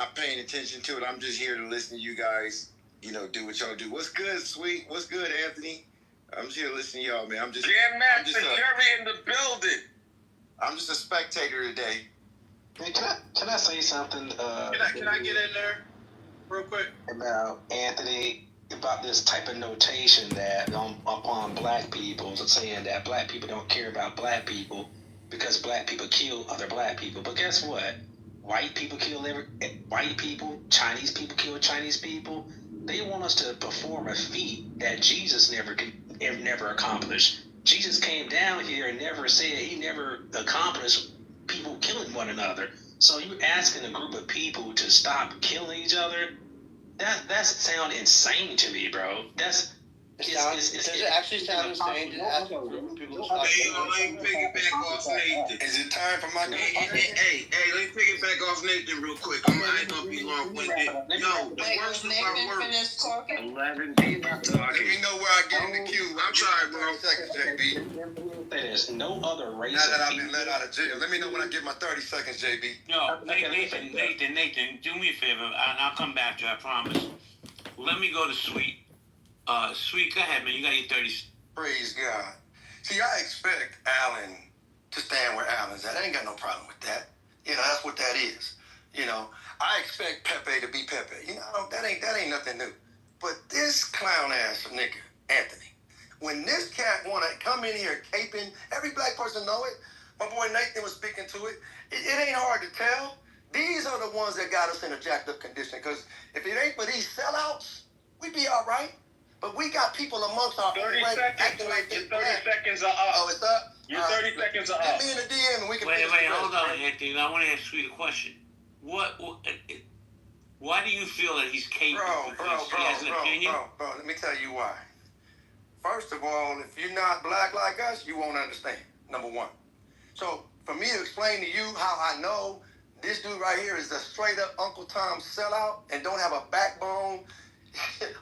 not paying attention to it. I'm just here to listen to you guys, do what y'all do. What's good, Sweet? What's good, Anthony? I'm just here to listen to y'all, man. I'm just Jerry in the building. I'm just a spectator today. Hey, can I say something? Can I get in there real quick? About Anthony, about this type of notation that upon black people, saying that black people don't care about black people because black people kill other black people. But guess what? White people kill white people. Chinese people kill Chinese people. They want us to perform a feat that Jesus never accomplished. Jesus came down here and he never accomplished people killing one another. So you asking a group of people to stop killing each other? That sound insane to me, bro. Does it actually sound insane to ask a group of people to stop killing? Let me piggyback off Nathan. Is it time for my Hey, let me piggyback off Nathan real quick. I ain't gonna be long-winded. Yo, the worst of our worst. 11 people talking. You know where I get in the queue. I'm sorry, bro. 30 seconds, JB. There's no other race. Now that I've been let out of jail, let me know when I get my 30 seconds, JB. No, Nathan, do me a favor, and I'll come back to you, I promise. Let me go to Sweet. Sweet, go ahead, man. You got your 30. Praise God. See, I expect Alan to stand where Alan's at. I ain't got no problem with that. That's what that is. I expect Pepe to be Pepe. That ain't nothing new. But this clown ass nigga, Anthony, when this cat wanna come in here caping, every black person know it. My boy Nathan was speaking to it. It ain't hard to tell. These are the ones that got us in a jacked up condition. Because if it ain't for these sellouts, we'd be all right. But we got people amongst our 30 seconds. acting like Your they 30 black. seconds are up. Oh, it's up? Your 30 seconds are Get up. me in the DM and we can Wait, finish the hold rest. on, Anthony. I want to ask Sweet a question. Why do you feel that he's capable? He has an opinion? Bro, let me tell you why. First of all, if you're not black like us, you won't understand, number one. So, for me to explain to you how I know this dude right here is a straight-up Uncle Tom sellout and don't have a backbone,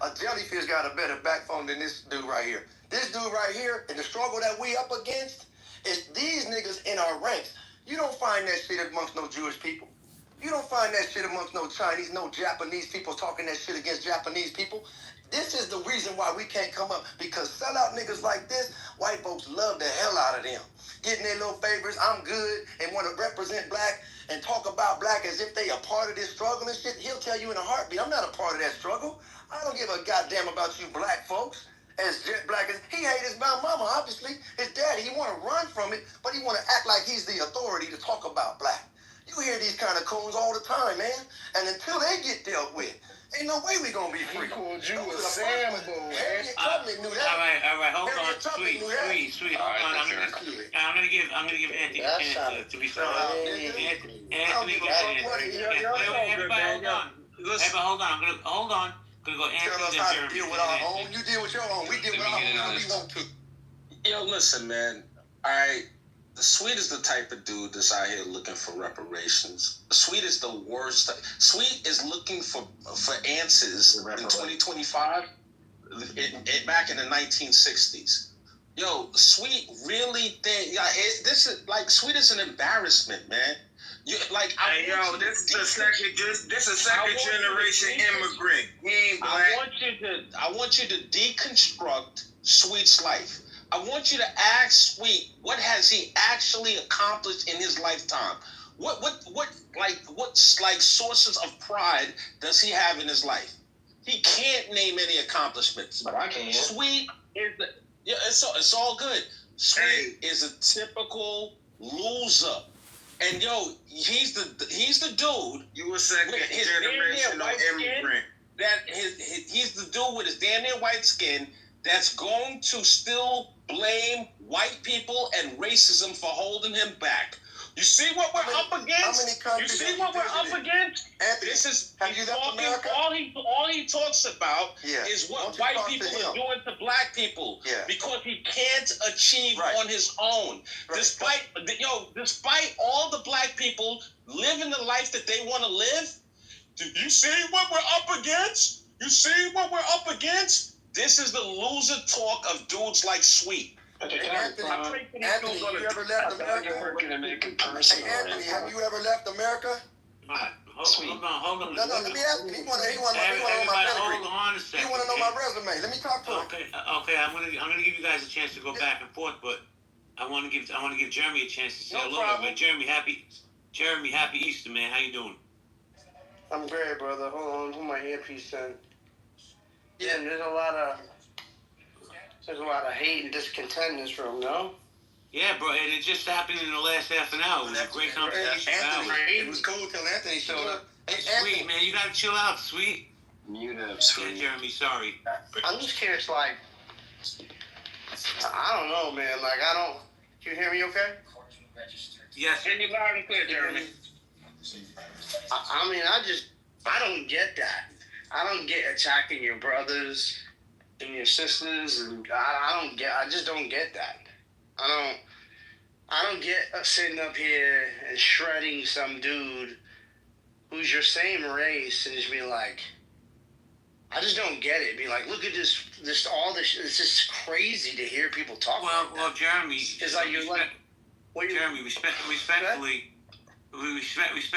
a jellyfish got a better backbone than this dude right here. This dude right here, and the struggle that we up against, is these niggas in our ranks. You don't find that shit amongst no Jewish people. You don't find that shit amongst no Chinese, no Japanese people talking that shit against Japanese people. This is the reason why we can't come up, because sellout niggas like this, white folks love the hell out of them. Getting their little favors, I'm good, and want to represent black and talk about black as if they a part of this struggle and shit. He'll tell you in a heartbeat, I'm not a part of that struggle. I don't give a goddamn about you black folks. As jet black as he hate his mama, obviously. His daddy, he want to run from it, but he want to act like he's the authority to talk about black. You hear these kind of coons all the time, man. And until they get dealt with, ain't no way we gonna be free. He called you Those a are the Sambo, first ones. man. Harriet Tubman knew that. All right, hold Harriet on. Tubman knew that. Sweet, hold on. I'm gonna give Anthony a chance to respond. Anthony, go ahead. Everybody, hold on. Hold on. I'm gonna go Anthony. Tell us how to deal with our own. You deal with your own. We deal with our own how we want to. Listen, man. Sweet is the type of dude that's out here looking for reparations. Sweet is the worst. Sweet is looking for answers in 2025, back in the 1960s. Yo, Sweet really think this is like Sweet is an embarrassment, man. This is a second generation immigrant. He ain't black. I want you to deconstruct Sweet's life. I want you to ask Sweet, what has he actually accomplished in his lifetime? What sources of pride does he have in his life? He can't name any accomplishments. But I can. Sweet is it's all good. Sweet is a typical loser. And he's the dude. You a second generation immigrant. He's the dude with his damn near white skin that's going to still blame white people and racism for holding him back. You see what we're up against? You see what we're up against? This is all he talks about is what white people are doing to black people because he can't achieve on his own. Despite all the black people living the life that they want to live, do you see what we're up against? You see what we're up against? This is the loser talk of dudes like Sweet. Anthony, you ever left America? Anthony, have you ever left America? Sweet. Hold on. No, let me ask him. He want to know my pedigree. Hold on a second. He want to know my resume. Let me talk to him. Okay. I'm gonna give you guys a chance to go back and forth, but I want to give Jeremy a chance to say hello. But Jeremy, happy Easter, man. How you doing? I'm great, brother. Hold on, put my earpiece in. Yeah, there's a lot of hate and discontent in this room, no? Yeah, bro, and it just happened in the last half an hour. It was a great conversation. It was cool till Anthony showed up. Hey, Sweet, man, you gotta chill out, Sweet. Mute up, Sweet. Yeah, Jeremy, sorry. I'm just curious, like, I don't know, man. Like, can you hear me okay? Yes. Hear you loud and clear, Jeremy. I mean, I don't get that. I don't get attacking your brothers and your sisters, and I just don't get that. I don't get sitting up here and shredding some dude who's your same race and just being like, I just don't get it. Be like, look at this, it's just crazy to hear people talk like that. Well, Jeremy, it's like you're like, Jeremy, respectfully,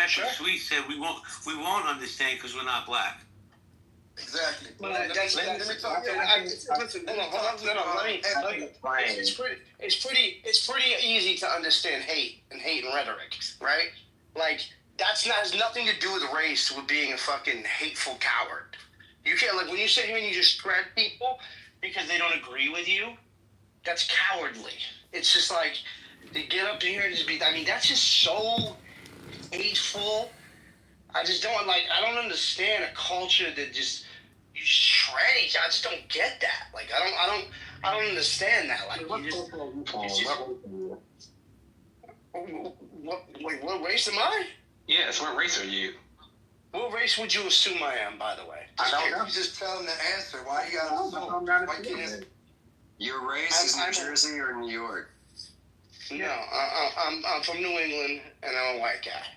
Sure. Sweet said we won't understand because we're not black. Exactly. Let me talk. Listen, hold on. It's pretty easy to understand hate and rhetoric, right? Like has nothing to do with race, with being a fucking hateful coward. You can't, like, when you sit here and you just shred people because they don't agree with you, that's cowardly. It's just like they get up here and just be. I mean, that's just so hateful. I don't understand a culture that just you shred each. I just don't get that. Like, I don't understand that. Like, what race am I? Yes, what race are you? What race would you assume I am, by the way? I don't know. You just tell him the answer. Why you gotta assume? Why can't Your race is New Jersey or New York? No, I'm from New England, and I'm a white guy.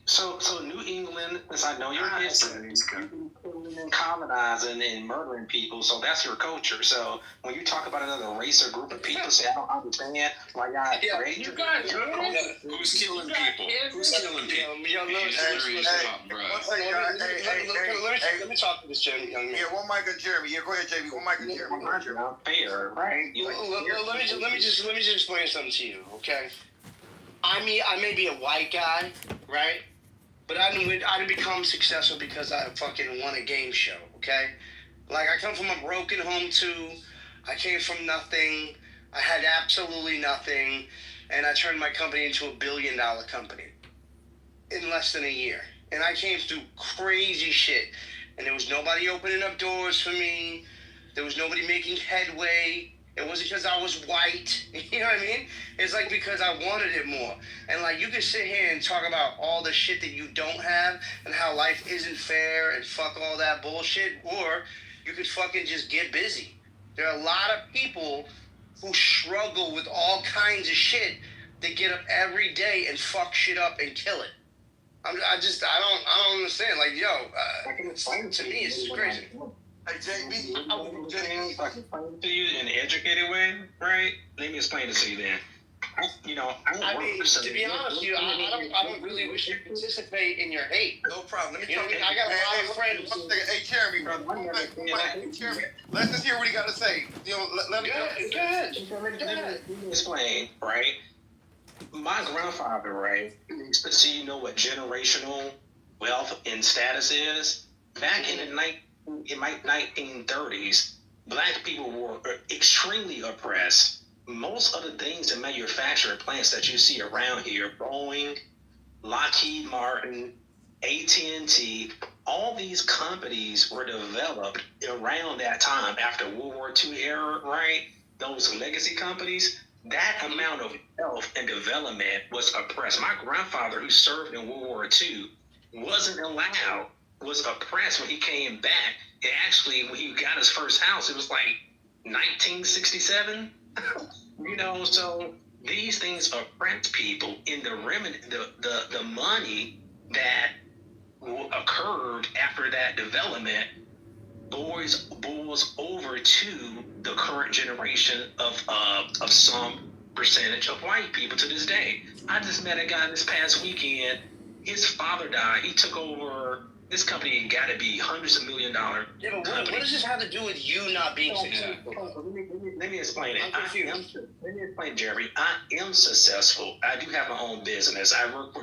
So New England, since I know your history, colonizing and murdering people, so that's your culture. So when you talk about another race or group of people, say, I don't understand why y'all race. You guys, Who's killing people? Who's killing people? Let me talk to this young man. Yeah, one mic on Jeremy. Yeah, go ahead, JB. One mic on Jeremy. Fair, right? Let me just explain something to you, okay? I may be a white guy, right? But I didn't become successful because I fucking won a game show, okay? Like, I come from a broken home, too. I came from nothing. I had absolutely nothing. And I turned my company into $1 billion company in less than a year. And I came through crazy shit. And there was nobody opening up doors for me. There was nobody making headway. It wasn't because I was white, you know what I mean? It's like because I wanted it more. And like, you can sit here and talk about all the shit that you don't have and how life isn't fair and fuck all that bullshit, or you could fucking just get busy. There are a lot of people who struggle with all kinds of shit that get up every day and fuck shit up and kill it. I don't understand. Like, to me, it's crazy. Hey, JB. If I can explain to you in an educated way, right? Let me explain it to you then. To be honest with you, I don't really wish to participate in your hate. No problem. Let me You know what I mean? I got a lot of friends. Hey, Jeremy, Jeremy, let's just hear what he got to say. Let me Go ahead. Let me explain, right? My grandfather, right? So you know what generational wealth and status is? Back in the 1930s, black people were extremely oppressed. Most of the things that manufacturing plants that you see around here, Boeing, Lockheed Martin, AT&T, all these companies were developed around that time after World War II era, right? Those legacy companies, that amount of wealth and development was oppressed. My grandfather, who served in World War II, was oppressed when he came back. And actually, when he got his first house, it was like 1967. So these things oppress people in the remnant, the money that occurred after that development boils over to the current generation of some percentage of white people to this day. I just met a guy this past weekend. His father died. He took over This company got to be hundreds of $1 million. Yeah, but what does this have to do with you not being successful? Let me explain it. I'm confused. Let me explain, Jeremy. I am successful. I do have my own business. I work for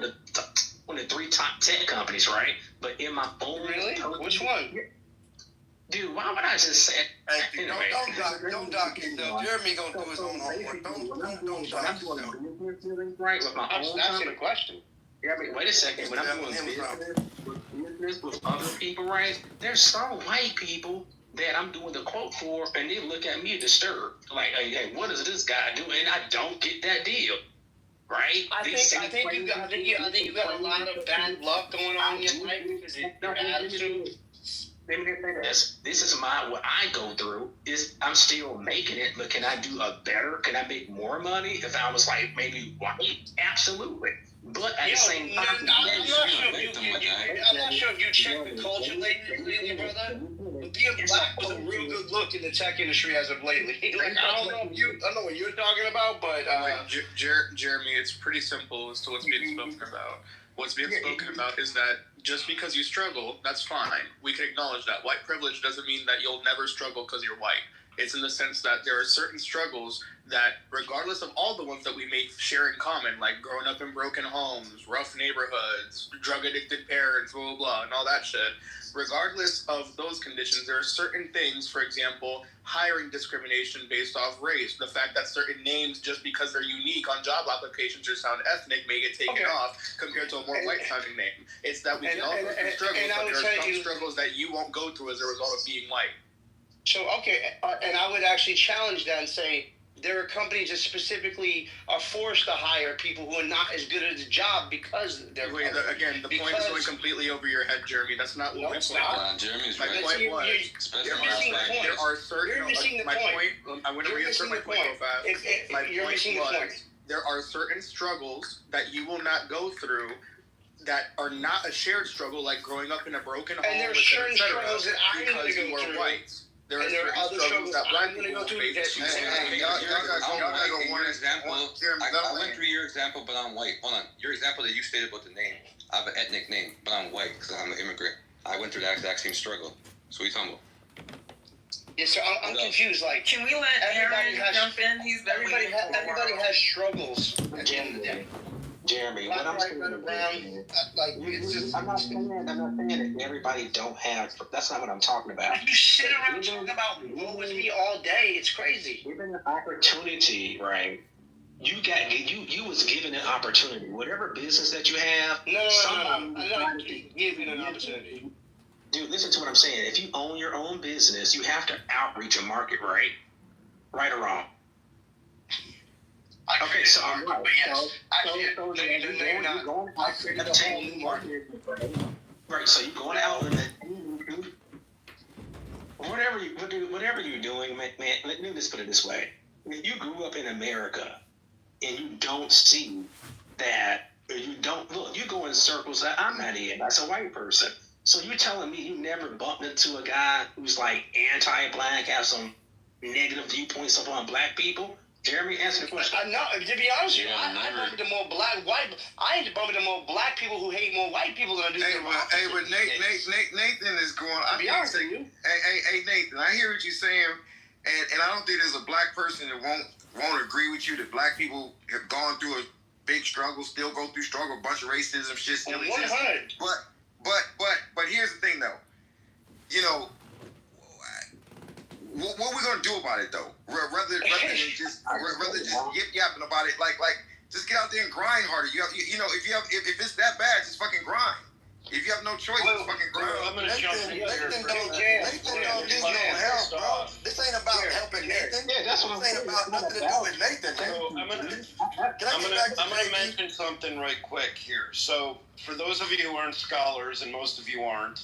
one of the 3 top tech companies, right? But in my own... Really? Which one? Dude, why would I just say... Hey, Anyway. don't dock yourself. Jeremy gonna do his own homework. Don't dock yourself. Right, with my I'm own just asking company. a question. Yeah, but wait a second. When I'm doing business with other people, right? There's some white people that I'm doing the quote for, and they look at me disturbed. Like, hey, what is this guy doing? And I don't get that deal, right? I think you got a lot of bad luck going on in your life because of your attitude. This is what I go through. Is I'm still making it, but can I do a better? Can I make more money if I was like maybe white? Absolutely. But at the same time, I'm not sure if you checked the culture lately, brother. But being black was a real good look in the tech industry as of lately. Like, I don't know what you're talking about, but Jeremy, it's pretty simple as to what's being spoken about. What's being spoken about is that just because you struggle, that's fine. We can acknowledge that. White privilege doesn't mean that you'll never struggle because you're white. It's in the sense that there are certain struggles that, regardless of all the ones that we may share in common, like growing up in broken homes, rough neighborhoods, drug-addicted parents, blah, blah, blah, and all that shit, regardless of those conditions, there are certain things, for example, hiring discrimination based off race. The fact that certain names, just because they're unique on job applications or sound ethnic, may get taken off compared to a more white-sounding name. It's that we can all go through struggles, but there are some struggles that you won't go through as a result of being white. So, okay, and I would actually challenge that and say there are companies that specifically are forced to hire people who are not as good at the job because they're... Again, the point is going completely over your head, Jeremy. That's not what my point was. Jeremy's My right. point was, you're missing the point. there are certain... You're missing the my point. I'm going to reinsert my point real fast. My you're point missing was, the point. there are certain struggles that you will not go through that are not a shared struggle, like growing up in a broken home, and there are certain struggles that I'm going to go through. White. There and there are other struggles that I'm going to go through. Your example, I went through your example, but I'm white. Hold on. Your example that you stated about the name, I have an ethnic name, but I'm white because I'm an immigrant. I went through that exact same struggle. So what are you talking about? Yes, sir. I'm confused. Like, can we let Aaron jump in? Everybody has struggles at the end of the day. Jeremy, what I'm saying I'm not saying that everybody don't have. That's not what I'm talking about. You sit around talking about woe is me all day. It's crazy. Given the opportunity, right? You was given an opportunity. Whatever business that you have, no. I'm not giving an opportunity. Dude, listen to what I'm saying. If you own your own business, you have to outreach a market, right? Right or wrong? Okay, so I'm right. Right, so you're going out and whatever you're doing, man. Let me just put it this way: if you grew up in America and you don't see that, or you don't look, you go in circles that I'm not in. That's a white person. So you're telling me you never bumped into a guy who's like anti-black, has some negative viewpoints upon black people? Jeremy, answer the question. To be honest with you, I bump into more I ain't bumping into more black people who hate more white people than I do. But Nathan is going. I'll be honest with you. Hey, Nathan, I hear what you're saying, and I don't think there's a black person that won't agree with you that black people have gone through a big struggle, still go through struggle, a bunch of racism, shit still exists. 100. But here's the thing, though. You know, what we gonna do about it, though? Rather than just yip yapping about it, like just get out there and grind harder. You know, if it's that bad, just fucking grind. If you have no choice, just fucking grind. I'm gonna jump in here. Nathan don't need no help, bro. This ain't about helping Nathan. Yeah, that's what I'm saying. This ain't about nothing to do with Nathan. So I'm gonna mention something right quick here. So for those of you who aren't scholars, and most of you aren't,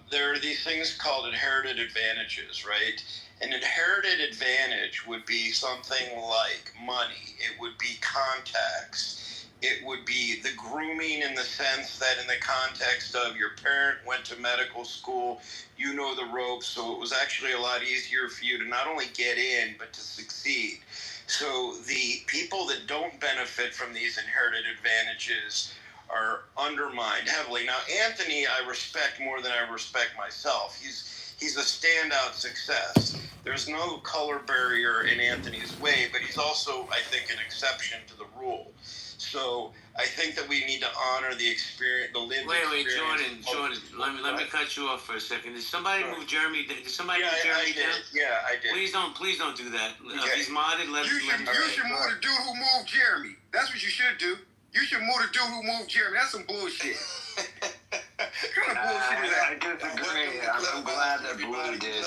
there are these things called inherited advantages, right? An inherited advantage would be something like money. It would be contacts. It would be the grooming in the sense that in the context of your parent went to medical school, you know the ropes, so it was actually a lot easier for you to not only get in, but to succeed. So the people that don't benefit from these inherited advantages are undermined heavily. Now, Anthony, I respect more than I respect myself. He's a standout success. There's no color barrier in Anthony's way, but he's also, I think, an exception to the rule. So I think that we need to honor the experience, the lived experience. Jordan, let me cut you off for a second. Did somebody move Jeremy? Did somebody move Jeremy down? Yeah, I did. Please don't do that. If he's modded, let You should move the dude who moved Jeremy. That's what you should do. You should move the dude who moved Jeremy. That's some bullshit. What kind of bullshit is that? I disagree. I'm glad that Blue did.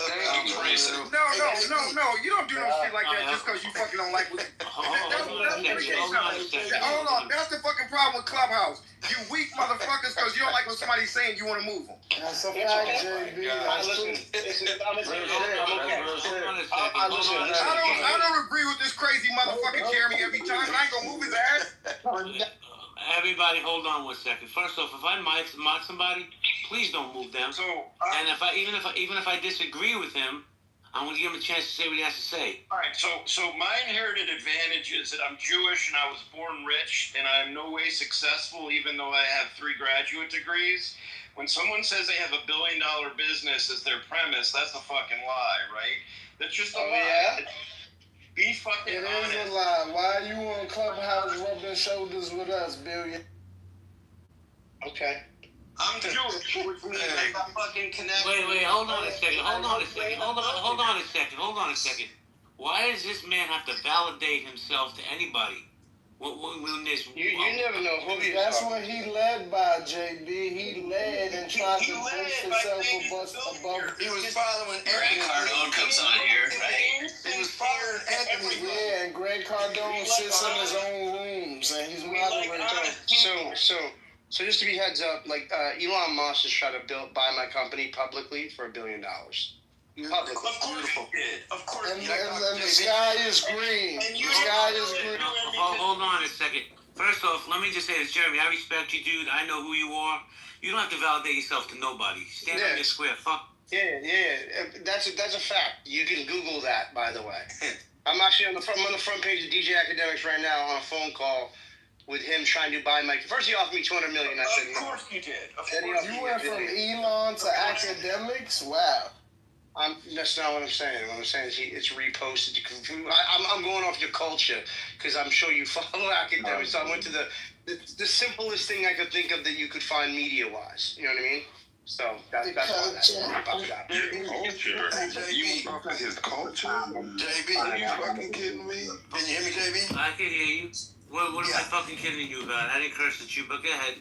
No. You don't do no shit like that just because you fucking don't like what. Hold on. That's the fucking problem with Clubhouse. You weak motherfuckers because you don't like what somebody's saying. You want to move them. That's a fact, JB. I don't agree with this crazy motherfucking Jeremy every time. I ain't gonna move his ass. Everybody, hold on 1 second. First off, if I mod somebody, please don't move them. So, and even if I disagree with him, I'm gonna give him a chance to say what he has to say. all right. So my inherited advantage is that I'm Jewish and I was born rich, and I am no way successful, even though I have 3 graduate degrees. When someone says they have $1 billion business as their premise, that's a fucking lie, right? That's just a lie. Yeah? Be fucking It honest. is a lie. Why are you on Clubhouse rubbing shoulders with us, Billion? Okay. I'm Jewish, which means I got fucking connected. Wait, hold on a second. Hold on a second. Why does this man have to validate himself to anybody? When this You never know who he is. That's what he led by, JB. He led and tried to push himself above. He was following Anthony. Grant Cardone comes on here, right? He was following Anthony. Yeah, and Grant Cardone sits in his own rooms and he's moderating. So just to be heads up, like Elon Musk has tried to buy my company publicly for $1 billion. Publicly. Of course you did. Of course And you did. the sky is green. And you The sky is green. Hold on a second. First off, let me just say this, Jeremy. I respect you, dude. I know who you are. You don't have to validate yourself to nobody. Stand on your square. Fuck. Yeah. That's a fact. You can Google that, by the way. I'm actually on the front page of DJ Academics right now on a phone call with him trying to buy my. First, he offered me $200 million. I said, of course you did. Of Then course you went from Elon to academics. Wow. That's not what I'm saying. What I'm saying is it's reposted. I'm going off your culture because I'm sure you follow academics. So I went to the simplest thing I could think of that you could find media-wise. You know what I mean? So that's why that popped out. Culture. You fucking his culture. JB, are you fucking kidding me? Can you hear me, JB? I can hear you. What am I fucking kidding you about? I didn't curse at you, but go ahead.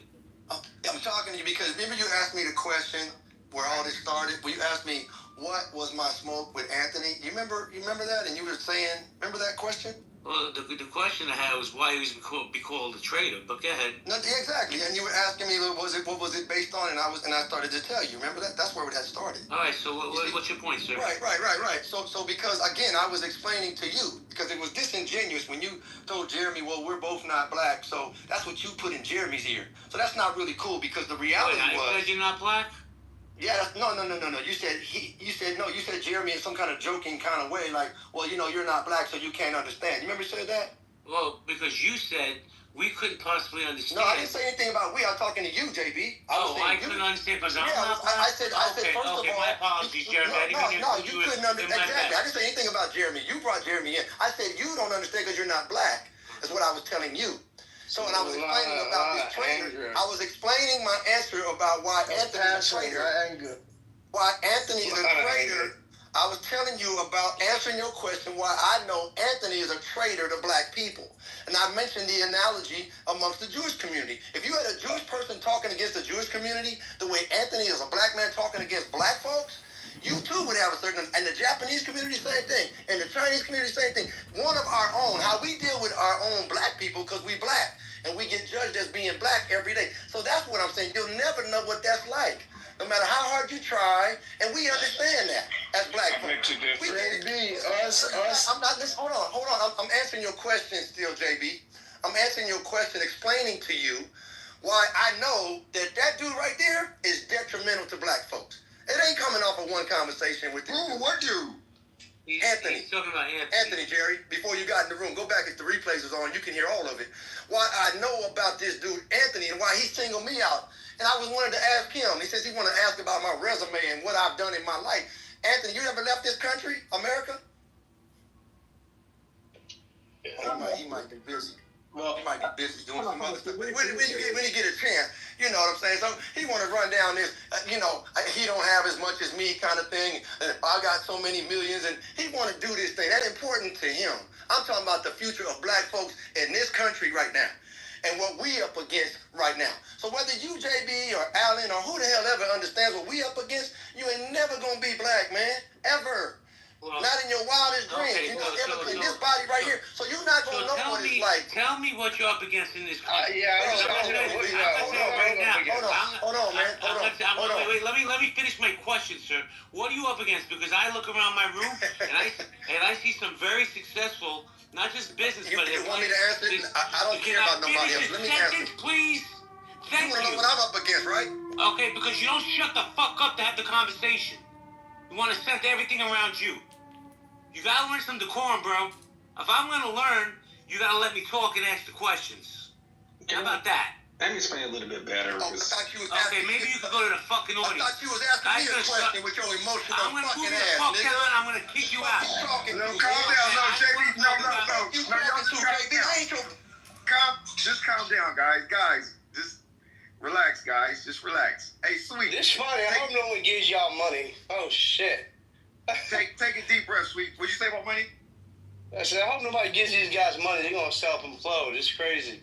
I'm talking to you because remember you asked me the question where all this started? Where you asked me what was my smoke with Anthony? You remember that? And you were saying, remember that question? Well, the question I had was why he was be called a traitor. But go ahead. No, exactly. And you were asking me what was it based on? And I started to tell you. Remember that? That's where that started. All right. So what's your point, sir? Right. So because again, I was explaining to you because it was disingenuous when you told Jeremy, well, we're both not black, so that's what you put in Jeremy's ear. So that's not really cool because the reality was. Because you're not black. Yeah, no. You said Jeremy in some kind of joking kind of way, like, well, you're not black, so you can't understand. You remember you said that? Well, because you said we couldn't possibly understand. No, I didn't say anything about we. I was talking to you, JB. I couldn't understand because I'm not black. I said, first of all, my apologies, Jeremy. No, you couldn't understand. Exactly. I didn't say anything about Jeremy. You brought Jeremy in. I said you don't understand because you're not black. Is what I was telling you. So, and I was explaining about this traitor. I was explaining my answer about why Anthony is a traitor. Why Anthony is a traitor. I was telling you about answering your question why I know Anthony is a traitor to black people. And I mentioned the analogy amongst the Jewish community. If you had a Jewish person talking against the Jewish community, the way Anthony is a black man talking against black folks, you too would have a certain, and the Japanese community, same thing, and the Chinese community, same thing. One of our own, how we deal with our own black people because we black, and we get judged as being black every day. So that's what I'm saying. You'll never know what that's like, no matter how hard you try, and we understand that as black folks. I'm not. Hold on. I'm answering your question still, JB. I'm answering your question, explaining to you why I know that dude right there is detrimental to black folks. It ain't coming off of one conversation with you. What dude? Anthony. He's talking about Anthony. Anthony, Jerry, before you got in the room, go back if the replays is on. You can hear all of it. Why I know about this dude, Anthony, and why he singled me out. And I was wanted to ask him. He says he wanted to ask about my resume and what I've done in my life. Anthony, you ever left this country, America? He might be busy. Well, he might be busy doing some other stuff. But when you get a chance, you know what I'm saying? So he want to run down this, he don't have as much as me kind of thing. I got so many millions, and he want to do this thing. That's important to him. I'm talking about the future of black folks in this country right now and what we up against right now. So whether you, JB, or Allen, or who the hell ever understands what we up against, you ain't never going to be black, man. Ever. Well, not in your wildest dreams. Okay, You're not ever in this body right here. So you're not going to know what it's like. Tell me what you're up against in this country. Hold on, man. Wait, let me finish my question, sir. What are you up against? Because I look around my room and I see some very successful, not just business, but you want me to answer? I don't care about nobody else. Let me answer. Please. Thank you. You want to know what I'm up against, right? Okay, because you don't shut the fuck up to have the conversation. You want to center everything around you. You gotta learn some decorum, bro. If I'm gonna learn, you gotta let me talk and ask the questions. How about that? Let me explain a little bit better. I thought you was okay, maybe you could go to the fucking audience. I thought you was asking me a question with your emotional I'm gonna fucking ass, ass, nigga. nigga. I'm gonna kick you out. No, calm down. No, JB, no. Just calm down, guys. Just relax, guys. Just relax. Hey, Sweet. This funny. I hope no one gives y'all money. Oh, shit. Take a deep breath, Sweet. What'd you say about money? I said, I hope nobody gives these guys money. They're going to self-implode. It's crazy.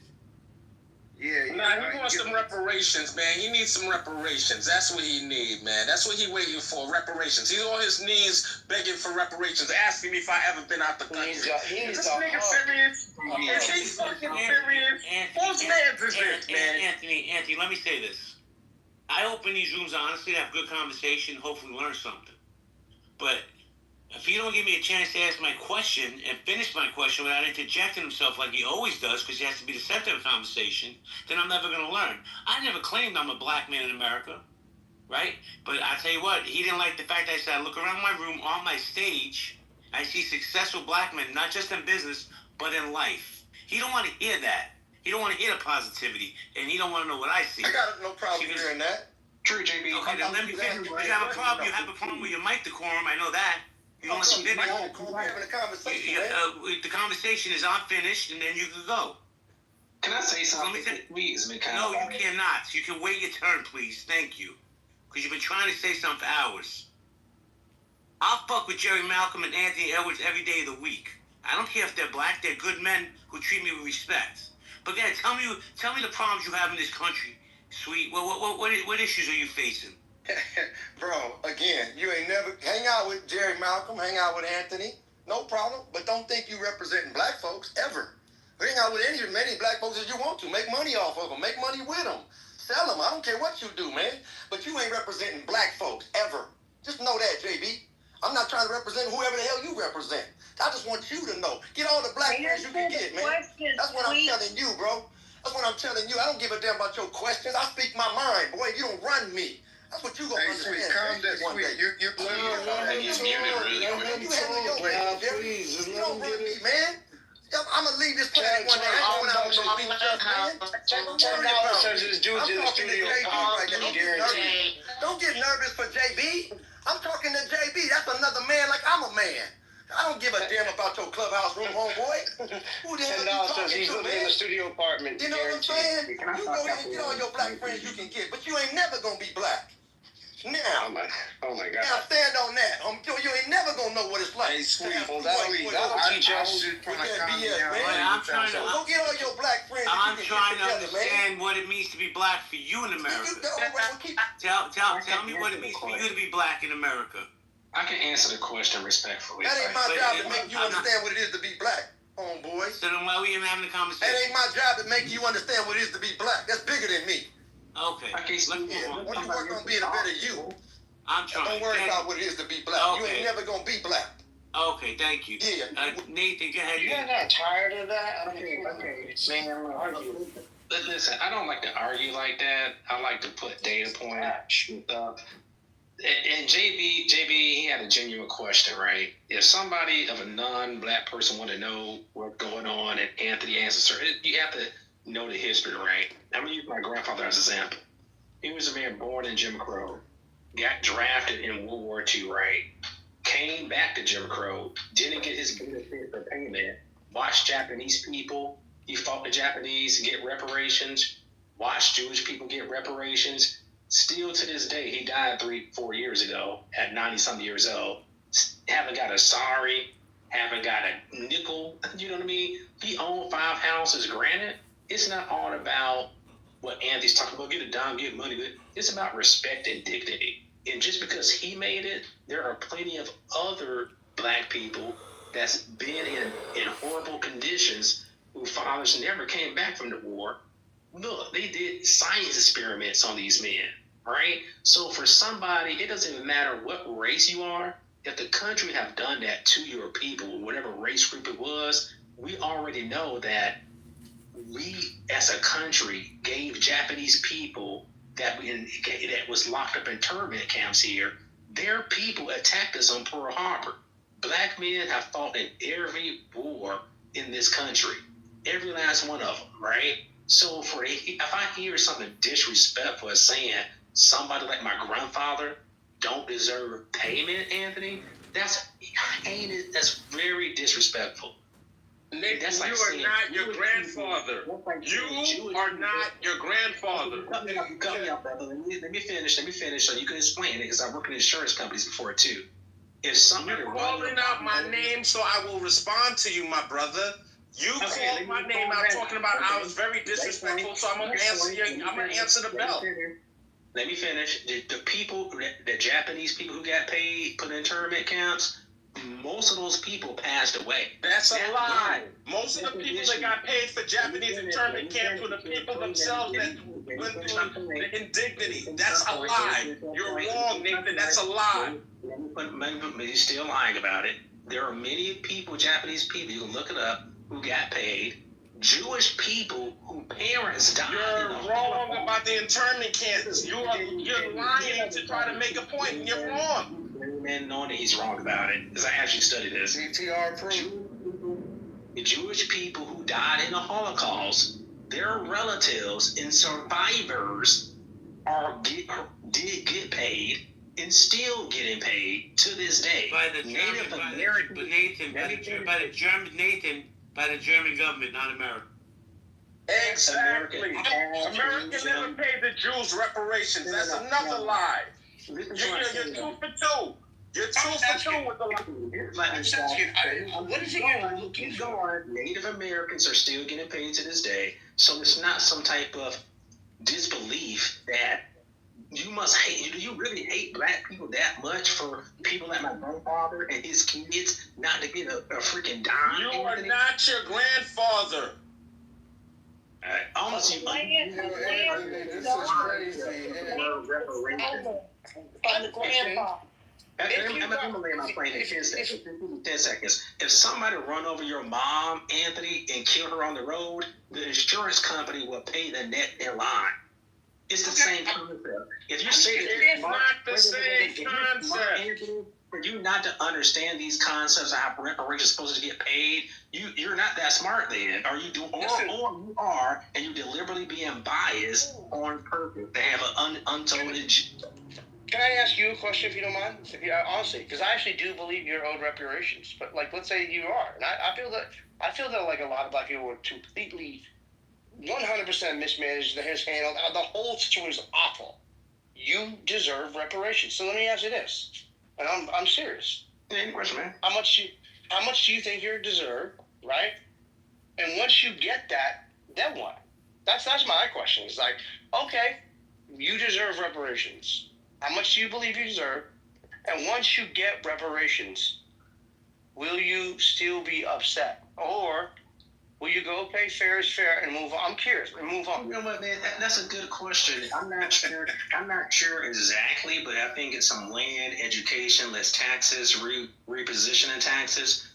Yeah. Nah, he wants some reparations, man. He needs some reparations. That's what he need, man. That's what he waiting for, reparations. He's on his knees begging for reparations, asking me if I ever been out the country. Is this nigga serious? Is he fucking serious? Whose man is this, man? Anthony, let me say this. I open these rooms honestly to have good conversation, hopefully learn something. But if you don't give me a chance to ask my question and finish my question without interjecting himself like he always does, because he has to be the center of the conversation, then I'm never going to learn. I never claimed I'm a black man in America, right? But I tell you what, he didn't like the fact that I said I look around my room on my stage, I see successful black men, not just in business, but in life. He don't want to hear that. He don't want to hear the positivity, and he don't want to know what I see. I got no problem hearing that. True, JB. Okay, then let me finish. You have a problem. You have a problem with your mic decorum. I know that. You don't let me finish. The conversation is unfinished, and then you can go. Can I say something? Please, no, you cannot. You can wait your turn, please. Thank you. Because you've been trying to say something for hours. I'll fuck with Jerry Malcolm and Anthony Edwards every day of the week. I don't care if they're black. They're good men who treat me with respect. But again, tell me the problems you have in this country. Sweet. What issues are you facing? Bro, again, you ain't never hang out with Jerry Malcolm, hang out with Anthony, no problem. But don't think you representing black folks ever. Hang out with many black folks as you want to. Make money off of them. Make money with them. Sell them. I don't care what you do, man. But you ain't representing black folks ever. Just know that, JB. I'm not trying to represent whoever the hell you represent. I just want you to know. Get all the black friends you can get, man. That's what I'm telling you, bro. That's what I'm telling you. I don't give a damn about your questions. I speak my mind, boy. You don't run me. That's what you gonna understand. Sweet, calm down, Sweet. You're please, you don't run me, man. I'm gonna leave this planet one day. I don't want to be Don't get nervous for JB. I'm talking to JB. That's another man like I'm a man. I don't give a damn about your clubhouse room, homeboy. Who the hell are you talking to, man? In the studio apartment. You know what I'm saying? You go ahead and get all your black friends you can get, but you ain't never gonna be black. Now, oh my God. Now stand on that. You ain't never gonna know what it's like. Hey, Sweet, that'll teach us. I'm trying to. Go get all your black friends. I'm trying to understand what it means to be black for you in America. Tell me what it means for you to be black in America. I can answer the question respectfully. That ain't my job to make you understand what it is to be black, homeboy. So then why are we even having a conversation? That ain't my job to make you understand what it is to be black. That's bigger than me. Okay. Let's move on. Once you work on being a better you, I'm trying. Don't worry about what it is to be black. Okay. You ain't never gonna be black. Okay, thank you. Yeah. Nathan, go ahead. You're not tired of that? Okay. Listen, I don't like to argue like that. I like to put data points, stuff. And JB, he had a genuine question, right? If somebody of a non-black person want to know what's going on, and Anthony answers, you have to know the history, right? I'm gonna use my grandfather as an example. He was a man born in Jim Crow, got drafted in World War II, right? Came back to Jim Crow, didn't get his benefit for payment, watched Japanese people, he fought the Japanese to get reparations, watched Jewish people get reparations. Still to this day, he died 3-4 years ago at 90-something years old. Haven't got a sorry, haven't got a nickel, you know what I mean? He owned 5 houses, granted. It's not all about what Anthony's talking about, get it done, get money. It's about respect and dignity. And just because he made it, there are plenty of other black people that's been in horrible conditions whose fathers never came back from the war. Look, they did science experiments on these men, right? So for somebody, it doesn't even matter what race you are. If the country have done that to your people, whatever race group it was, we already know that we, as a country, gave Japanese people that was locked up in internment camps here, their people attacked us on Pearl Harbor. Black men have fought in every war in this country, every last one of them, right? So if I hear something disrespectful as saying somebody like my grandfather don't deserve payment, Anthony, that's very disrespectful. Nathan, like you are not your grandfather. You are not your grandfather. Cut me up, brother. Let me finish so you can explain it, because I worked in insurance companies before too. If somebody you're calling out my name, so I will respond to you, my brother. You called my name out talking about I was very disrespectful, so I'm gonna answer the bell. Let me finish. The people, the Japanese people who got paid, put in internment camps, most of those people passed away. That's a lie. Most of the people that got paid for Japanese internment camps were the people themselves that went through the indignity. That's a lie. You're wrong, Nathan. That's a lie. But you're still lying about it. There are many people, Japanese people, you can look it up, who got paid. Jewish people whose parents died. You're wrong about the internment camps. You're lying to try to make a point, and you're wrong. Man, knowing that he's wrong about it, because I actually studied this. DTR proof. The Jewish people who died in the Holocaust, their relatives and survivors did get paid and still getting paid to this day. By the German government, not America. Exactly. America never paid the Jews reparations. That's another lie. You're 2 for 2. You're 2 for 2 with the lie. What is it you're looking for? Native Americans are still getting paid to this day, so it's not some type of disbelief that you must hate. Do you really hate black people that much for people like my grandfather and his kids not to get a freaking dime? You are not your grandfather. Almost this is crazy. I'm the grandpa. I'm gonna lay my plane in 10 seconds. If somebody run over your mom, Anthony, and kill her on the road, the insurance company will pay the net in line. It's the same concept. If you say that it's not the same concept. For you not to understand these concepts of how reparations are supposed to get paid, you're not that smart then. Or you are, and you're deliberately being biased on purpose to have an untold. Can I ask you a question, if you don't mind? Honestly, because I actually do believe you're owed reparations. But like, let's say you are, and I feel that like a lot of black people were completely 100% mismanaged, mishandled. The whole situation is awful. You deserve reparations. So let me ask you this, and I'm serious. Any question, man? How much do you think you deserve, right? And once you get that, then what? That's my question. It's like, okay, you deserve reparations. How much do you believe you deserve? And once you get reparations, will you still be upset, or will you go, okay, fair is fair, and move on? I'm curious, and move on. You know what, man? That's a good question. I'm not sure exactly, but I think it's some land, education, less taxes, repositioning taxes.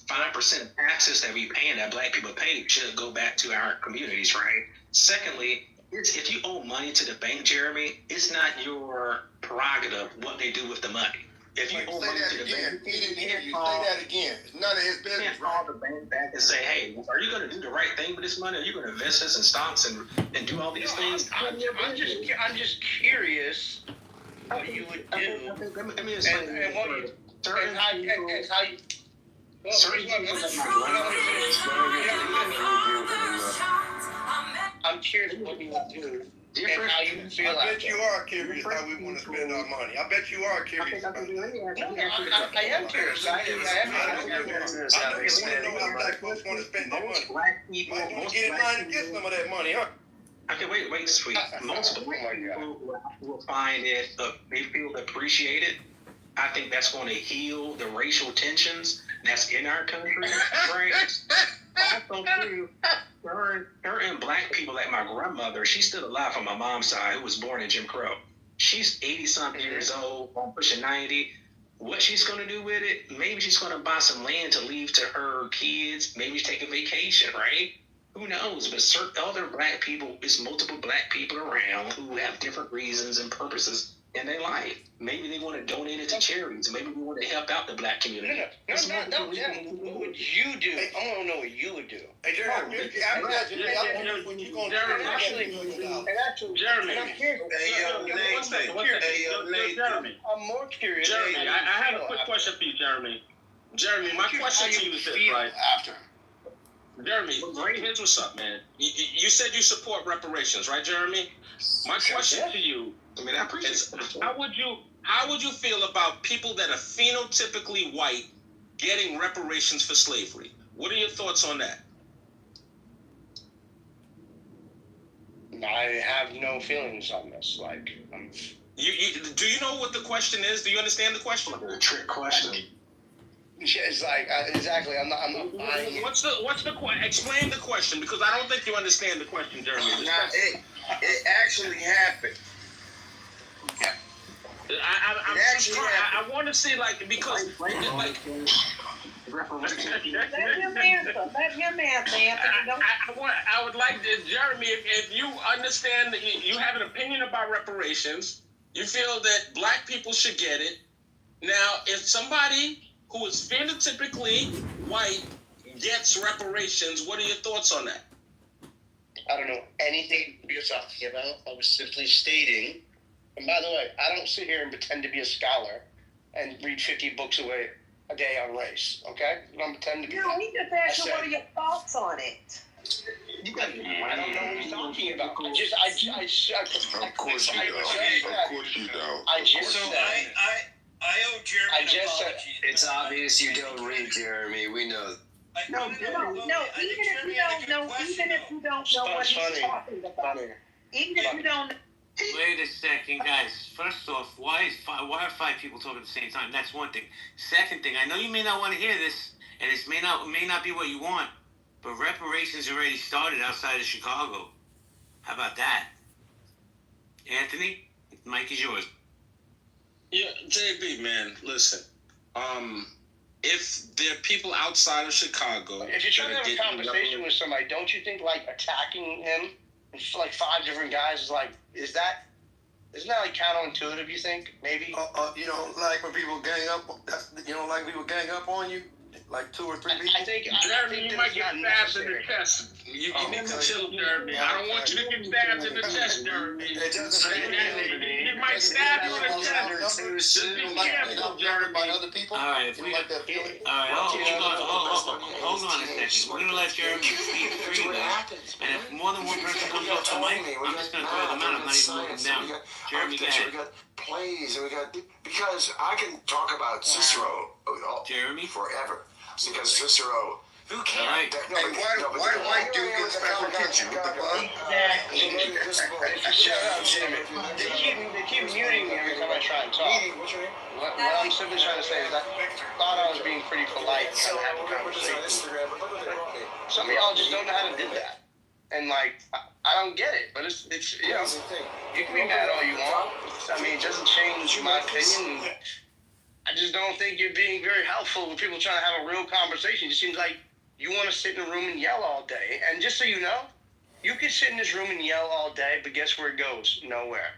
5% of taxes that we pay and that black people pay should go back to our communities, right? Secondly, if you owe money to the bank, Jeremy, it's not your prerogative what they do with the money. If you say that again, he didn't hear you. Say that again. It's none of his you business. can't call the bank back and say, hey, are you going to do the right thing with this money? Are you going to invest this in stocks and do all these things? I'm just curious what you would do. Let me explain. And how you. Well, certain people that I'm curious what you would do. And how you feel. I bet you are curious how we want to spend our money. I bet you are curious. I am curious. I am curious. I know you want to know how black folks want to spend their money. Might want to get in line and get some of that money, huh? Okay, wait, sweet. Most black people will find it, they feel appreciated. I think that's going to heal the racial tensions that's in our country, right? Also, too, certain black people, like my grandmother, she's still alive on my mom's side, who was born in Jim Crow. She's 80-something years old, pushing 90. What she's going to do with it, maybe she's going to buy some land to leave to her kids. Maybe she's taking vacation, right? Who knows? But certain other black people, there's multiple black people around who have different reasons and purposes in their life. Maybe they want to donate it to charities. Maybe they want to help out the black community. No, what would you do? I want to know what you would do. Hey, Jeremy, Jeremy. I'm more curious. Jeremy, I have a quick question for you, Jeremy. Jeremy, my question to you is this, right? After. Jeremy, here's what's up, man. You said you support reparations, right, Jeremy? My question to you is, how would you feel about people that are phenotypically white getting reparations for slavery? What are your thoughts on that? I have no feelings on this. Like, do you know what the question is? Do you understand the question? A trick question. It's like exactly. I'm not buying it. What's the question? Explain the question, because I don't think you understand the question, Jeremy. It actually happened. I want to see, like, because Let him answer. I would like to, Jeremy, if you understand that you have an opinion about reparations, you feel that black people should get it. Now, if somebody who is phenotypically white gets reparations, what are your thoughts on that? I don't know anything you're talking about. I was simply stating. And by the way, I don't sit here and pretend to be a scholar and read 50 books a day on race. Okay? I don't pretend to be. No, he just asked you what are your thoughts on it. I don't know what he's talking about. Of course you don't. I owe Jeremy I an just apology. It's obvious you don't read, Jeremy. We know. No, even if you don't know what he's talking about. Even if you don't. Wait a second, guys. First off, why are five people talking at the same time? That's one thing. Second thing, I know you may not want to hear this, and this may not be what you want, but reparations already started outside of Chicago. How about that? Anthony, the mic is yours. Yeah, JB, man, listen. If there are people outside of Chicago, if you're trying to have a conversation with somebody, don't you think like attacking him, like 5 different guys, isn't that like counterintuitive? You think maybe? Like when people gang up. Like people gang up on you. Like 2 or 3 people. I think Jeremy, you might get stabbed in the chest. You need to chill, Jeremy. I don't want you to get stabbed in the chest, Jeremy. He might stab you in the chest. Just be careful, Jeremy. All right, hold on a second. We're gonna let Jeremy speak freely, and if more than one person comes off the mic, I'm just gonna throw them out. I'm not even looking down. Jeremy, go ahead. We got plays, and because I can talk about Cicero Jeremy forever. Because Cicero, who can't? Right. Why do white dude get special attention with the gun? Shut up, Jimmy. They keep muting me every time I try and talk. What I'm simply trying to say is I thought I was being pretty polite and having a conversation. Some of y'all just don't know how to do that. And I don't get it, but it's you can be mad all you want. I mean, it doesn't change my opinion. I just don't think you're being very helpful with people trying to have a real conversation. It seems like you want to sit in a room and yell all day. And just so you know, you can sit in this room and yell all day, but guess where it goes? Nowhere.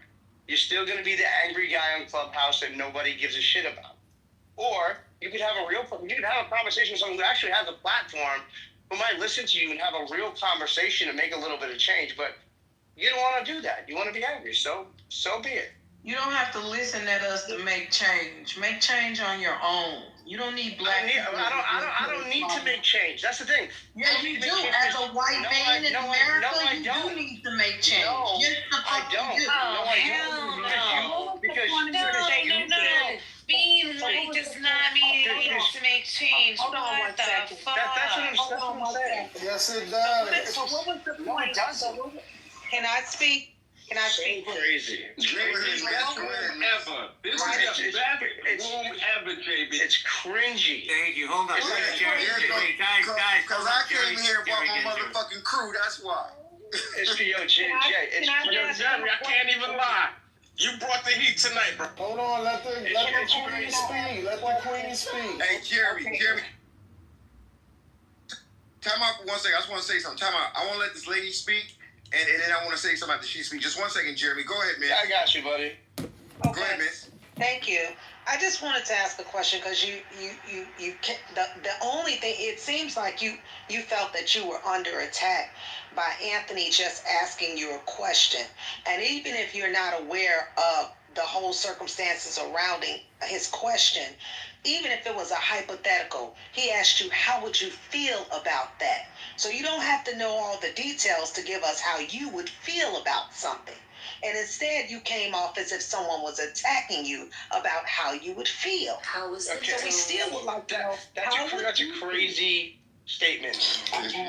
you're still going to be the angry guy on Clubhouse that nobody gives a shit about. Or you could have a conversation with someone who actually has a platform who might listen to you and have a real conversation and make a little bit of change. But you don't want to do that. You want to be angry. So be it. You don't have to listen at us to make change. Make change on your own. You don't need black people. I don't need to make change. That's the thing. Yeah, you do. As a white man in America, you do need to make change. No, yes, I don't. No, I don't. Because no. Being white does not mean you need to make change. Hold on one second. That's what I'm saying. Yes, it does. So what was the point? Can I speak? Can I So speak? crazy. This is the best room ever. This is the best room ever, JB. It's cringy. Thank you. Hold on. Jerry, guys. Because I came here and brought my motherfucking crew, that's why. It's Jay. It's Jeremy, I can't even lie. You brought the heat tonight, bro. Hold on, let the queen speak. Let the queen speak. Hey, Jeremy. Time out for 1 second. I just want to say something. Time out. I want to let this lady speak, and then I want to say something after she speaks. Just 1 second, Jeremy. Go ahead, man. I got you, buddy. Go ahead, miss. Thank you. I just wanted to ask a question because you the only thing, it seems like you felt that you were under attack by Anthony just asking you a question. And even if you're not aware of the whole circumstances surrounding his question, even if it was a hypothetical, he asked you, how would you feel about that? So you don't have to know all the details to give us how you would feel about something. And instead, you came off as if someone was attacking you about how you would feel. How was it? Okay. So we still would like to know. That's a crazy statement.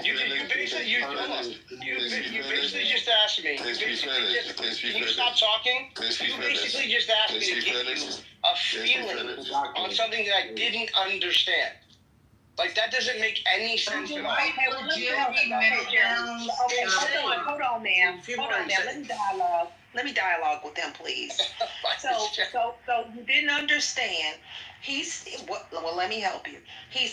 You basically just asked me. Can you stop talking? You basically just asked me to give you a feeling on something that I didn't understand. Like, that doesn't make any sense at all. Hold on, ma'am. Let me dialogue with him, please. So you didn't understand. Well, let me help you. I'm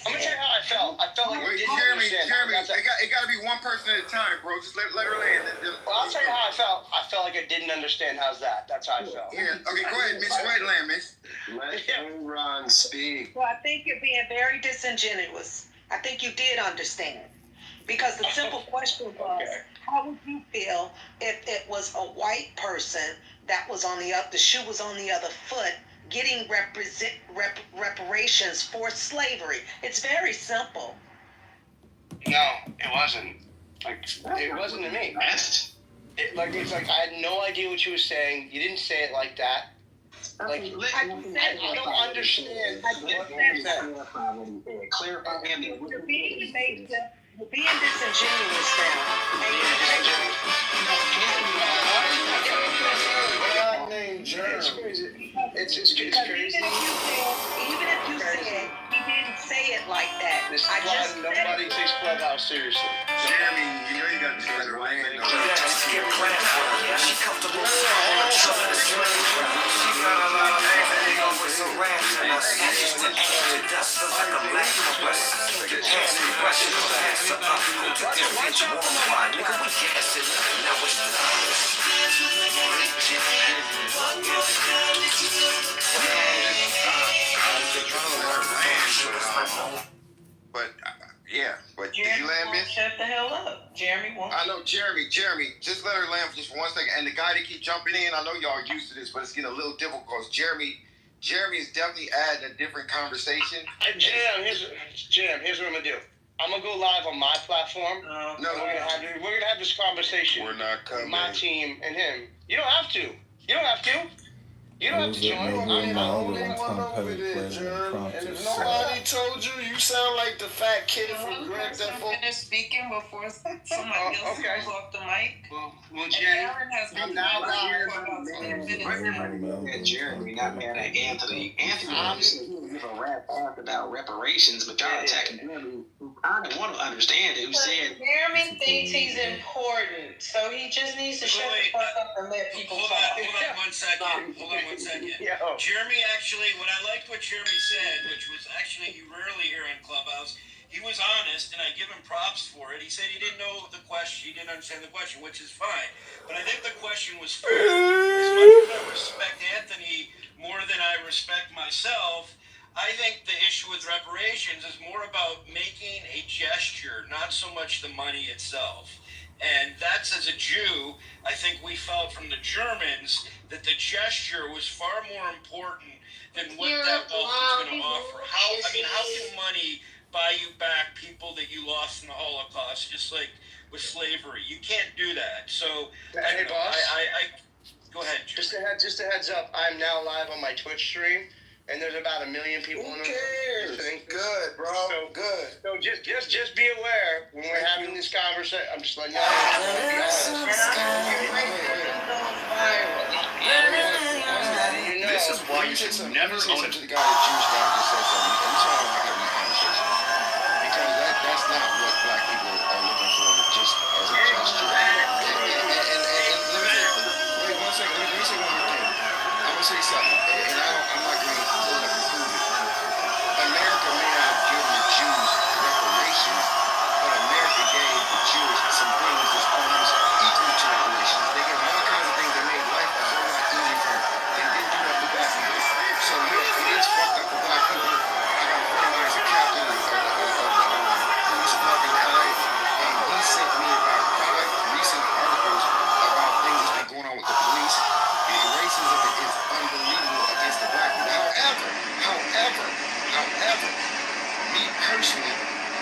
gonna tell you how I felt. I felt like Jeremy, it gotta be one person at a time, bro. Just let her land. Well, I'll tell you how I felt. I felt like I didn't understand. How's that? That's how I felt. Yeah. Okay, go ahead, miss. Go ahead, land, miss. Let Ron speak. Well, I think you're being very disingenuous. I think you did understand. Because the simple question was, how would you feel if it was a white person that was the shoe was on the other foot, getting reparations for slavery? It's very simple. No, it wasn't. It wasn't to me. It's like I had no idea what you were saying. You didn't say it like that. Like, I don't understand. Clarify him. You're being disingenuous now. It's crazy. Even if you said he didn't say it like that. This is why nobody takes Clubhouse seriously. Jeremy, you know you gotta let her land. Skip credit for her. Yeah, she comfortable. She got a lot of things with some rants in us. Ashes to ash to dust. Feels like a black compress. Keep your chance to rush it. Pass up. Who took this bitch worldwide? Nigga, we gassing. Now it's the But did you land, miss? Shut the hell up. Jeremy won't. I know, Jeremy, just let her land for just 1 second. And the guy that keep jumping in, I know y'all are used to this, but it's getting a little difficult because Jeremy is definitely adding a different conversation. Jam, here's what I'm gonna do. I'm gonna go live on my platform. No, we're gonna have this conversation. We're not coming. With my team and him. You don't have to. You don't have to join. I'm the only one over there, Jerm. And if nobody told you, you sound like the fat kid from Greg that finish speaking before somebody else comes off the mic. Well, Jen, I'm now at Jeremy, not mad at Anthony. Anthony obviously give a rap about reparations, but y'all attacking Jeremy who I don't want to understand it. Who said Jeremy thinks he's important, so he just needs to shut the fuck up and let people talk. Hold on 1 second. Hold on 1 second. Jeremy actually, what I liked what Jeremy said, which was actually you rarely hear on Clubhouse. He was honest, and I give him props for it. He said he didn't know the question, he didn't understand the question, which is fine. But I think the question was fair. As much as I respect Anthony more than I respect myself, I think the issue with reparations is more about making a gesture, not so much the money itself. And that's, as a Jew, I think we felt from the Germans that the gesture was far more important than what that wealth was going to offer. How can money buy you back people that you lost in the Holocaust, just like with slavery? You can't do that. So, hey, boss. Go ahead, Jim. Just a heads up. I'm now live on my Twitch stream, and there's about 1 million people in there. Good, bro. So, good. So just be aware when we're having this conversation. I'm just letting y'all know. This is why you should never go to the guy, the Jewish guy, just said something. I'm trying to have these conversations because that's not what black people are looking for, just as a gesture. Wait 1 second. Let me say one more thing. I'm gonna say something, and I'm not going to pull it up and prove it. America may not have given the Jews reparations, but America gave the Jews some things that's almost equal to reparations. They gave all kinds of things that made life a whole lot easier for them. They didn't do that for black people. So yeah, it is fucked up for black people. I got a friend of mine as a captain of the police department in LA, and he sent me about 5 recent articles about things that's been going on with the police. Racism is unbelievable against the black people. However, me personally,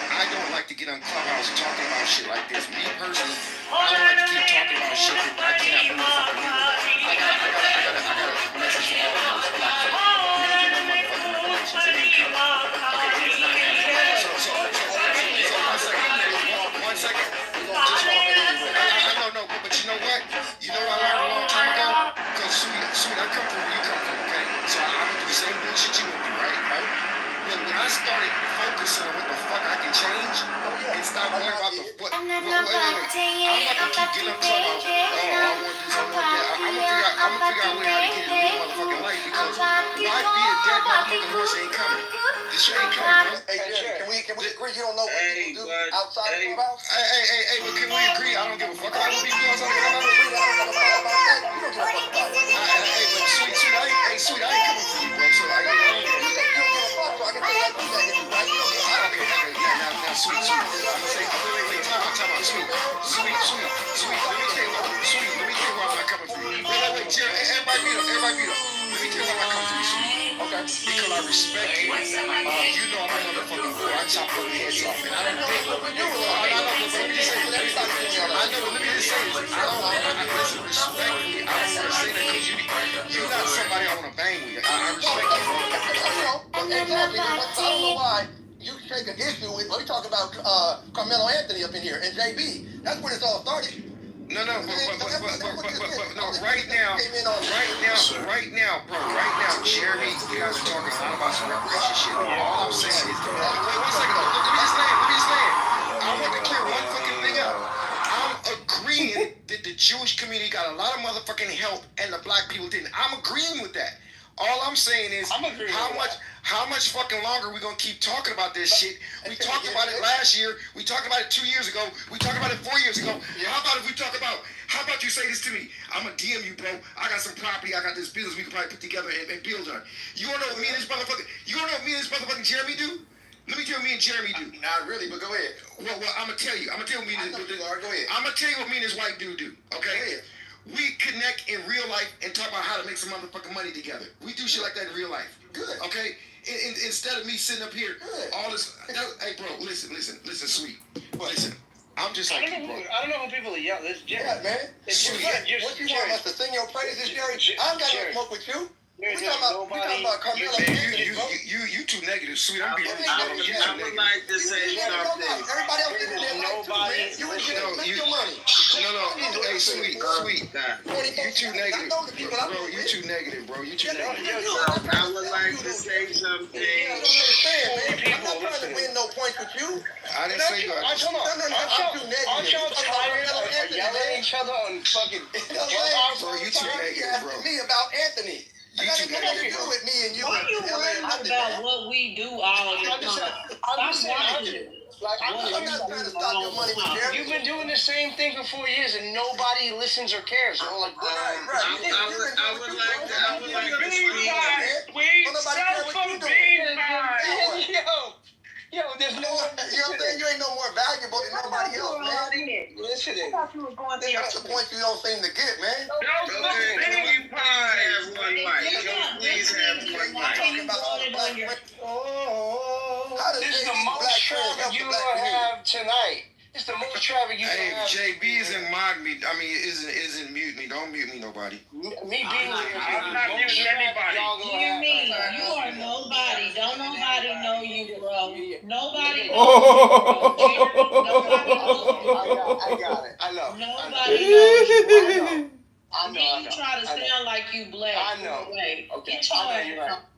I don't like to get on Clubhouse talking about shit like this. Me personally, I don't like to keep talking about shit that I cannot motherfucking do. I got a message for all of those black folks. We don't get no motherfucking reparations. It ain't coming. Okay, it is not happening. So 1 second. No, but you know what? You know what I learned a long time ago? Because sweet, I come from where you come from, okay? So I went through the same bullshit you went through, right? But when I started focusing on what the fuck I can change and stop worrying about the what, wait. I'm not gonna keep getting up Clubhouse. I want this, I want that. I'm gonna figure out a way how to get in the real motherfucking life because why be a dead motherfucking horse ain't coming? This shit ain't coming, bro. Hey, Jerry, can we agree you don't know what people do outside of Clubhouse? Hey, but can we agree? I don't give a fuck about what people do outside of Clubhouse. Hey, sweet, I ain't coming for you, bro. So I don't give a fuck. I can take that to that if you like. Okay, now, sweet. I'm gonna say, wait, time out, sweet. Let me tell you why I'm not coming for you. Wait, Jerry, everybody beat up. Let me tell you why I'm not coming for you, sweet. Okay, because I respect you. You know I'm a motherfucking boy. I chop your heads off, and I don't think. Let me just say this. Listen, respectfully, I don't want to say that because you're not somebody I want to bang with. I respect you. Exactly. I don't know why you take an issue with. Let me talk about Carmelo Anthony up in here and JB. That's when it's all started. No, right now, bro, Jeremy, you guys are talking a lot about some reparation shit. All I'm saying is, wait 1 second, let me just land. I want to clear one fucking thing up. I'm agreeing that the Jewish community got a lot of motherfucking help and the black people didn't. I'm agreeing with that. All I'm saying is, how much fucking longer are we gonna keep talking about this shit? We talked about it last year. We talked about it 2 years ago. We talked about it 4 years ago. How about you say this to me? I'm gonna DM you, bro. I got some property. I got this business we can probably put together and build on. You wanna know what me and this motherfucking Jeremy do? Let me tell you what me and Jeremy do. Not really, but go ahead. Well, I'm gonna tell you. Go ahead. I'm gonna tell you what me and this white dude do. Okay. We connect in real life and talk about how to make some motherfucking money together. We do shit like that in real life. Good. Okay? Instead of me sitting up here, all this. Hey, bro, listen, sweet. Listen, I'm just like you, bro. I don't know who people are yelling. This Jerry. Yeah, man. Sweet. What you want us to sing your praises, Jerry? I don't got no smoke with you. We talking about Carmelo Anthony, bro. You too negative, sweet. I'm being I would like to say something. Everybody else in there like you, man. You your money. No. Hey, sweet. You too negative, bro. You too negative, bro. I would like to say something. I'm not trying to win no points with you. I didn't say you. Aren't y'all tired of yelling at each other on fucking Clubhouse? Bro, you too negative, bro. Me about Anthony. You too negative, bro. With me and you. Why you worried about what we do all the time? Stop watching. Like, I'm not trying to stop your money with Jeremy. You've been doing the same thing for 4 years and nobody listens or cares. I'm like, right. I would like to Yo, there's no, you know what I'm saying? You ain't no more valuable than nobody else, man. Listen, that's the point you don't seem to get, man. Okay, have one mic. Please have one mic. Talking about all the black women. This is the most traffic you gonna have tonight. It's the most traffic you gonna have. JB isn't mod me. I mean, isn't mute me. Don't mute me, nobody. Me being I'm not muting anybody. Hear me. You are nobody. Don't nobody know you, bro. Nobody knows I got it. I know. Nobody knows you. I know. You try to sound like you black. I know. Okay.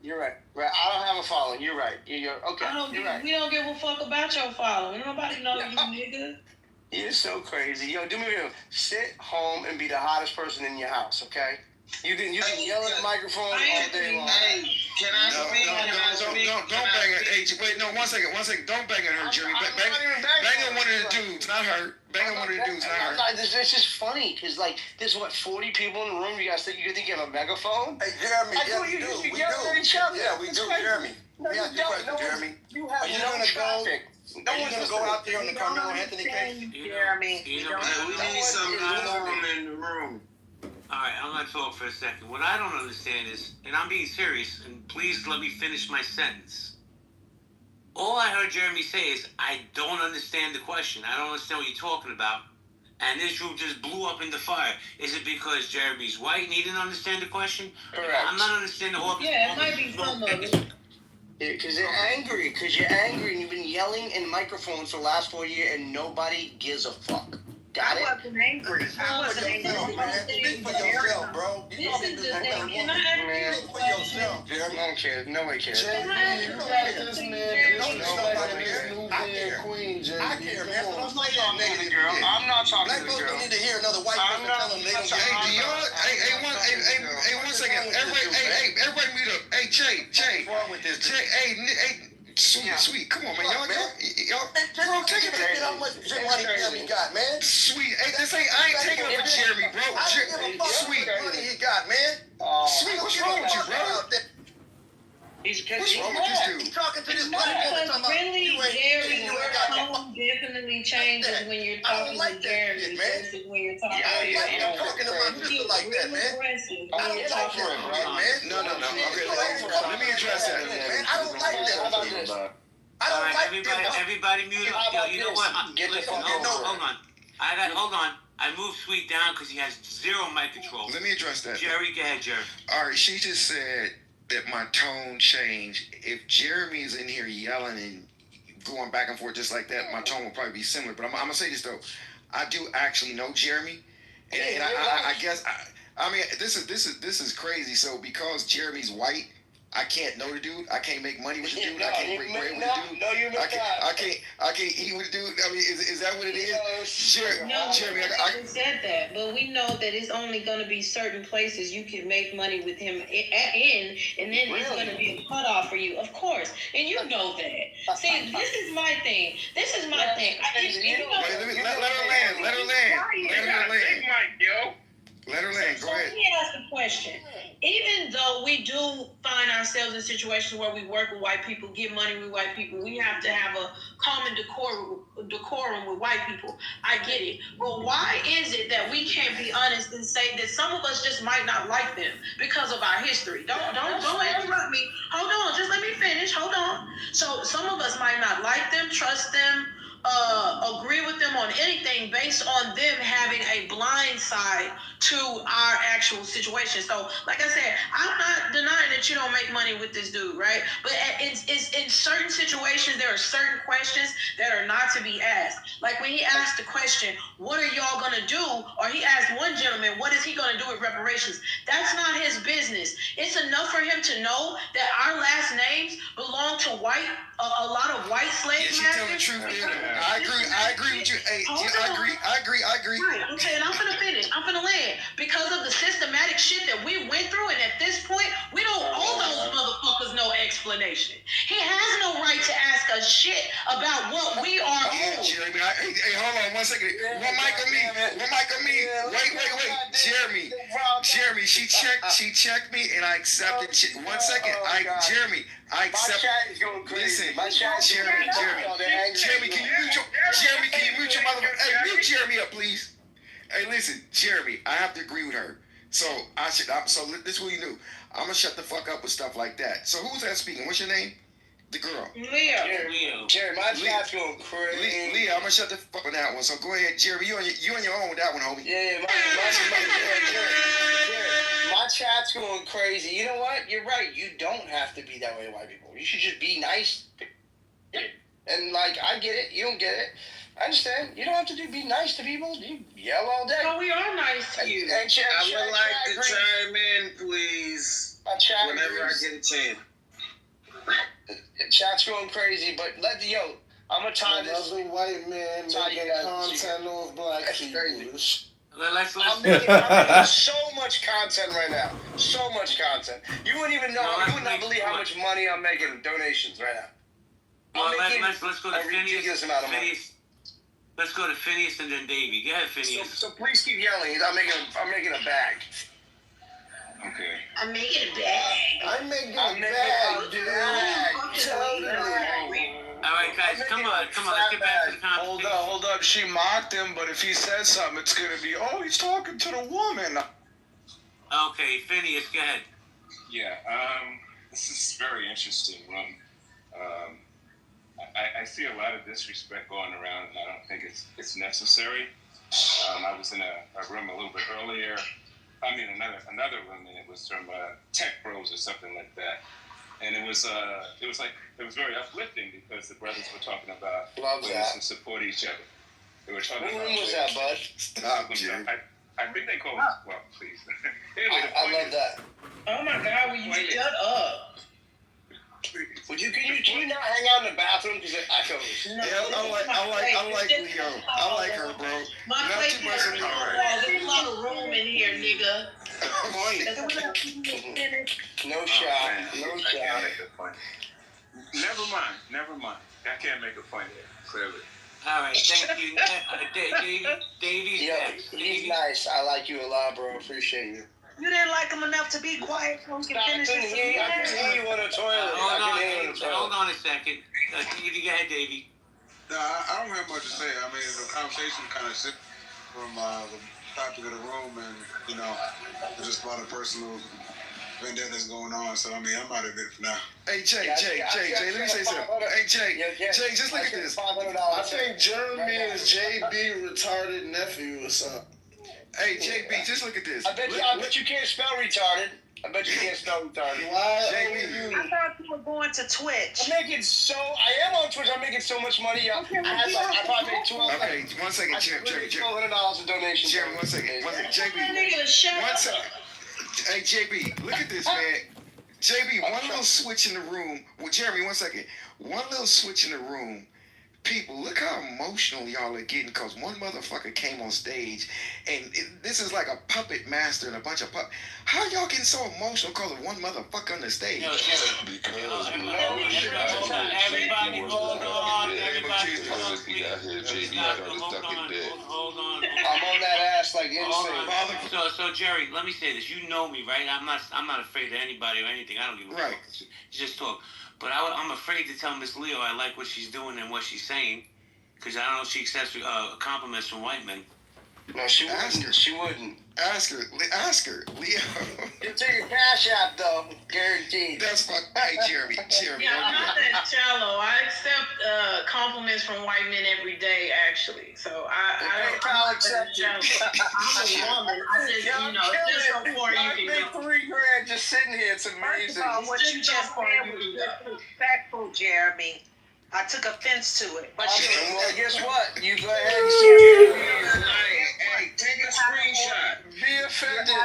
You're right. Right. I don't have a following. You're right. You're okay. You're right. We don't give a fuck about your following. Nobody know you, nigga. You're so crazy. Yo, do me a favor. Sit home and be the hottest person in your house, okay? You can yell at the microphone all day long. Hey, can I speak? Don't bang her. Hey, wait, no, one second. Don't bang on her, Jeremy. Bang on one of the dudes, not her. Bang on one of the dudes, not her. This is funny, because, like, there's, 40 people in the room. You think you have a megaphone? Hey, Jeremy, we do. At each other. Yeah, we do, Jeremy. Let me ask you a question, Jeremy. Are you going to go out there on the Carmelo Anthony case? Jeremy. We need some normal in the room. All right, I'm going to talk for a second. What I don't understand is, and I'm being serious, and please let me finish my sentence. All I heard Jeremy say is, I don't understand the question. I don't understand what you're talking about. And this room just blew up in the fire. Is it because Jeremy's white and he didn't understand the question? Correct. I'm not understanding all this. Yeah, it might be some of it. Because you're angry. And you've been yelling in microphones for the last 4 years and nobody gives a fuck. Got it? I wasn't angry. Speak for yourself, bro. This is the thing. Can I ask you a question? I don't care. Nobody cares. Can I ask you a question? I care, man. I'm not talking to the girl. I'm not talking to the girl. Black folks don't need to hear another white person tell them they don't get Hey, 1 second. Everybody mute up. Hey, Jay. What's wrong with this? Hey, Sweet, come on, man. Y'all, bro, take it back. How much money Jeremy got, man? Sweet, hey, I ain't taking it for Jeremy, bro. Sweet, money he got, man. Sweet, what's wrong with you, bro? What's wrong with this dude? He's talking to this Because really, Jerry, your tone definitely changes when you're talking to Jeremy versus when you're talking to your I'm talking to my sister like that, man. I don't like that, man. No. Okay, let me address that. Man, I don't like that. I don't like that. Everybody mute up. Yo, you know what? Hold on. I moved Sweet down because he has zero mic control. Let me address that. Jerry, go ahead, Jerry. All right, she just said that my tone changed. If Jeremy's in here yelling and going back and forth just like that, my tone will probably be similar. But I'm gonna say this though, I do actually know Jeremy, and I guess I mean this is crazy. So because Jeremy's white, I can't know the dude. I can't make money with the dude. I can't break bread with the dude. No, you're not. I can't eat with the dude. I mean, is that what it is? Jeremy, I said that, but we know that it's only going to be certain places you can make money with him in, and then it's going to be a cutoff for you, of course. And you know that. See, this is my thing. Let her land. Let her land. Go ahead. Let me ask a question. Even though we do find ourselves in situations where we work with white people, get money with white people, we have to have a common decorum with white people. I get it. But why is it that we can't be honest and say that some of us just might not like them because of our history? Don't interrupt me. Hold on. Just let me finish. Hold on. So some of us might not like them, trust them, agree with them on anything based on them having a blind side to our actual situation. So, like I said, I'm not denying that you don't make money with this dude, right? But in certain situations, there are certain questions that are not to be asked. Like when he asked the question, what are y'all gonna do? Or he asked one gentleman, what is he gonna do with reparations? That's not his business. It's enough for him to know that our last names belong to to a lot of white slave she masters. telling the truth. I agree with you. Hey, I agree. Right, I'm saying I'm gonna finish. I'm gonna land because of the systematic shit that we went through, and at this point, we don't owe those motherfuckers no explanation. He has no right to ask us shit about what we are owed. Jeremy, hey, hold on 1 second. One mic on me. Wait. Jeremy, she checked me, and I accepted. One second. Jeremy, I accept. My chat is going crazy. Listen, My chat is Jeremy, can you mute your mother? Hey, mute Jeremy up, please. Hey, listen, Jeremy, I have to agree with her. So so this is what you do. I'm gonna shut the fuck up with stuff like that. So who's that speaking? What's your name? The girl. Leo. Jeremy, my chat's going crazy. Leah, I'm gonna shut the fuck up on that one. So go ahead, Jeremy. You on your own with that one, homie. Yeah, my chat's going crazy. You know what? You're right. You don't have to be that way to white people. You should just be nice. And like, I get it. You don't get it. I understand. You don't have to be nice to people. You yell all day. No, we are nice to you. I would like to chime in, please. Whenever I get a chance. Chat's going crazy, but I'm gonna tie this. Another white man making content of black people. I'm making so much content right now. So much content. You wouldn't even know. You would not believe how much money I'm making donations right now. Well, let's go to Phineas. Let's go to Phineas and then Davey. Go ahead, Phineas. So please keep yelling. I'm making a bag. Okay. I'm making a bag. I'm making a bag, dude. Totally. All right, guys, come on. Let's get back to the conversation. Hold up. She mocked him, but if he says something, it's gonna be, oh, he's talking to the woman. Okay, Phineas, go ahead. Yeah. This is very interesting room. I see a lot of disrespect going around, and I don't think it's necessary. I was in a room a little bit earlier. I mean, another room, and it was from Tech Bros or something like that. And it was very uplifting because the brothers were talking about ways to support each other. They were talking about. What room was that, bud? Stop, Jim. I think they call it. Well, please. Anyway, I love that. Oh my God! Will you shut up? Can you not hang out in the bathroom because it echoes? No, I like Leo. I like her, bro. My Not place too much of Leo. There's a lot of room in here, nigga. No shot. No I can't make a point. Never mind. I can't make a point here, clearly. All right, thank you. Davey's next. He's nice. I like you a lot, bro. Appreciate you. You didn't like him enough to be quiet so we can finish this. I can hear you on the toilet. Hold on a second. Go ahead, Davey. No, I don't have much to say. I mean, the conversation kind of shifted from the topic of the room, and there's just a lot of personal vendettas going on. So I mean, I'm out of it for now. Hey Jay, let me say something. Hey Jay, just look at this. I think Jeremy is JB retarded nephew or something. Hey JB, just look at this. I bet you can't spell retarded. Why? JB. I thought you were going to Twitch. I am on Twitch. I'm making so much money. I probably made 12. Okay, 1 second, Jeremy. $1,200 in donations. Jeremy, 1 second. JB. One second. Hey JB, look at this, man. JB, one little switch in the room. Well, Jeremy, 1 second. One little switch in the room. People, look how emotional y'all are getting because one motherfucker came on stage and this is like a puppet master and a bunch of puppets. How y'all getting so emotional because of one motherfucker on the stage? Because everybody hold on. Hold on. I'm on that ass like insane. So Jerry, let me say this. You know me, right? I'm not afraid of anybody or anything. I don't give a fuck. You just talk. But I'm afraid to tell Miss Leo I like what she's doing and what she's saying, because I don't know if she accepts compliments from white men. No, she wouldn't. She wouldn't. Ask her, Leo. You'll take a cash app though, guaranteed. That's fuck. Hey, Jeremy. Yeah, I'm not that shallow. I accept compliments from white men every day, actually. So I accept you. I'm a woman. I just, it's just so far you can go. $3,000 just sitting here. It's amazing. First of all, what you just said was disrespectful, Jeremy. I took offense to it. But well, guess what? You go ahead and say, hey, take a screenshot. Be offended.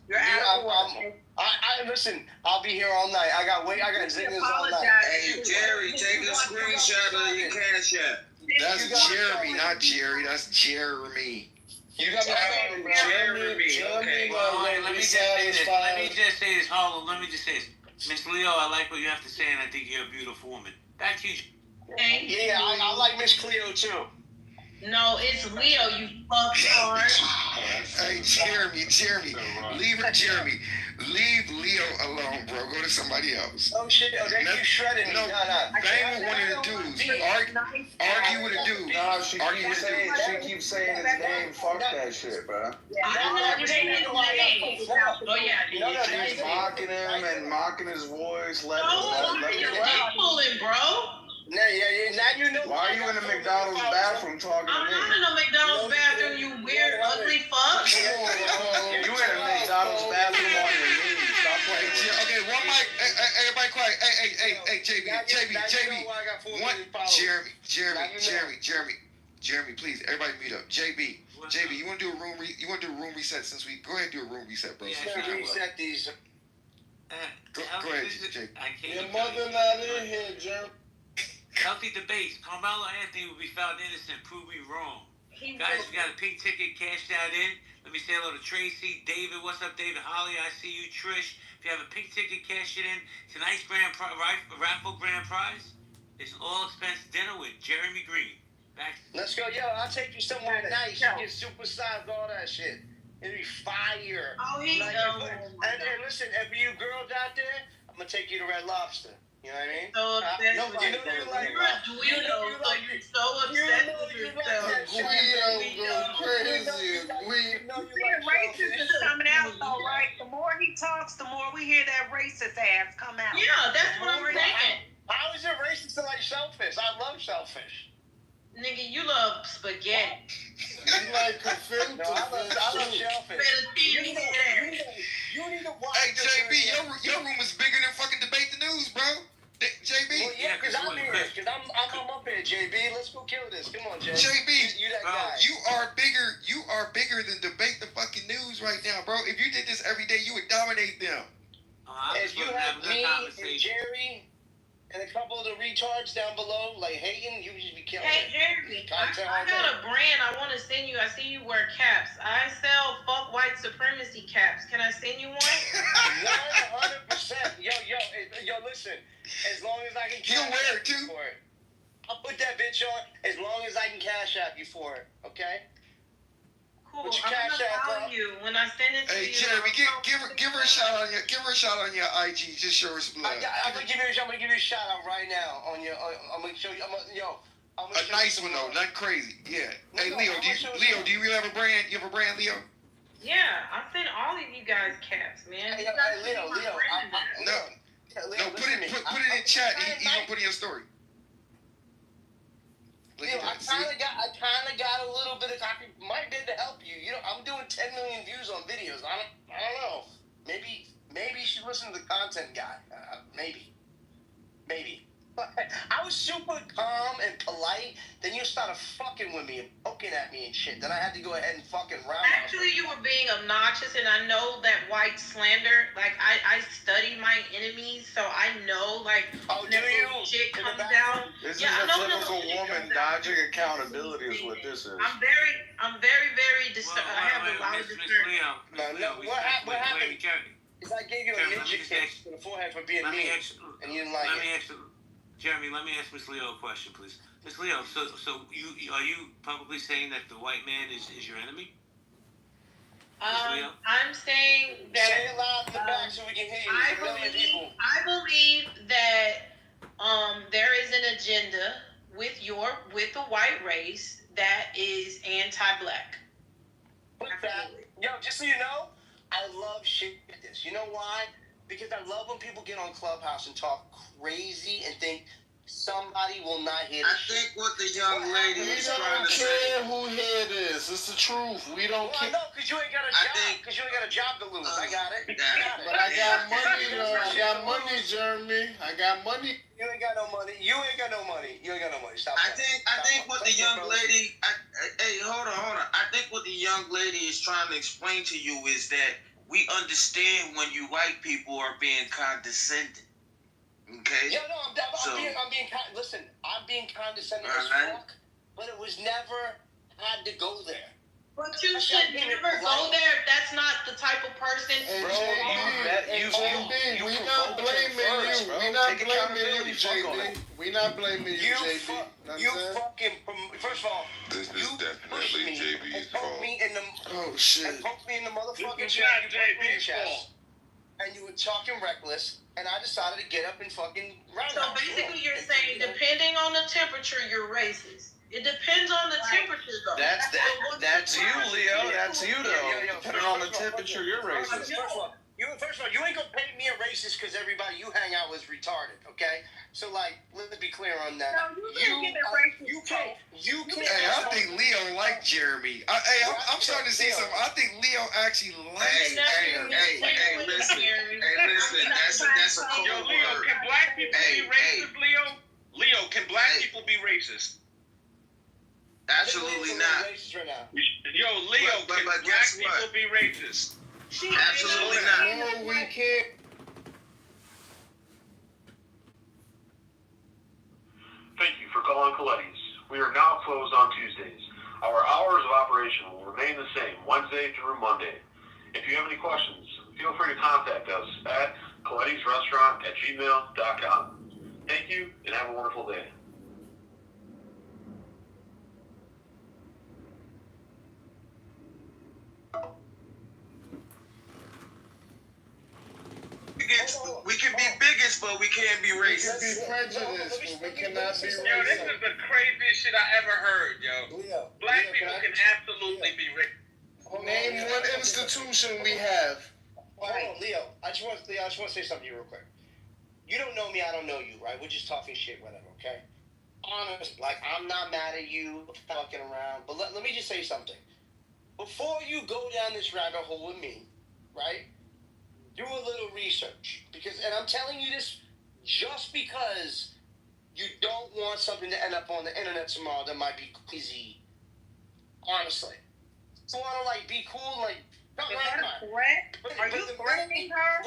You're I listen. I'll be here all night. I got zingers all night. Hey, Jerry, take a screenshot of your Cash App. That's Jeremy, not Jerry. That's Jeremy. You got me Jeremy. Okay. Let me just say this. Hold on. Let me just say this. Miss Leo, I like what you have to say, and I think you're a beautiful woman. Back to you. Yeah, I like Miss Cleo too. No, it's Leo, you fucktard. Hey, Jeremy, leave her, Jeremy. Leave Leo alone, bro. Go to somebody else. Oh shit! Oh, they keep shredding me. No, bang with one of the dudes. Argue with a dude. Nah, she keeps saying his name. Fuck that shit, bro. I don't know his name. Oh yeah, she's mocking him and mocking his voice. Let you're pulling, bro. Now you know. Why are you in the McDonald's bathroom talking to me? I'm not in the McDonald's bathroom, you weird, ugly fuck. You in the McDonald's bathroom on your knees. Stop playing. Okay, one mic. Hey, everybody quiet. Hey, JB. One, Jeremy, please, everybody mute up. JB, you want to do a room? You want to do a room reset? Since we go ahead and do a room reset, bro. Yeah, reset these. Go ahead, JB. Your mother not in here, Jeremy. Healthy debates. Carmelo Anthony will be found innocent. Prove me wrong. Guys, you got a pink ticket. Cash that in. Let me say hello to Tracy. David, what's up, David? Holly, I see you. Trish, if you have a pink ticket, cash it in. Tonight's raffle grand prize is an all-expense dinner with Jeremy Green. Let's go, yo. I'll take you somewhere nice. You get supersized, all that shit. It'll be fire. Oh, and listen, if you girls out there, I'm gonna take you to Red Lobster. You know what I mean? So obsessed with you're a Guido, so you're so obsessed with yourself. Guido go crazy. Racist is coming out though, right? The more he talks, the more we hear that racist ass come out. Yeah, that's what I'm saying. How is it racist to like shellfish? I love shellfish. Nigga, you love spaghetti. You like gefilte fish. I love shellfish. You need to watch. Hey, JB, your room is bigger than fucking Debate the News, bro. JB. Well, yeah, because I'm here. Because I'm up here, JB. Let's go kill this. Come on, JB. JB, you that guy. You are bigger than Debate the fucking News right now, bro. If you did this every day, you would dominate them. If you have me and Jerry and a couple of the retards down below, like Hayden, you should be killing it. Hey, Jeremy, I got a brand I want to send you. I see you wear caps. I sell fuck white supremacy caps. Can I send you one? 100%. Yo, listen. As long as I can cash app you for it. I'll put that bitch on as long as I can cash app you for it. Okay? Cool. I'm gonna follow you when I send it to you. Hey, Jeremy, give her a shout on your IG. Just show her some love. I'm gonna give you a shout out right now on your. I'm gonna show you. A nice one though, not crazy. Yeah. Hey, Leo, do you really have a brand? You have a brand, Leo? Yeah, I send all of you guys caps, man. Hey, Leo. No, put it in chat. He gonna put it in your story. Leo, I kind of got a little bit of. I might be able to help you. You know, I'm doing 10 million views on videos. I don't know. Maybe you should listen to the content guy. Maybe. I was super calm and polite. Then you started fucking with me and poking at me and shit. Then I had to go ahead and fucking round. Actually, you were being obnoxious, and I know that white slander. Like I study my enemies, so I know like whenever shit comes out. This is a typical woman dodging accountability, is what this is. I'm very disturbed. I have a lot of disturbance. What happened? Is I gave you a ninja kick to the forehead for being mean, and you didn't like it. Jeremy, let me ask Miss Leo a question, please. Miss Leo, so are you publicly saying that the white man is your enemy? I'm saying that. Say it loud in the back so we can hear you. I believe that there is an agenda with the white race that is anti-black. Yo, just so you know, I love shit like this. You know why? Because I love when people get on Clubhouse and talk crazy and think somebody will not hear this. I think what the young lady is trying to say. We don't care who hear this. It's the truth. We don't care. No, because you ain't got a job. Because you ain't got a job to lose. I got it. But I got money, though. I got money, Jeremy. I got money. You ain't got no money. You ain't got no money. Stop. I think what the young lady. Hey, hold on. I think what the young lady is trying to explain to you is that we understand when you white people are being condescending. Okay? Yeah, no, listen, I'm being condescending as fuck, but it was never had to go there. But you should never go there if that's not the type of person. Bro, JB, we not blaming you. We not blaming you, JB. We not blaming you, JB. First of all, this is definitely JB's fault. Oh shit. And poked me in the motherfucking It's chest. not JB's fault. And you were talking reckless, and I decided to get up and fucking run. So basically, you're saying depending on the temperature, you're racist. It depends on the temperature, though. That's you, Leo. That's you, though. Depending on the temperature, you're racist. First of all, you ain't gonna paint me a racist because everybody you hang out with is retarded, okay? So, like, let's be clear on that. No, you can't. Hey, I think Leo like Jeremy. I'm starting to see something. I think Leo actually likes Jeremy. Hey, listen. That's a cold Yo, Leo, word. can black people be racist, Leo? Leo, can black people be racist? Absolutely not. Yo, Leo, can black people be racist? Absolutely not. No, we can't. Thank you for calling Coletti's. We are now closed on Tuesdays. Our hours of operation will remain the same Wednesday through Monday. If you have any questions, feel free to contact us at colettisrestaurant@gmail.com. Thank you and have a wonderful day. We can be bigots, but we can't be racist. We can be prejudiced, but we cannot be racist. Yo, this is the craziest shit I ever heard, yo. Black people can absolutely be racist. Name one institution we have. Hold on, Leo. I just want to say something to you real quick. You don't know me, I don't know you, right? We're just talking shit, whatever, okay? Honest, like, I'm not mad at you, fucking around, but let me just say something. Before you go down this rabbit hole with me, right? Do a little research. And I'm telling you this just because you don't want something to end up on the internet tomorrow that might be crazy. Honestly. You want to, like, be cool, like, Is that a threat? Are you threatening her?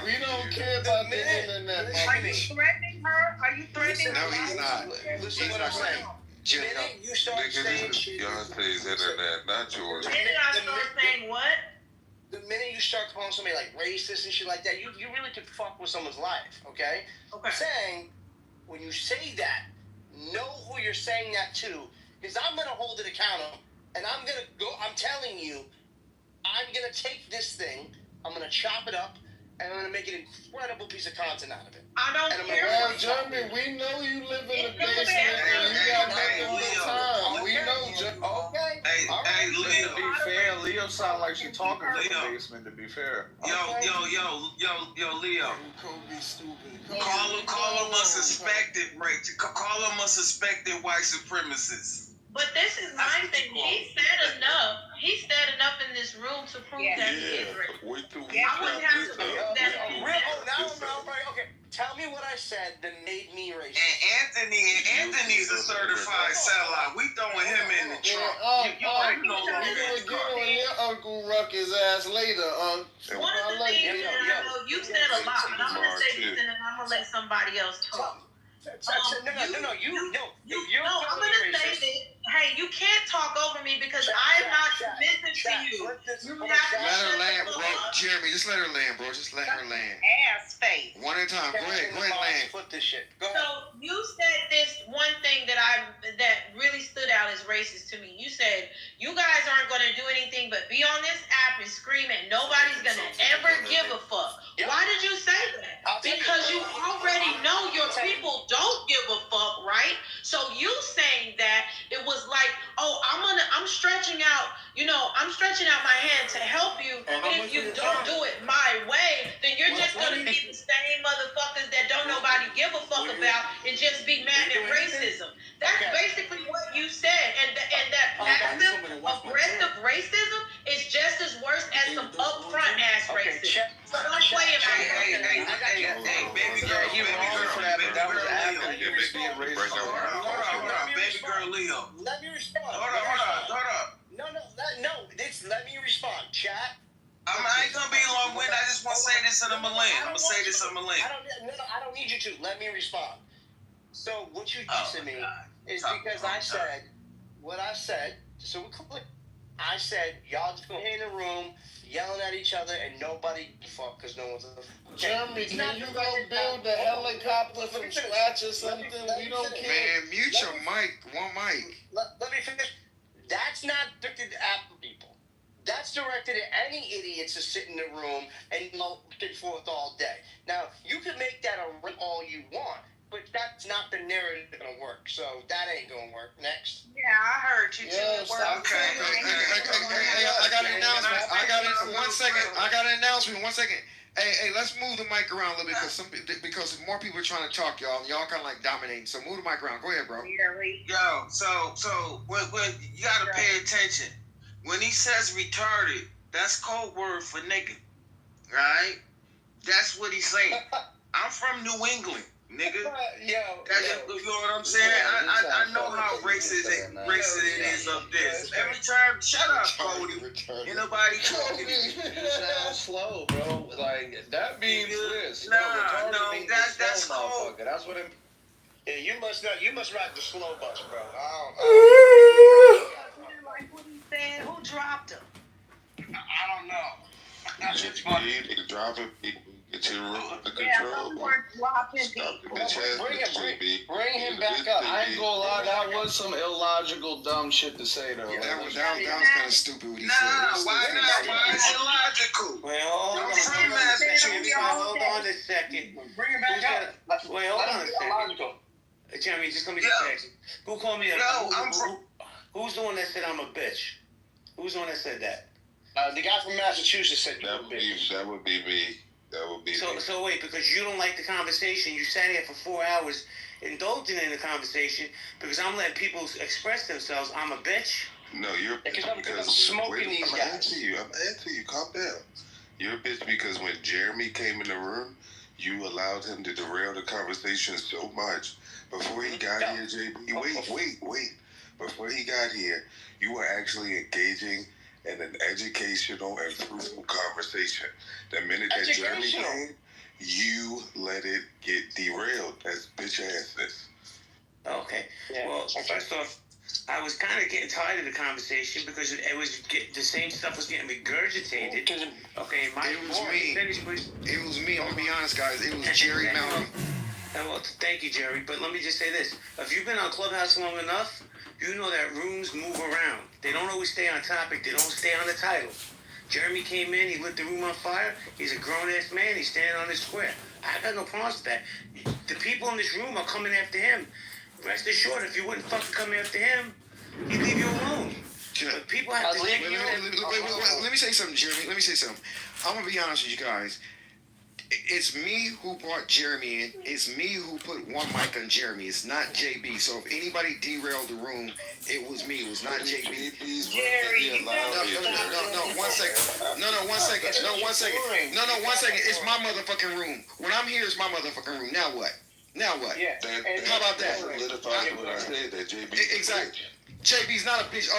We don't care about the internet. Are you threatening her? Are you threatening her? No, he's not. Listen what I'm saying. The minute you start saying shit. Beyonce's internet, not yours. The minute I start saying what? The minute you start calling somebody like racist and shit like that, you really could fuck with someone's life, okay? I'm saying, when you say that, know who you're saying that to, because I'm going to hold it accountable, and I'm going to go, I'm telling you, I'm going to take this thing, I'm going to chop it up, and I'm going to make an incredible piece of content out of it. I don't care. Well, Jeremy, we know you live in the basement and you got nothing but time. We know, Jeremy. Okay. Hey, Leo. To be fair, Leo sound like she talking from the basement, to be fair. Yo, Leo. Kobe stupid. Call him a suspected white supremacist. But this is my thing. He said enough. He said enough in this room to prove that he is racist. I wouldn't have to prove that. Okay, tell me what I said that made me racist. And Anthony's a certified sellout. We throwing him in the trunk. You gonna get on your Uncle Ruckus ass later, One of the things that I know, you said a lot, but I'm gonna say this and then I'm gonna let somebody else talk. I'm gonna say that. Hey, you can't talk over me because I'm not submissive to you. You have to let her land, bro. Jeremy, just let her land, bro. Just let her land. Ass face. One at a time. Go ahead, land. Flip this shit. Go ahead. So you said this one thing that really stood out as racist to me. You said you guys aren't gonna do anything but be on this app and scream and nobody's gonna ever give a fuck. Why did you say that? Because you already know your people don't give a fuck, right? So you saying that it was like, oh, I'm stretching out, I'm stretching out my hand to help you, but if you don't do it my way, then you're just gonna be the same motherfuckers that don't nobody give a fuck about and just be mad at racism. That's basically what you said, and that passive, aggressive racism is just as worse as some upfront ass racism. So don't play it like Hey, baby girl, he was wrong for that, but that was after he was being racist. Hold on, baby girl Leo. Let me respond. Hold up. No, let me respond. Chat. I ain't gonna be long-winded. I just want to say this and I'm gonna land. I'm gonna say this and I'm gonna land. I don't need you to. Let me respond. So what you did to me is because I said what I said. So we click. I said y'all just go in the room yelling at each other and nobody fuck because no one's. Jeremy, can you go build a helicopter from scratch or something? We don't care. Man, mute your mic. One mic. Let me finish. That's not directed at people. That's directed at any idiots that sit in the room and look forth all day. Now, you can make that all you want, but that's not the narrative that's going to work. So that ain't going to work. Next. Yeah, I heard you too. I got an announcement. I got an announcement. 1 second. Hey, let's move the mic around a little bit because more people are trying to talk, y'all. And y'all kind of like dominating. So move the mic around. Go ahead, bro. Yo, so when you gotta pay attention. When he says retarded, that's code word for nigga, right? That's what he's saying. I'm from New England, nigga. You know what I'm saying? I know how racist it is up there. Every time, shut up, Cody. Ain't nobody talking to you. You sound slow, bro. Like that means this. No, that's cold. That's what it. Yeah, you must ride the slow bus, bro. Like what he said, who dropped him? I don't know. It's funny. You need to drop it. Get your room under control. Bring him back up. I ain't gonna lie, that was some illogical, dumb shit to say though. Yeah, that was kind of stupid what he said. Why not? Why is it illogical? Wait, hold on a second. Bring him back up. Wait, hold on a second. Jeremy, just let me just ask you. Who called me who's the one that said I'm a bitch? Who's the one that said that? The guy from Massachusetts said that would be me. That would be me. So wait, because you don't like the conversation, you sat here for 4 hours indulging in the conversation because I'm letting people express themselves. I'm a bitch. No, you're a bitch because I'm smoking these guys. I'm answering you. Calm down. You're a bitch because when Jeremy came in the room, you allowed him to derail the conversation so much. Before he got here, JB, wait. Before he got here, you were actually engaging in an educational and fruitful conversation. The minute that Jeremy came, you let it get derailed. That's bitch assness. Okay. Yeah. Well, first off, I was kind of getting tired of the conversation because it was the same stuff was getting regurgitated. Okay, it was me. It was me. I'm gonna be honest, guys. It was Jerry Mountain. Well, thank you, Jerry. But let me just say this: if you've been on Clubhouse long enough, you know that rooms move around. They don't always stay on topic. They don't stay on the title. Jeremy came in. He lit the room on fire. He's a grown-ass man. He's standing on the square. I got no problems with that. The people in this room are coming after him. Rest assured, if you wouldn't fucking come after him, he'd leave you alone. But people have to leave you alone. Let me say something, Jeremy. Let me say something. I'm going to be honest with you guys. It's me who brought Jeremy in. It's me who put one mic on Jeremy. It's not JB. So if anybody derailed the room, it was me. It was not JB. Jerry, No, 1 second. No, 1 second. No, 1 second. No, 1 second. It's my motherfucking room. When I'm here, it's my motherfucking room. Now what? Yeah. How about that? What I said, that JB. Exactly. JB's not a bitch.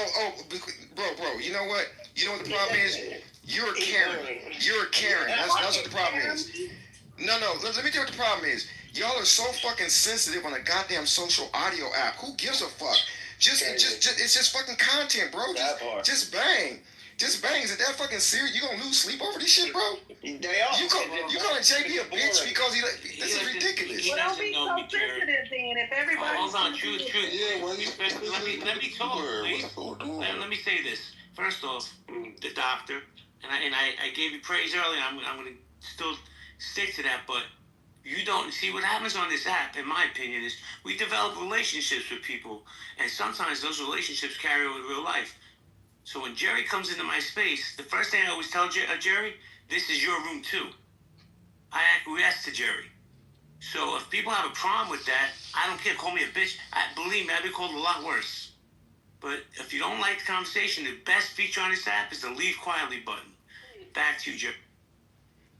Bro. You know what? You know what the problem is? You're a Karen. That's what the problem is. No. Let me tell you what the problem is. Y'all are so fucking sensitive on a goddamn social audio app. Who gives a fuck? It's just fucking content, bro. Just bang. Is it that fucking serious? You gonna lose sleep over this shit, bro? They are. You calling JB a bitch because this is ridiculous. Well, don't be so sensitive then. If everybody. Hold on, truth. Yeah, let me talk, please. Let me say this. First off, the doctor. And I gave you praise earlier. I'm going to still stick to that. But you don't see what happens on this app, in my opinion, is we develop relationships with people. And sometimes those relationships carry over to real life. So when Jerry comes into my space, the first thing I always tell Jerry, this is your room too. I acquiesce to Jerry. So if people have a problem with that, I don't care. Call me a bitch. Believe me, I've been called a lot worse. But if you don't like the conversation, the best feature on this app is the leave quietly button. Back to you, Jerry.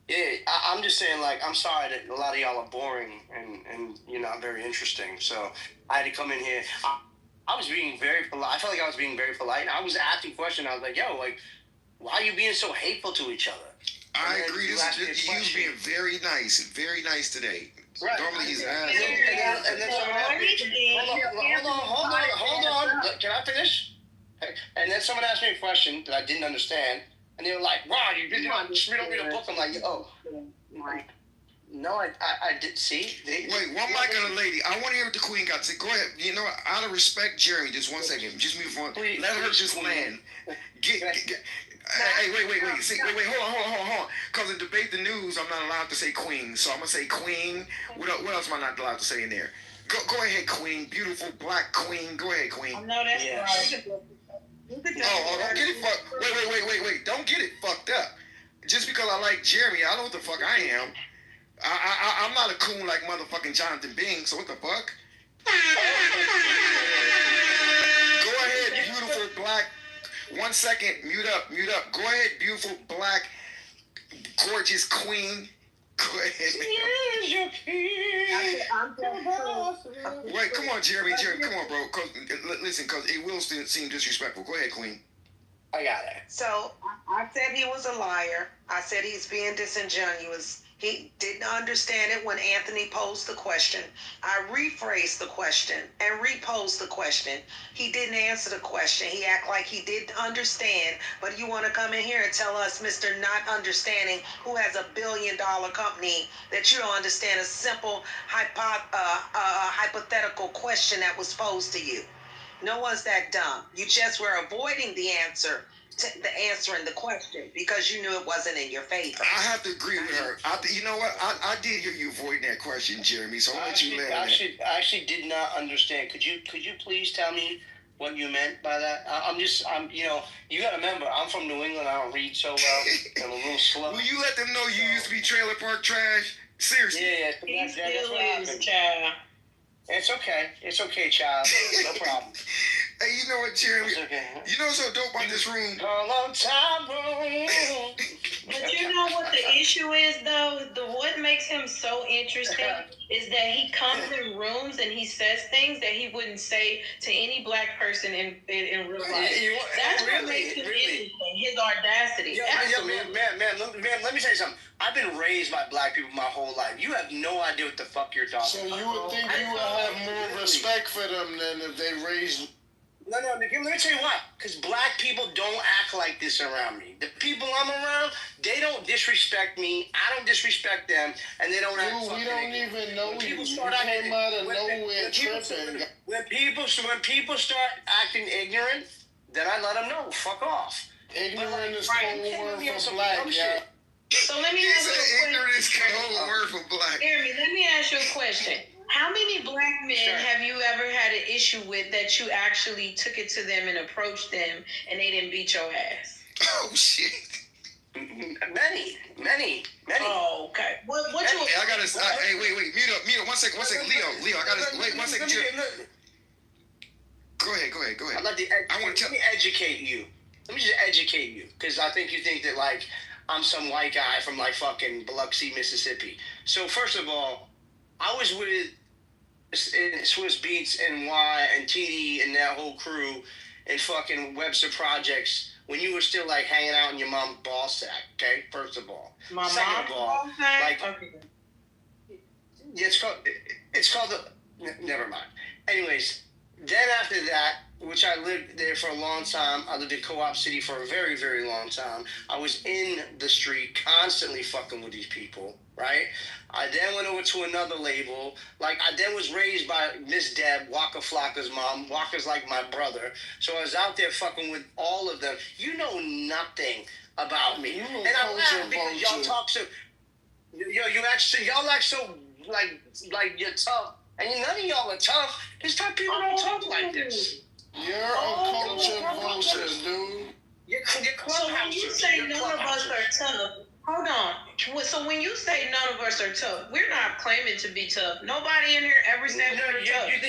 Yeah, I'm just saying, like, I'm sorry that a lot of y'all are boring and you're not very interesting. So I had to come in here. I was being very polite. I felt like I was being very polite. I was asking questions. I was like, yo, like, why are you being so hateful to each other? I agree. He was being very nice today. Right. Normally he's and then someone asked me, hold on. Can I finish? And then someone asked me a question that I didn't understand, and they were like, "Wow, you didn't read a book." I'm like, "Oh, no, I did see." Wait, one mic on a lady. I want to hear what the queen got to say. Go ahead. You know what? Out of respect, Jeremy, just 1 second. Just move on. Let her just land. Hey, wait. See, wait. Hold on. Because in Debate the News, I'm not allowed to say queen. So I'm going to say queen. What else am I not allowed to say in there? Go ahead, queen. Beautiful black queen. Go ahead, queen. No, that's right. Oh, don't get it fucked. Wait. Don't get it fucked up. Just because I like Jeremy, I know what the fuck I am. I'm not a coon like motherfucking Jonathan Bing, so what the fuck? Go ahead, beautiful black. 1 second, mute up. Go ahead, beautiful black, gorgeous queen. Go ahead. Wait, come on, Jeremy, come on, bro. Listen, because it will still seem disrespectful. Go ahead, queen. I got it. So I said he was a liar. I said he's being disingenuous. He didn't understand it when Anthony posed the question. I rephrased the question and reposed the question. He didn't answer the question. He acted like he didn't understand. But you want to come in here and tell us, Mr. Not Understanding, who has $1 billion company, that you don't understand a simple hypothetical question that was posed to you. No one's that dumb. You just were avoiding the answer. The answering the question because you knew it wasn't in your favor. I have to agree with her. You know what? I did hear you avoiding that question, Jeremy. So I'll let you land on that. I actually did not understand. Could you please tell me what you meant by that? You gotta remember, I'm from New England. I don't read so well. I'm a little slow. Will you let them know you used to be trailer park trash? Seriously. Yeah. That's what happened, child. It's okay, child. No problem. Hey, you know what, Jeremy? Okay. You know what's so dope about this room? But you know what the issue is, though? What makes him so interesting is that he comes in rooms and he says things that he wouldn't say to any black person in real life. That's what makes him interesting, his audacity. Man, let me tell you something. I've been raised by black people my whole life. You have no idea what the fuck you're talking about. So you would think you would have more respect for them than if they raised... No, let me tell you why. Because black people don't act like this around me. The people I'm around, they don't disrespect me. I don't disrespect them, and they don't act. We don't even know you. You came out of nowhere tripping. When people start acting ignorant, then I let them know. Fuck off. Ignorant is code word for black, yeah. So let me ask you a question. Ignorant is code word for black. Jeremy, let me ask you a question. How many black men have you ever had an issue with that you actually took it to them and approached them and they didn't beat your ass? Oh, shit. Many. Oh, okay. What you? I gotta. Hey, wait. Mute up. 1 second. Leo. I gotta wait 1 second. Go ahead. Let me educate you. Let me just educate you, because I think you think that like I'm some white guy from like fucking Biloxi, Mississippi. So first of all, I was with Swiss Beats and Y and TD and that whole crew and fucking Webster Projects when you were still like hanging out in your mom's ball sack. Okay, first of all. Second of all, like, it's called the. Never mind. Anyways, then after that, which I lived there for a long time. I lived in Co-op City for a very, very long time. I was in the street constantly fucking with these people, right? I then went over to another label. Like, I then was raised by Miss Deb, Waka Flocka's mom. Waka's like my brother. So I was out there fucking with all of them. You know nothing about me. And I'm laughing because y'all talk so... y'all act so, like you're tough. And none of y'all are tough. These type of people don't talk like this. You're a culture vulture, dude. You're so when you say none of us are tough, hold on. So when you say none of us are tough, we're not claiming to be tough. Nobody in here ever said we're tough. You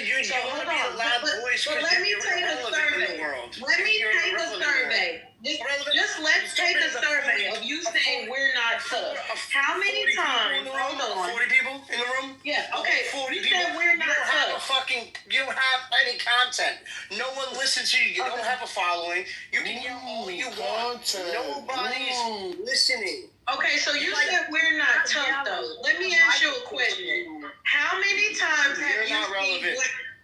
want to be a loud voice because you're irrelevant in the world. Let me take a survey. Just let's take a survey of you saying we're not tough. How many times? Hold on. 40 people in the room? Yeah. Okay. 40 you people. said we're not tough. You don't have any content content. No one listens to you. You don't have a following. You can yell all you want. Nobody's listening. Okay, so you said we're not tough, though. Let me ask you a question. How many times have you seen...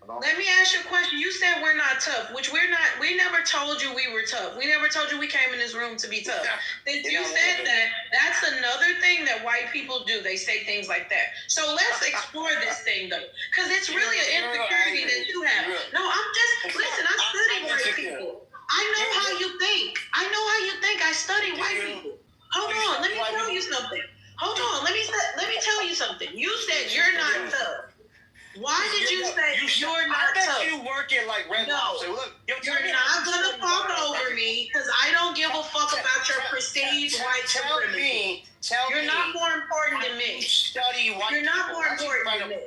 Let me ask you a question. You said we're not tough, which we're not. We never told you we were tough. We never told you we came in this room to be tough. Since you said that, that's another thing that white people do. They say things like that. So let's explore this thing, though, because it's really an insecurity that you have. No, I'm just... Listen, I study white people. I know how you think. I know how you think. I study white people. Hold on. Let me tell you something. Hold on. Let me tell you something. You said you're not tough. Why did you say you're not tough? I bet you work in like Red Lobster. Look, you're not gonna talk over me because I don't give a fuck about your perceived white supremacy. You're not more important than me. You're not more important than me.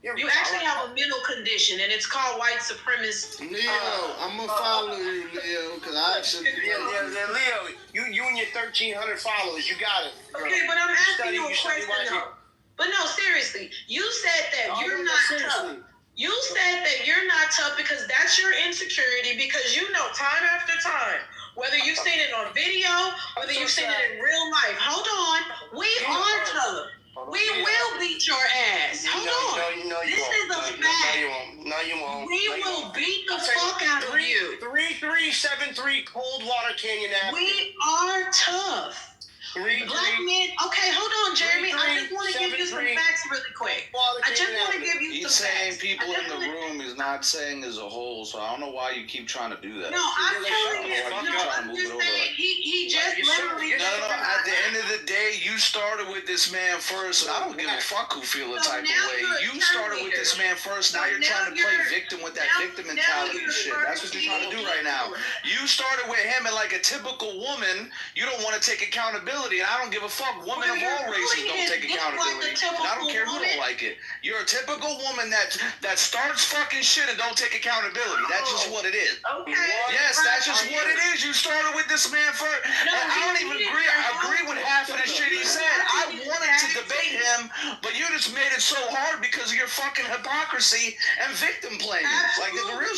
You actually have a mental condition, and it's called white supremacy. Leo, I'm gonna follow you, Leo, because I actually... Leo, you and your 1,300 followers, you got it. Okay, but I'm asking you a question, though. But no, seriously, you said that you're not tough. You said that you're not tough because that's your insecurity, because you know time after time, whether you've seen it on video, whether you've seen it in real life. Hold on. We are tough. We will beat your ass. Hold on. This is a fact. No, you won't. We will beat the fuck out of you. 3373 Coldwater Canyon Avenue. We are tough. Black men. Okay, hold on, Jeremy. I just want to give you some facts really quick. I just want to give you some facts. He's saying people in the room is not saying as a whole, so I don't know why you keep trying to do that. No, I'm telling you. No, I'm just saying. He just literally. No. At the end of the day, you started with this man first, and I don't give a fuck who feel the type of way. You started with this man first. Now you're trying to play victim with that victim mentality and shit. That's what you're trying to do right now. You started with him, and like a typical woman, you don't want to take accountability. And I don't give a fuck. Women of all races don't take accountability. And I don't care who don't like it. You're a typical woman that starts fucking shit and don't take accountability. That's just what it is. Okay. Yes, that's just what it is. You started with this man first. And I don't even agree. I agree with half of the shit he said. I wanted to debate him, but you just made it so hard because of your fucking hypocrisy and victim playing. Like the real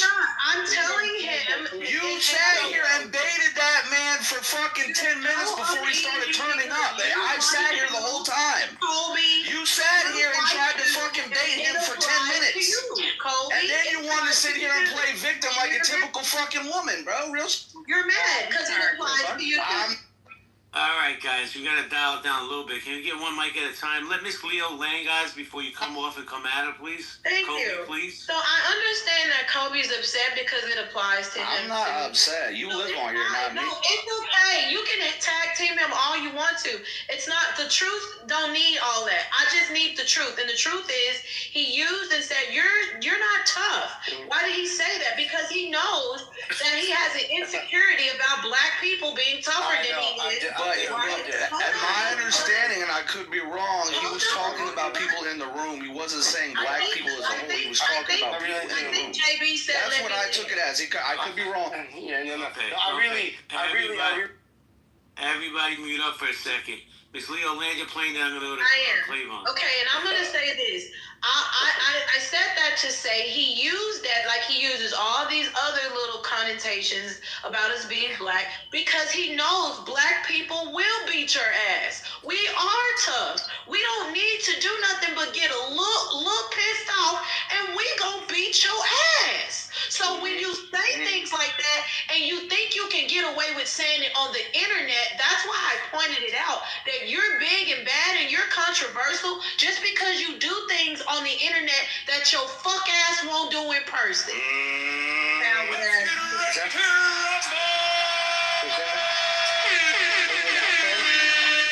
I'm telling him. You sat here and baited that man for fucking 10 minutes before he started turning up. I've sat here the whole time. You sat here and tried to fucking bait him for 10 minutes. And then you want to sit here and play victim like a typical fucking woman, bro. You're mad because it applies to you. All right, guys, we got to dial it down a little bit. Can you get one mic at a time? Let Miss Leo land, guys, before you come off and come at her, please. Thank Kobe, you. Please. So I understand that Kobe's upset because it applies to him. I'm not upset. You live on here, not me. No, it's okay. You can tag team him all you want to. It's not, the truth don't need all that. I just need the truth. And the truth is, he used and said, you're not tough. Why did he say that? Because he knows that he has an insecurity about black people being tougher than he is. But at my understanding, and I could be wrong, he was talking about people in the room. He wasn't saying black people as a whole. He was talking about people in the room. JB said that's what I took it as. I could be wrong. Everybody mute up for a second. Miss Leo, land your plane down. I'm going to go to Cleveland. Okay, and I'm going to say this. I said that to say he used that like he uses all these other little connotations about us being black because he knows black people will beat your ass. We are tough. We don't need to do nothing but get a look pissed off and we gonna beat your ass. So when you say things like that and you think you can get away with saying it on the internet, that's why I pointed it out that you're big and bad and you're controversial just because you do things on the internet that your fuck ass won't do in person.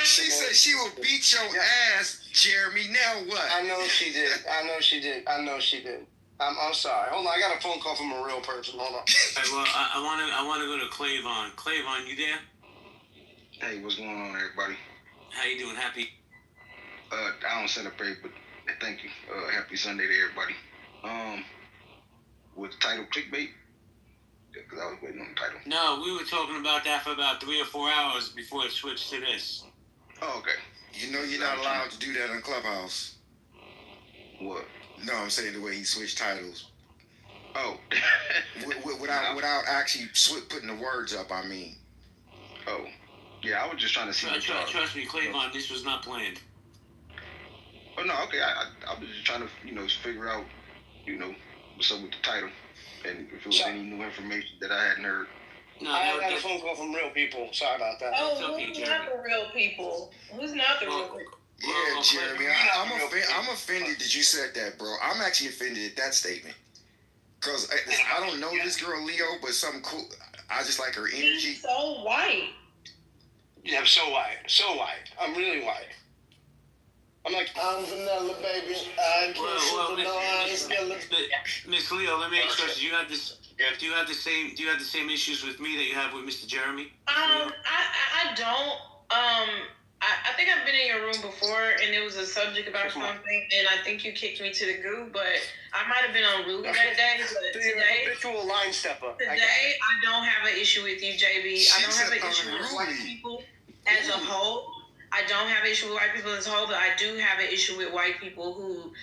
She said she will beat your ass, Jeremy. Now what? I know she did. I'm sorry. Hold on, I got a phone call from a real person. Hold on. Right, well, I want to go to Clavon. Clavon, you there? Hey, what's going on, everybody? How you doing? Happy? I don't celebrate, but thank you. Happy Sunday to everybody. Was the title clickbait? Because I was waiting on the title. No, we were talking about that for about 3 or 4 hours before it switched to this. Oh, okay. You know you're not allowed to do that in Clubhouse. What? No, I'm saying the way he switched titles. Oh. without actually putting the words up, I mean. Oh. Yeah, I was just trying to see. Trust me, Clayvon, this was not planned. Oh, no, okay. I was just trying to, figure out, what's up with the title. And if it was any new information that I hadn't heard. No, I got a phone call from real people. Sorry about that. Oh, who's not the real people? Who's not the real people? Yeah, Jeremy, I'm offended that you said that, bro. I'm actually offended at that statement. Because I don't know this girl, Leo, but something cool. I just like her energy. She's so white. Yeah, I'm so white. So white. I'm really white. I'm like, I'm vanilla, baby. I can't shoot no eyes. Miss Leo, let me ask you a question. Do you have the same issues with me that you have with Mr. Jeremy? I don't. I think I've been in your room before, and it was a subject about something, and I think you kicked me to the goo, but I might have been on Ruby that day. But today, habitual line stepper. Today, I don't have an issue with you, JB. I don't have an issue with white people as a whole. I don't have an issue with white people as a whole, but I do have an issue with white people who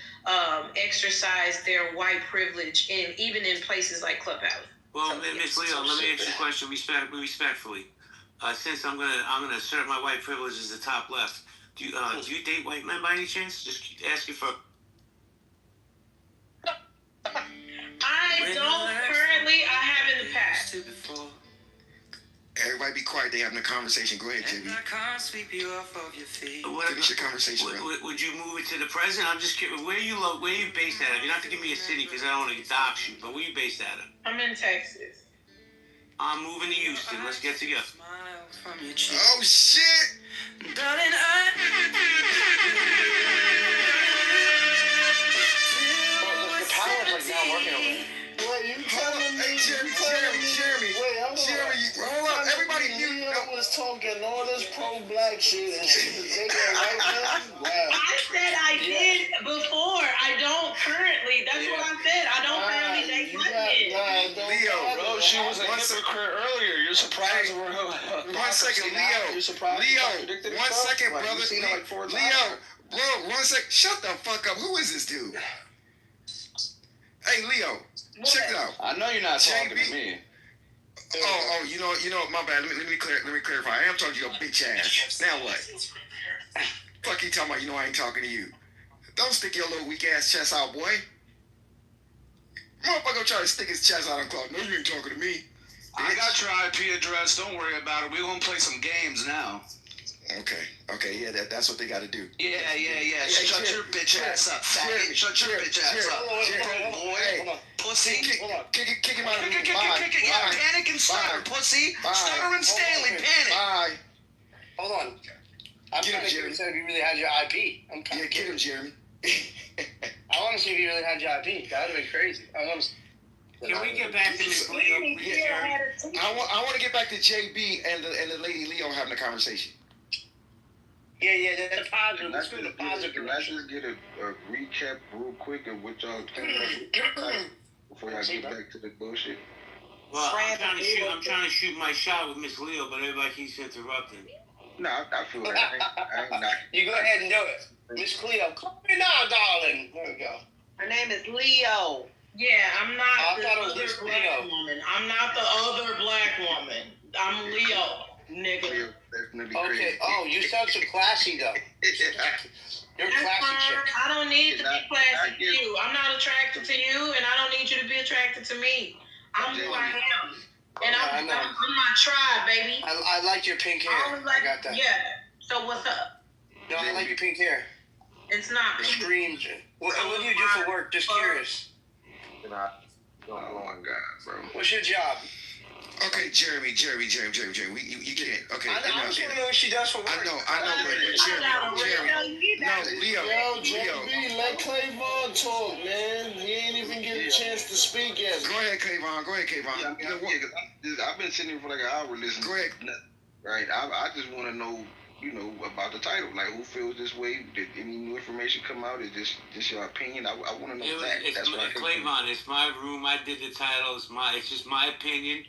exercise their white privilege even in places like Clubhouse. Well, Miss Leo, let me ask you a question respectfully. Since I'm gonna assert my white privilege as the top left, do you date white men by any chance? Just asking for. I don't currently. I have in the past. Everybody be quiet. They having a conversation. Go ahead, Jimmy. Finish your conversation, bro. Would you move it to the present? I'm just curious. Where you based out of? You don't have to give me a city because I don't want to dox you. But where you based out of? I'm in Texas. I'm moving to Houston. Let's get together. Oh shit! Darling, the power's like not working over there. Wait, you telling me? Jeremy. Wait, hold up. Everybody mute. Leo was talking all this pro-black shit and she was taking right now. Wow. I said I did before. I don't currently. That's what I said. I don't currently date black men. Leo, bro, she was a hypocrite earlier. You're surprised over her. 1 second, Leo. You're surprised. Leo, 1 second, brother. Leo, bro, 1 second. Shut the fuck up. Who is this dude? Hey, Leo, check it out. I know you're not talking to me. Oh, you know, my bad. Let me clarify. I am talking to your bitch ass. Now what? Fuck you talking about? You know I ain't talking to you. Don't stick your little weak ass chest out, boy. Motherfucker try to stick his chest out on Claude. No, you ain't talking to me. I got your IP address. Don't worry about it. We're gonna play some games now. Okay, yeah, that's what they got to do. Yeah. Shut your bitch ass up, faggot. Shut your bitch ass up, bro, boy. Pussy. Kick him out of the room. Yeah, panic and stutter, pussy. Stutter and Stanley, panic. Bye. Hold on. I'm trying to see if you really had your IP. Yeah, get him, Jeremy. I want to see if you really had your IP. That would have been crazy. Can we get back to Miss Leo? I want to get back to JB and the lady Leo having a conversation. Yeah, that's positive. Let's go to positive. Can I just get a recap real quick of what y'all think about before y'all get back to the bullshit? Well, I'm trying to shoot my shot with Miss Leo, but everybody keeps interrupting. No, I feel like I ain't knocking. You go ahead and do it. Miss Cleo, come in now, darling. There we go. Her name is Leo. Yeah, I'm not the thought it was other Miss black Cleo. woman. I'm not the other black woman. I'm Leo, nigga. Okay. Oh, you sound so classy though. You're That's classy fine. chick. I don't need to be classy to you. I'm not attracted to you, and I don't need you to be attracted to me. I'm who I am. And I'm my tribe, baby. I like your pink hair. I got that. Yeah. So what's up? No, I like your pink hair. It's not It screams. What do you do for work? Just curious. Oh my God, bro. What's your job? Okay, Jeremy. You can't. Okay. I just want to know what she does for work. I know, but Jeremy. No, Leo. Yo, JB, let Clayvon talk, man. He ain't even get a chance to speak yet. Go ahead, Clayvon. Yeah, I've been sitting here for like an hour listening. Go ahead. Right. I just want to know, about the title. Like, who feels this way? Did any new information come out? Is this your opinion? I want to know that. That's what I think. Clayvon, it's my room. I did the title. It's just my opinion.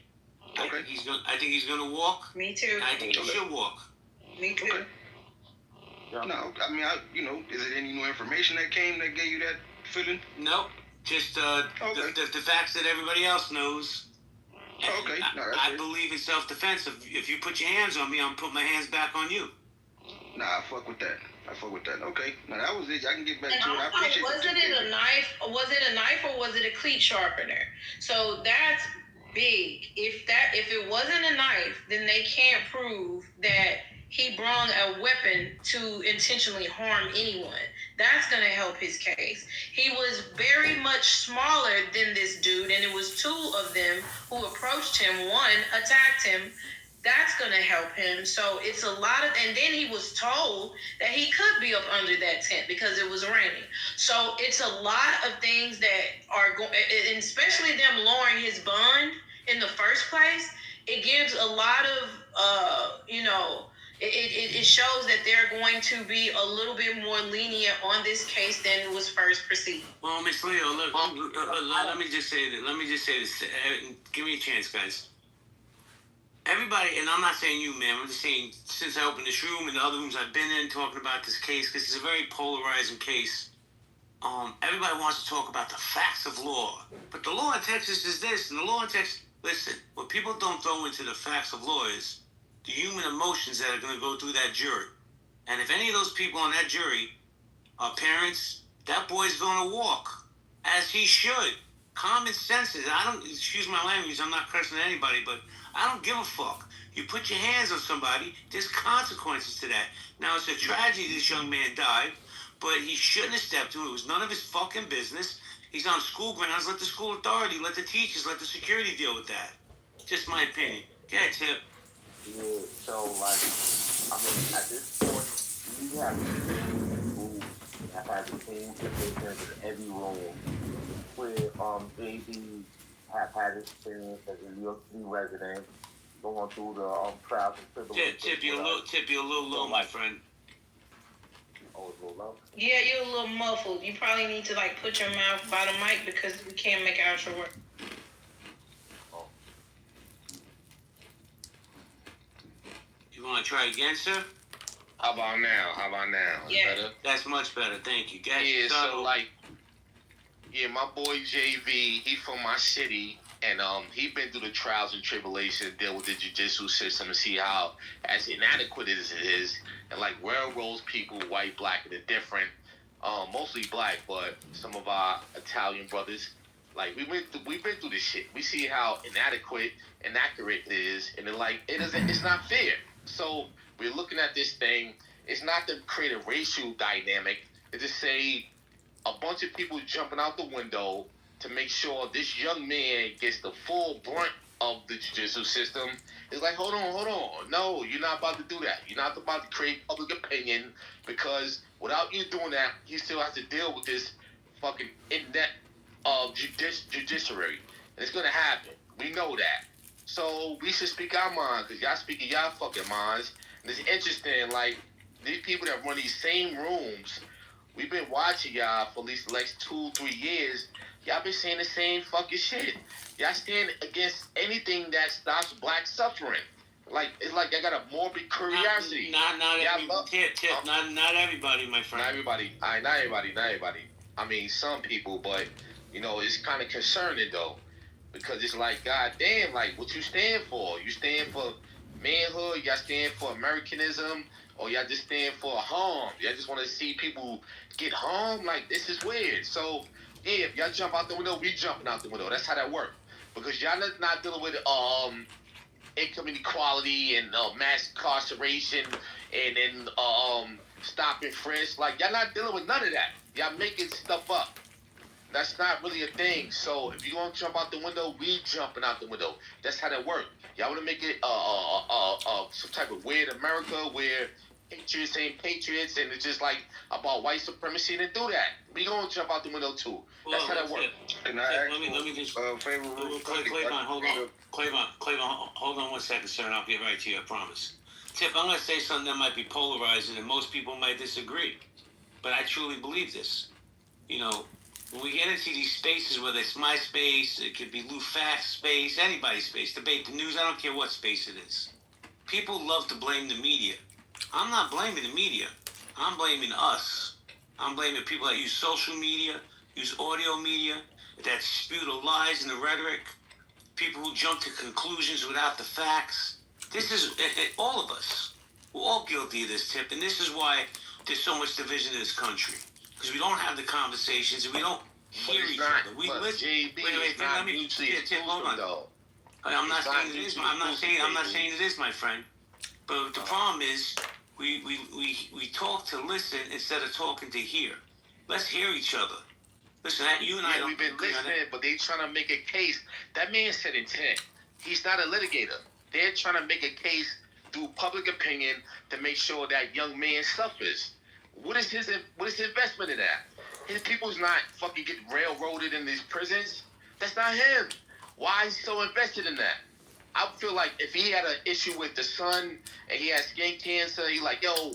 Okay. I think he's gonna walk. Me too. I think he should walk. Me too. Okay. No, I mean, is it any new information that came that gave you that feeling? Nope. Just the facts that everybody else knows. Okay. I believe in self-defense. If you put your hands on me, I'm putting my hands back on you. Nah, I fuck with that. Okay. Now that was it. I can get back to it. I Also, appreciate was it a knife? Was it a knife or was it a cleat sharpener? So that's big. If it wasn't a knife, then they can't prove that he brought a weapon to intentionally harm anyone. That's gonna help his case. He was very much smaller than this dude, and it was two of them who approached him. One attacked him. That's going to help him. So it's a lot of, and then he was told that he could be up under that tent because it was raining. So it's a lot of things that are going, and especially them lowering his bond in the first place. It gives a lot of, it shows that they're going to be a little bit more lenient on this case than it was first perceived. Well, Miss Leo, look, let me just say this. Give me a chance, guys. Everybody, and I'm not saying you, man, I'm just saying since I opened this room and the other rooms I've been in talking about this case, because it's a very polarizing case. Everybody wants to talk about the facts of law. But the law in Texas is this, and the law in Texas, listen, what people don't throw into the facts of law is the human emotions that are going to go through that jury. And if any of those people on that jury are parents, that boy's going to walk, as he should. Common sense is, excuse my language, I'm not cursing at anybody, but I don't give a fuck. You put your hands on somebody, there's consequences to that. Now, it's a tragedy this young man died, but he shouldn't have stepped to it. It was none of his fucking business. He's on school grounds. Let the school authority, let the teachers, let the security deal with that. Just my opinion. Go ahead, Tip. Yeah, so, like, I mean, at this point, you have people who have had the same positions in every room where JB have had experience as a New York City resident, going through the trials and tribulations. Tip, you're a little low, my friend. Oh, it's a little low? Yeah, you're a little muffled. You probably need to like put your mouth by the mic because we can't make out your work. Oh. You want to try again, sir? How about now? Yeah. Better? That's much better. Thank you. Guys, Yeah, so like, yeah, my boy JV, he from my city, and he been through the trials and tribulations, deal with the judicial system, and see how as inadequate as it is, and like railroads people, white, black, and they're different, mostly black, but some of our Italian brothers, like we've been through this shit. We see how inadequate, inaccurate it is, and it's not fair. So we're looking at this thing. It's not to create a racial dynamic. It's to say a bunch of people jumping out the window to make sure this young man gets the full brunt of the judicial system. It's like, hold on. No, you're not about to do that. You're not about to create public opinion, because without you doing that, he still has to deal with this fucking in-depth judiciary. And it's going to happen. We know that. So we should speak our minds, because y'all speaking y'all fucking minds. And it's interesting, like, these people that run these same rooms, we've been watching y'all for at least the last 2-3 years. Y'all been saying the same fucking shit. Y'all stand against anything that stops black suffering. Like, it's like I got a morbid curiosity. Not everybody, my friend. Not everybody. Not everybody. I mean, some people, but, you know, it's kind of concerning, though. Because it's like, goddamn, like, what you stand for? You stand for manhood? Y'all stand for Americanism? Or y'all just stand for harm? Y'all just want to see people get harmed? Like, this is weird. So, yeah, if y'all jump out the window, we jumping out the window. That's how that works. Because y'all not dealing with income inequality and mass incarceration and then stop and frisk. Like, y'all not dealing with none of that. Y'all making stuff up. That's not really a thing. So if you gonna jump out the window, we jumping out the window. That's how that works. Y'all wanna make it some type of weird America where patriots ain't patriots and it's just like about white supremacy, then do that. We gonna jump out the window too. That's how that works. Let me just Clayvon, hold on. Clayvon, hold on 1 second, sir, and I'll get right to you, I promise. Tip, I'm gonna say something that might be polarizing and most people might disagree. But I truly believe this. You know, when we get into these spaces, whether it's my space, it could be Lou Faft's space, anybody's space, debate the news, I don't care what space it is. People love to blame the media. I'm not blaming the media. I'm blaming us. I'm blaming people that use social media, use audio media that spew the lies and the rhetoric, people who jump to conclusions without the facts. This is all of us. We're all guilty of this, Tip, and this is why there's so much division in this country, because we don't have the conversations and we don't hear each other. We listen. Wait, let me. Tip, hold on. I'm not saying it is. I'm not saying it is, my friend. But the problem is, we talk to listen instead of talking to hear. Let's hear each other. Listen, you and I don't. We've been listening, but they trying to make a case. That man said intent. He's not a litigator. They're trying to make a case through public opinion to make sure that young man suffers. What is his investment in that? His people's not fucking get railroaded in these prisons. That's not him. Why is he so invested in that? I feel like if he had an issue with the sun and he had skin cancer, he like, yo,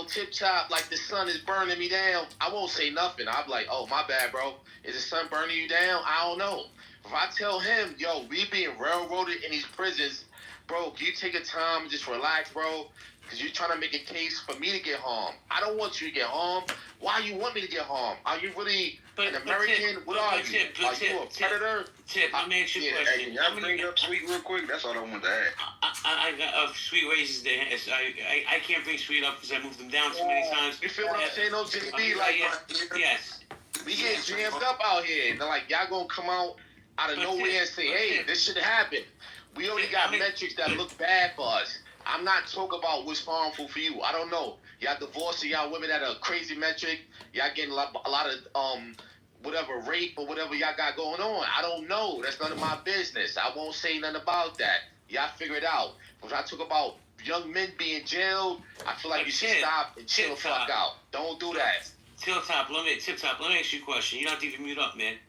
Tip Top, like the sun is burning me down. I won't say nothing. I'm like, oh, my bad, bro. Is the sun burning you down? I don't know. If I tell him, yo, we being railroaded in these prisons, bro, can you take a time and just relax, bro? Because you're trying to make a case for me to get harmed. I don't want you to get harmed. Why you want me to get harmed? Are you really an American? What are you? Are you a predator? Tip, let me ask you a question. Can y'all bring up Sweet real quick? That's all I wanted to ask. I got Sweet raises the hand. I can't bring Sweet up because I moved him down too many times. You feel what I'm saying, though, JB? Yes. We get jammed up out here. And they're like, y'all gonna come out of nowhere and say, hey, this should happen. We already got metrics that look bad for us. I'm not talking about what's harmful for you. I don't know. Y'all divorcing y'all women at a crazy metric. Y'all getting a lot of whatever rape or whatever y'all got going on. I don't know. That's none of my business. I won't say nothing about that. Y'all figure it out. When I talk about young men being jailed, I feel like you should stop and chill the fuck out. Don't do that. Tip Top, let me ask you a question. You don't have to even mute up, man.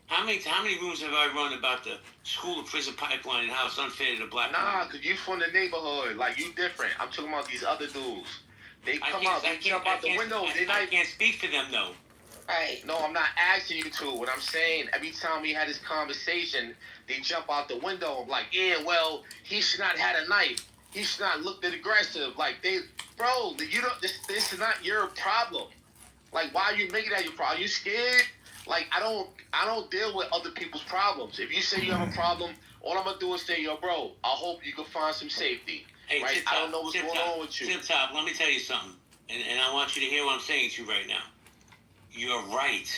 How many rooms have I run about the school to prison pipeline and how it's unfair to the black people? Nah, because you from the neighborhood. Like, you different. I'm talking about these other dudes. They come out, they jump out the window. I can't speak for them, though. Right. No, I'm not asking you to. What I'm saying, every time we had this conversation, they jump out the window. I'm like, yeah, well, he should not have had a knife. He should not look that aggressive. Like, bro, you don't. This is not your problem. Like, why are you making that your problem? Are you scared? Like, I don't deal with other people's problems. If you say you have a problem, all I'm gonna do is say, yo, bro, I hope you can find some safety. Hey, right? I don't know what's going on with you. Tip Top, let me tell you something, and I want you to hear what I'm saying to you right now. You're right.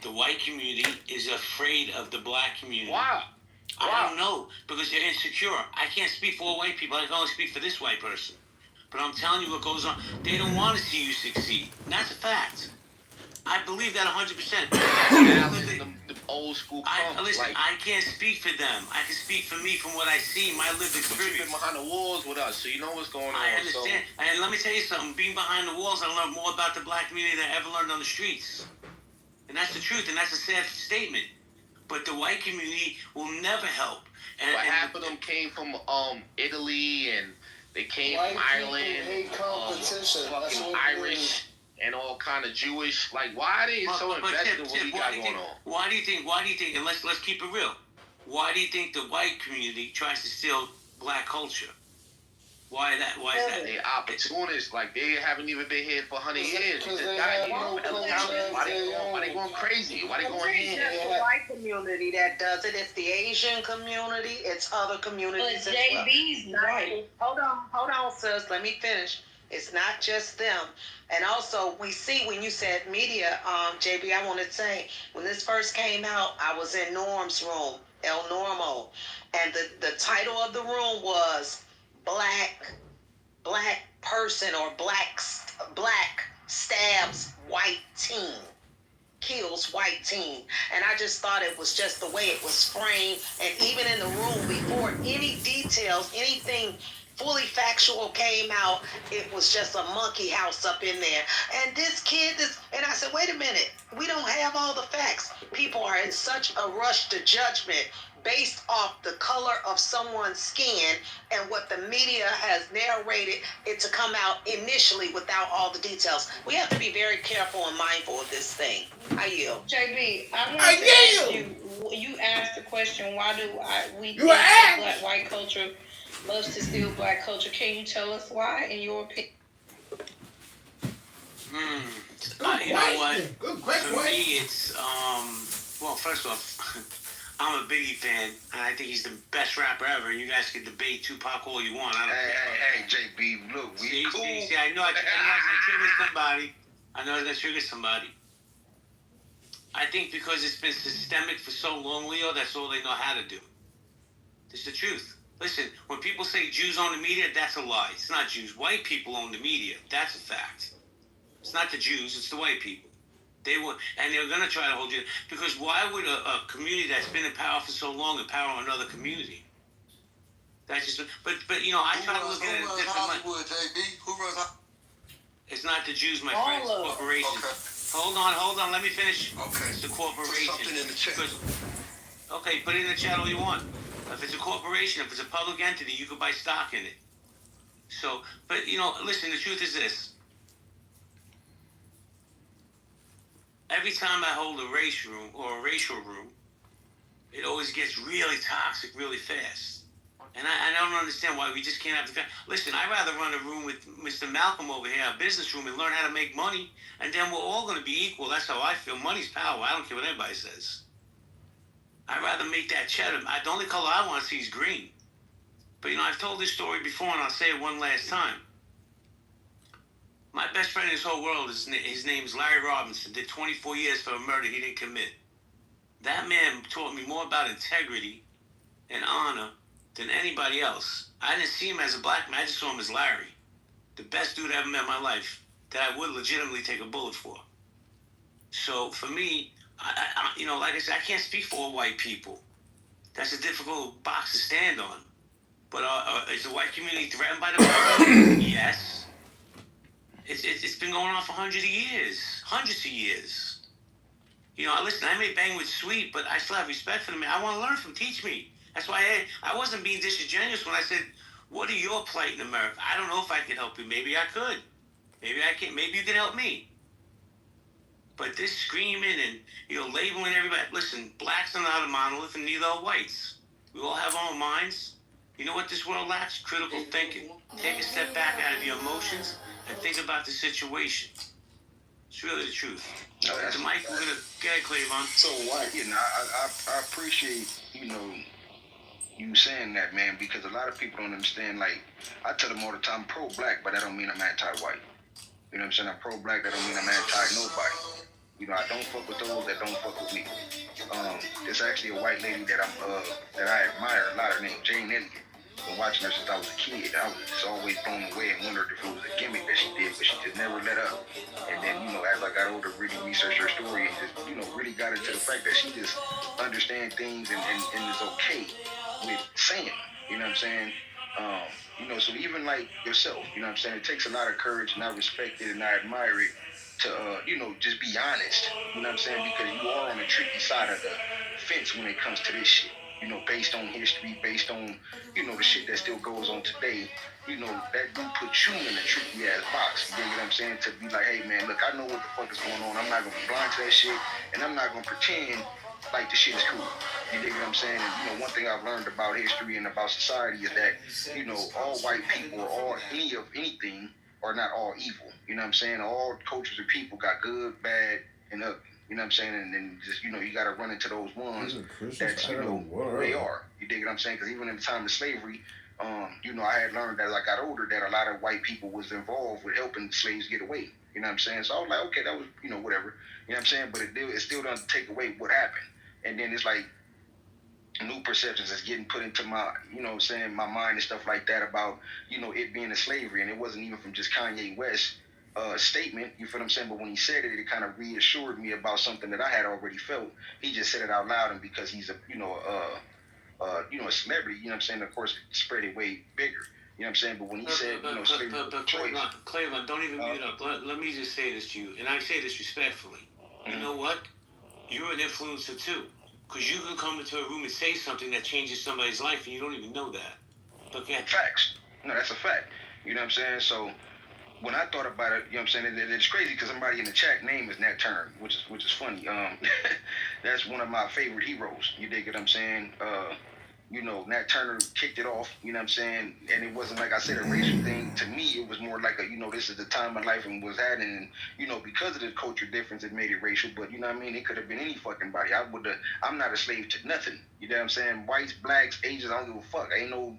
The white community is afraid of the black community. Why? I don't know, because they're insecure. I can't speak for all white people. I can only speak for this white person. But I'm telling you what goes on. They don't want to see you succeed. And that's a fact. I believe that 100%. The old school pumps. Listen, I can't speak for them. I can speak for me from what I see, my lived experience. You've been behind the walls with us, so you know what's going on. I understand. So. And let me tell you something. Being behind the walls, I learned more about the black community than I ever learned on the streets. And that's the truth, and that's a sad statement. But the white community will never help. And half of them came from Italy, and they came from Ireland, fucking Irish. And all kind of Jewish, like, why are they so invested in what we got going on? Why do you think, and let's keep it real, why do you think the white community tries to steal black culture? Why is that? They opportunists, like, they haven't even been here for 100 years. Why they going crazy? Why they going here? It's just the white community that does it. It's the Asian community. It's other communities as well. JB's white. Hold on, sis. Let me finish. It's not just them. And also, we see when you said media, JB, I want to say, when this first came out, I was in Norm's room, El Normo. And the title of the room was Black Person or Black Stabs White Teen. Kills white teen. And I just thought it was just the way it was framed. And even in the room before any details, anything fully factual came out, it was just a monkey house up in there. And this kid, and I said, wait a minute, we don't have all the facts. People are in such a rush to judgment based off the color of someone's skin and what the media has narrated it to come out initially without all the details. We have to be very careful and mindful of this thing. I yield. JB, I want to ask you asked the question, why do we think that white culture loves to steal black culture? Can you tell us why, in your opinion? You know what? For me, it's well, first off, I'm a Biggie fan, and I think he's the best rapper ever. You guys can debate Tupac all you want. I don't Hey, JB, look, we cool. See, I know it's gonna trigger somebody. I know it's gonna trigger somebody. I think because it's been systemic for so long, Leo, that's all they know how to do. It's the truth. Listen, when people say Jews own the media, that's a lie. It's not Jews. White people own the media. That's a fact. It's not the Jews. It's the white people. They will, and they're going to try to hold you. Because why would a community that's been in power for so long empower another community? That's just. But you know, I try to look at it a different way. Hollywood, JB? Who runs Hollywood? It's not the Jews, my friends. It's corporations. Okay. Hold on. Let me finish. Okay. It's the corporation. Put something in the chat. Okay, put it in the chat all you want. If it's a corporation, if it's a public entity, you could buy stock in it. So, but you know, listen, the truth is this. Every time I hold a race room or a racial room, it always gets really toxic really fast. And I don't understand why we just can't have the... Listen, I'd rather run a room with Mr. Malcolm over here, a business room, and learn how to make money, and then we're all going to be equal. That's how I feel. Money's power. I don't care what anybody says. I'd rather make that cheddar. The only color I want to see is green. But, you know, I've told this story before, and I'll say it one last time. My best friend in this whole world, his name is Larry Robinson, did 24 years for a murder he didn't commit. That man taught me more about integrity and honor than anybody else. I didn't see him as a black man. I just saw him as Larry. The best dude I ever met in my life that I would legitimately take a bullet for. So, for me... you know, like I said, I can't speak for all white people. That's a difficult box to stand on. But is the white community threatened by the black community? Yes. It's been going on for hundreds of years. You know, listen, I may bang with Sweet, but I still have respect for them. I want to learn from him. Teach me. That's why I wasn't being disingenuous when I said, what are your plight in America? I don't know if I can help you. Maybe I could. Maybe I can. Maybe you can help me. But this screaming and, you know, labeling everybody. Listen, blacks are not a monolith and neither are whites. We all have our own minds. You know what this world lacks? Critical thinking. Take a step back out of your emotions and think about the situation. It's really the truth. No, that's Mike, we're going to get it, Cleavon. So, White, you know, I appreciate, you know, you saying that, man, because a lot of people don't understand. Like, I tell them all the time, I'm pro-black, but that don't mean I'm anti-white. You know what I'm saying? I'm pro-black, that don't mean I'm anti-nobody. You know, I don't fuck with those that don't fuck with me. There's actually a white lady that I admire a lot. Her name Jane Elliott. Been watching her since I was a kid. I was just always blown away and wondered if it was a gimmick that she did, but she just never let up. And then, you know, as I got older, really researched her story and just, you know, really got into the fact that she just understands things and is okay with saying them. You know what I'm saying? You know, so even like yourself, you know what I'm saying? It takes a lot of courage, and I respect it and I admire it to, you know, just be honest. You know what I'm saying? Because you are on the tricky side of the fence when it comes to this shit. You know, based on history, based on, you know, the shit that still goes on today, you know, that do put you in a tricky ass box. You know what I'm saying? To be like, hey man, look, I know what the fuck is going on. I'm not gonna be blind to that shit, and I'm not gonna pretend like the shit is cool. You dig what I'm saying? And you know, one thing I've learned about history and about society is that, you know, all white people or all anything are not all evil. You know what I'm saying? All cultures of people got good, bad, and ugly. You know what I'm saying? And then just, you know, you got to run into those ones that, you know, they are. You dig what I'm saying? Because even in the time of slavery, you know, I had learned as I got older that a lot of white people was involved with helping slaves get away. You know what I'm saying? So I was like, okay, that was, you know, whatever. You know what I'm saying? But it still doesn't take away what happened. And then it's like new perceptions is getting put into my, you know what I'm saying, my mind and stuff like that about, you know, it being a slavery. And it wasn't even from just Kanye West. Statement, you feel what I'm saying? But when he said it, it kind of reassured me about something that I had already felt. He just said it out loud, and because he's a, you know, a celebrity, you know what I'm saying? Of course, it spread it way bigger. You know what I'm saying? But when he said, you know, slavery choice. Cleveland, don't even mute up. Let me just say this to you, and I say this respectfully. You know what? You're an influencer too, because you can come into a room and say something that changes somebody's life, and you don't even know that. Okay. Facts. No, that's a fact. You know what I'm saying? So when I thought about it, you know what I'm saying, it's crazy because somebody in the chat name is Nat Turner, which is funny. That's one of my favorite heroes. You dig what I'm saying? Nat Turner kicked it off, you know what I'm saying? And it wasn't, like I said, a racial thing. To me, it was more like this is the time of life and was happening. And, because of the culture difference, it made it racial. But, you know what I mean? It could have been any fucking body. I'm not a slave to nothing. You know what I'm saying? Whites, blacks, Asians, I don't give a fuck. Ain't no,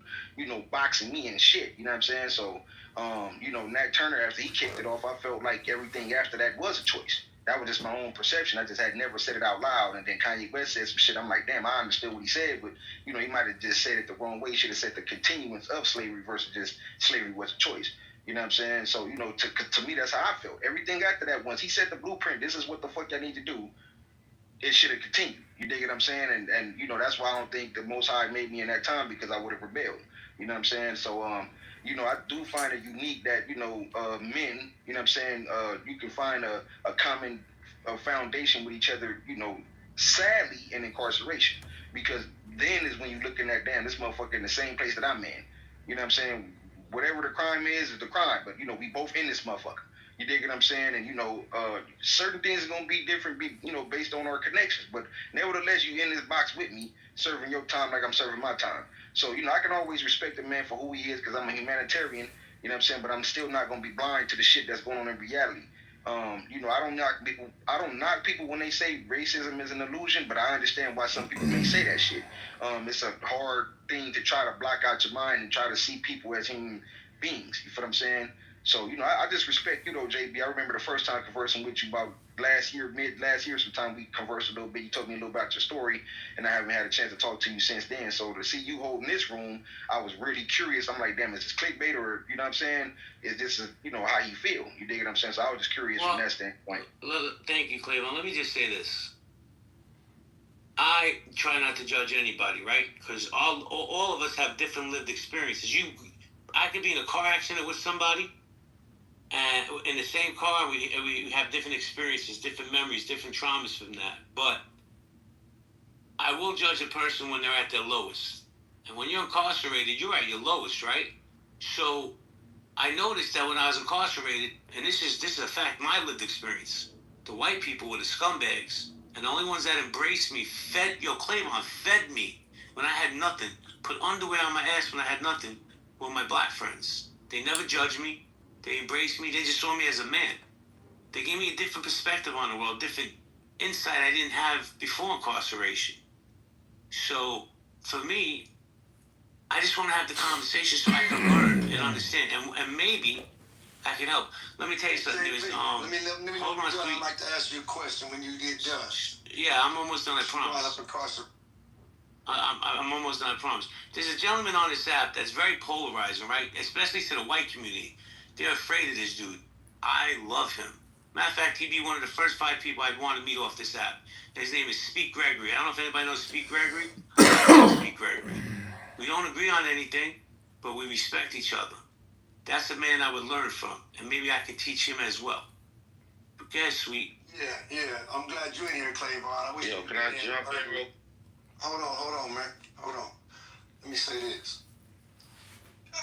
boxing me and shit. You know what I'm saying? So, Nat Turner, after he kicked it off, I felt like everything after that was a choice. That was just my own perception. I just had never said it out loud. And then Kanye West said some shit. I'm like, damn, I understood what he said, but he might have just said it the wrong way. He should have said the continuance of slavery versus just slavery was a choice. You know what I'm saying? So, to me, that's how I felt. Everything after that, once he set the blueprint, this is what the fuck y'all need to do, it should have continued. You dig what I'm saying? And that's why I don't think the Most High made me in that time, because I would have rebelled. You know what I'm saying? So, I do find it unique that, men, you know what I'm saying, you can find a common foundation with each other, sadly, in incarceration. Because then is when you're looking at, damn, this motherfucker in the same place that I'm in. You know what I'm saying? Whatever the crime is the crime. But, we both in this motherfucker. You dig what I'm saying? And, certain things are going to be different, based on our connections. But nevertheless, you in this box with me, serving your time like I'm serving my time. So, I can always respect a man for who he is, because I'm a humanitarian, you know what I'm saying? But I'm still not going to be blind to the shit that's going on in reality. I don't knock people. I don't knock people when they say racism is an illusion, but I understand why some people may say that shit. It's a hard thing to try to block out your mind and try to see people as human beings. You feel what I'm saying? So, I just respect you, though, JB. I remember the first time conversing with you about mid last year, sometime we conversed a little bit. You told me a little about your story, and I haven't had a chance to talk to you since then. So to see you holding this room, I was really curious. I'm like, damn, is this clickbait, or, you know what I'm saying? Is this, how you feel? You dig what I'm saying? So I was just curious from that standpoint. Thank you, Cleveland. Let me just say this. I try not to judge anybody, right? Because all of us have different lived experiences. I could be in a car accident with somebody, and in the same car, we have different experiences, different memories, different traumas from that. But I will judge a person when they're at their lowest. And when you're incarcerated, you're at your lowest, right? So I noticed that when I was incarcerated, and this is a fact, my lived experience, the white people were the scumbags. And the only ones that embraced me, Claymont fed me when I had nothing, put underwear on my ass when I had nothing, were my black friends. They never judged me. They embraced me. They just saw me as a man. They gave me a different perspective on the world, different insight I didn't have before incarceration. So, for me, I just want to have the conversation so I can learn and understand. And maybe I can help. Let me tell you something. Let me hold on, sweet. I'd like to ask you a question when you get done. Yeah, I'm almost done, I promise. I'm almost done, I promise. There's a gentleman on this app that's very polarizing, right? Especially to the white community. They're afraid of this dude. I love him. Matter of fact, he'd be one of the first 5 people I'd want to meet off this app. His name is Speak Gregory. I don't know if anybody knows Speak Gregory. I love Speak Gregory. We don't agree on anything, but we respect each other. That's a man I would learn from, and maybe I could teach him as well. Okay, sweet. Yeah. I'm glad you're in here, Clayvon. Can I jump in real? Hold on, man. Hold on. Let me say this.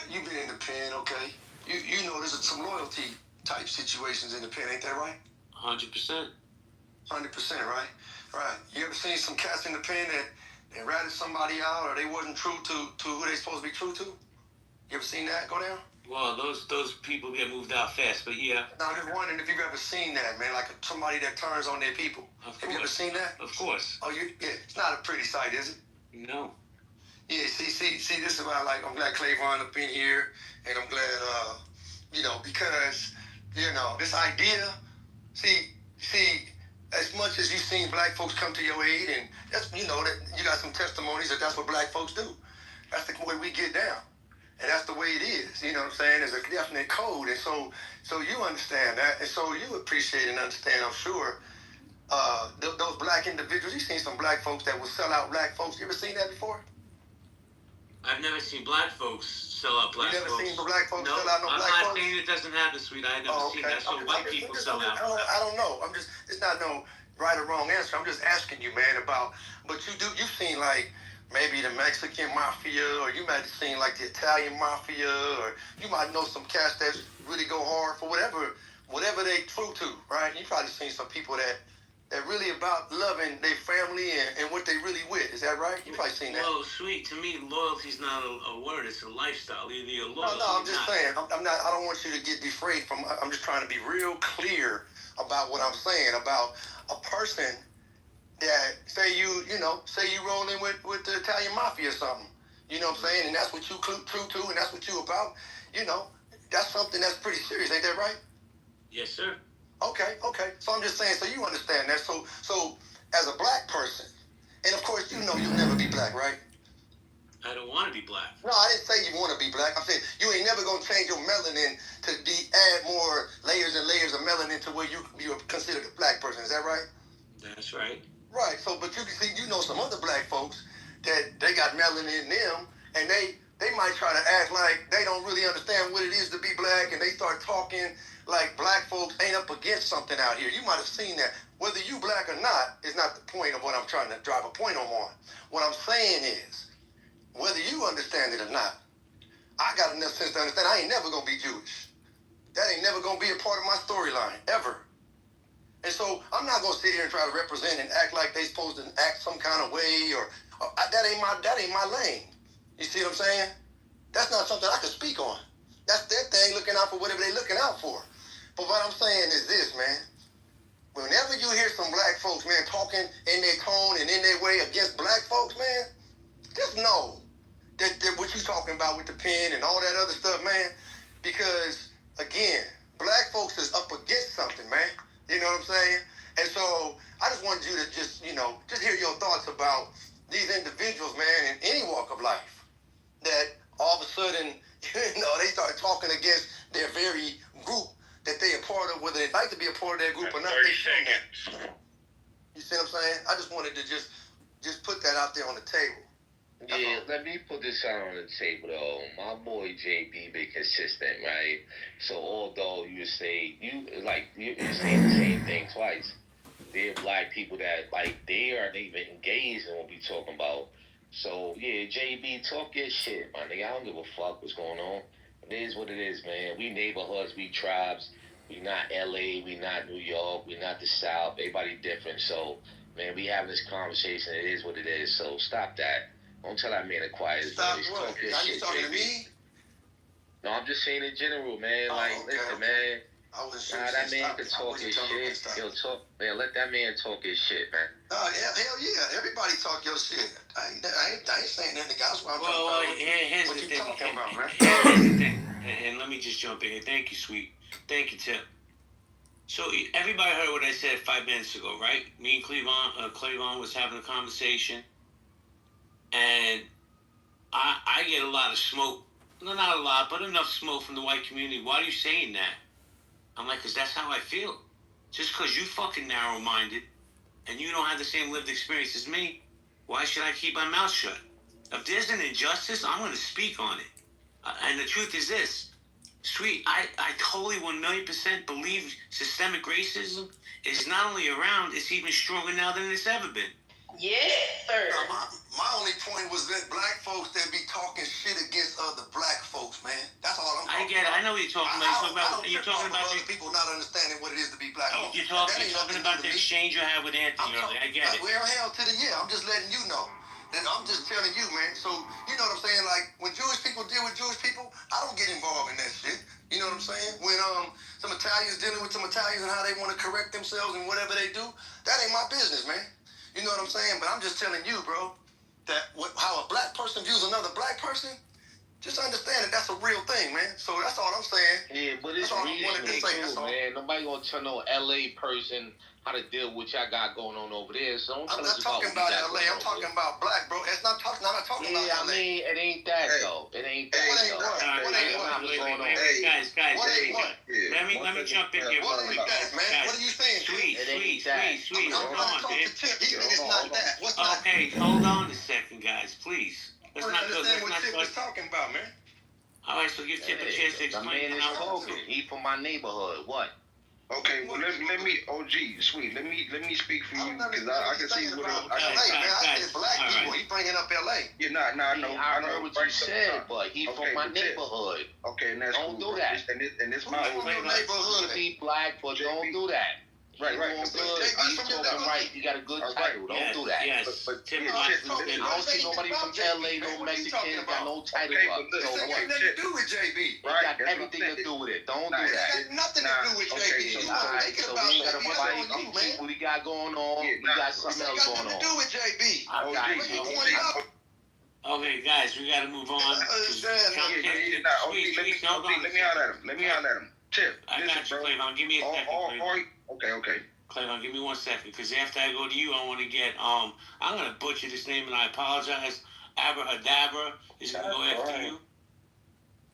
You've been in the pen, okay? You know there's some loyalty type situations in the pen, ain't that right? 100%. 100%, right? Right. You ever seen some cats in the pen that they ratted somebody out, or they wasn't true to who they supposed to be true to? You ever seen that go down? Well, those people get moved out fast, but yeah. No, I'm just wondering if you've ever seen that, man, like somebody that turns on their people. Have you ever seen that? Of course. Oh, it's not a pretty sight, is it? No. Yeah, see, this is why I'm glad Clayvon up in here, and I'm glad, because, this idea, see, as much as you've seen black folks come to your aid, and that's, that you got some testimonies that that's what black folks do. That's the way we get down. And that's the way it is, you know what I'm saying? There's a definite code, and so you understand that, and so you appreciate and understand, I'm sure, those black individuals. You've seen some black folks that will sell out black folks. You ever seen that before? I've never seen black folks sell out black folks. You never seen black folks sell out no black folks? I'm not saying it doesn't happen, sweet. I've never seen that. So white people sell out. I don't know. It's not no right or wrong answer. I'm just asking you, man, but you've seen like, maybe the Mexican mafia, or you might have seen like the Italian mafia, or you might know some cats that really go hard for whatever they true to, right? You probably seen some people that that really about loving their family and what they really with. Is that right? You probably seen that. Well, sweet. To me, loyalty's not a word. It's a lifestyle. Either you're loyal. No, I'm just saying. I'm not. I don't want you to get defrayed from. I'm just trying to be real clear about what I'm saying about a person that say you rolling with the Italian mafia or something. You know what I'm saying? And that's what you true to, and that's what you about. You know, that's something that's pretty serious. Ain't that right? Yes, sir. Okay. So I'm just saying, so you understand that. So as a black person, and of course you know you'll never be black, right? I don't want to be black. No, I didn't say you want to be black. I'm saying you ain't never gonna change your melanin to add more layers and layers of melanin to where you're considered a black person. Is that right? That's right. Right. So, but you can see, you know, some other black folks that they got melanin in them, and they might try to act like they don't really understand what it is to be black, and they start talking like black folks ain't up against something out here. You might have seen that. Whether you black or not is not the point of what I'm trying to drive a point on. What I'm saying is, whether you understand it or not, I got enough sense to understand I ain't never gonna be Jewish. That ain't never gonna be a part of my storyline, ever. And so I'm not gonna sit here and try to represent and act like they supposed to act some kind of way or that ain't my lane. You see what I'm saying? That's not something I can speak on. That's their thing, looking out for whatever they looking out for. But what I'm saying is this, man. Whenever you hear some black folks, man, talking in their tone and in their way against black folks, man, just know that what you talking about with the pen and all that other stuff, man, because, again, black folks is up against something, man. You know what I'm saying? And so I just wanted you to just hear your thoughts about these individuals, man, in any walk of life, that all of a sudden, they start talking against their very group that they a part of, whether they like to be a part of their group or not. 30 seconds. You see what I'm saying? I just wanted to just put that out there on the table. Yeah, let me put this out on the table though. My boy JB been consistent, right? So although you're saying the same thing twice, there are black people that they aren't even engaged in what we talking about. So yeah, JB, talk your shit, my nigga. I don't give a fuck what's going on. It is what it is, man. We neighborhoods, we tribes. We not LA, we not New York, we not the South. Everybody different. So man, we having this conversation. It is what it is. So stop that. Don't tell that man to quiet his voice. Talk your shit, talking JB. to me? No, I'm just saying in general, man. Listen, man. That man can talk his shit. He'll talk, man. Let that man talk his shit, man. Hell yeah. Everybody talk your shit. I ain't saying anything else. Here's what the you thing. talking about, man? Here's the thing. And let me just jump in here. Thank you, sweet. Thank you, Tim. So everybody heard what I said 5 minutes ago, right? Me and Cleavon was having a conversation, and I get a lot of smoke. No, not a lot, but enough smoke from the white community. Why are you saying that? I'm like, because that's how I feel. Just because you fucking narrow-minded and you don't have the same lived experience as me, why should I keep my mouth shut? If there's an injustice, I'm going to speak on it. And the truth is this. Sweet, I totally 1,000,000% believe systemic racism is not only around, it's even stronger now than it's ever been. Yes, sir. My only point was that black folks that be talking shit against other black folks, man. That's all I'm talking about. I get it. I know what you're talking about. You're talking about other people not understanding what it is to be black. You're talking about the exchange you had with Anthony earlier. I get it. Well, hell to the yeah. I'm just letting you know. And I'm just telling you, man. So, you know what I'm saying? Like, when Jewish people deal with Jewish people, I don't get involved in that shit. You know what I'm saying? When some Italians dealing with some Italians and how they want to correct themselves and whatever they do, that ain't my business, man. You know what I'm saying? But I'm just telling you, bro, that how a black person views another black person, just understand that that's a real thing, man. So that's all I'm saying. Yeah, but it's regional too, man. Nobody gonna tell no LA person how to deal with what y'all got going on over there. So don't tell us about I'm not talking about LA. I'm talking about black, bro. It's not talking. I'm not talking about LA. I mean, it ain't that though. It ain't that though. What ain't what? Guys, let me jump in here. What ain't that, man? What are you saying? Sweet. I'm Hold on, man. It's not that. What's not? Okay, hold on a second, guys, please. Let's not understand what Tip was talking about, man. All right, so give Tip a chance to explain. The man is talking. He from my neighborhood. What? Okay, well let me OG sweet. Let me speak for you because I can see what I said black people. He bringing up LA. Yeah, I know. I heard what you said, but he from my neighborhood. Okay, and that's don't cool. Do that. And it's my neighborhood. Be black, but don't do that. Right. He's talking right. He got a good title. Don't do that. Yes. But I don't see nobody from LA, no Mexicans got no title up. So what? Nothing to do with JB. It got everything to do with it. Don't do that. It got nothing to do with JB. Alright, so we ain't gotta fight. We see what we got going on. We got something else going on. Nothing to do with JB. I got you. Okay, guys, we gotta move on. Let me holler at him. Tip. I got you, Clavon. Give me a second, Clavon. Okay. Clavon, give me 1 second, because after I go to you, I want to get, I'm gonna butcher this name, and I apologize. Abrahadabra is gonna go after you.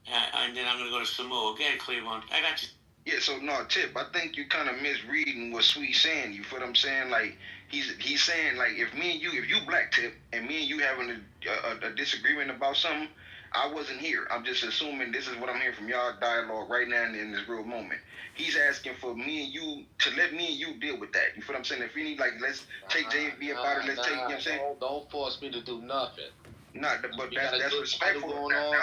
And then I'm gonna go to Samoa. Again, Clavon. I got you. Yeah, so no, Tip, I think you kind of misreading what Sweet's saying. You feel what I'm saying? Like, he's saying, like, if you black, Tip, and me and you having a disagreement about something, I wasn't here. I'm just assuming this is what I'm hearing from y'all dialogue right now in this real moment. He's asking for me and you to let me and you deal with that. You feel what I'm saying? If any, like, let's take JB about it. Let's take, you know what I'm saying? Don't force me to do nothing. Nah, but that's respectful. Hold on.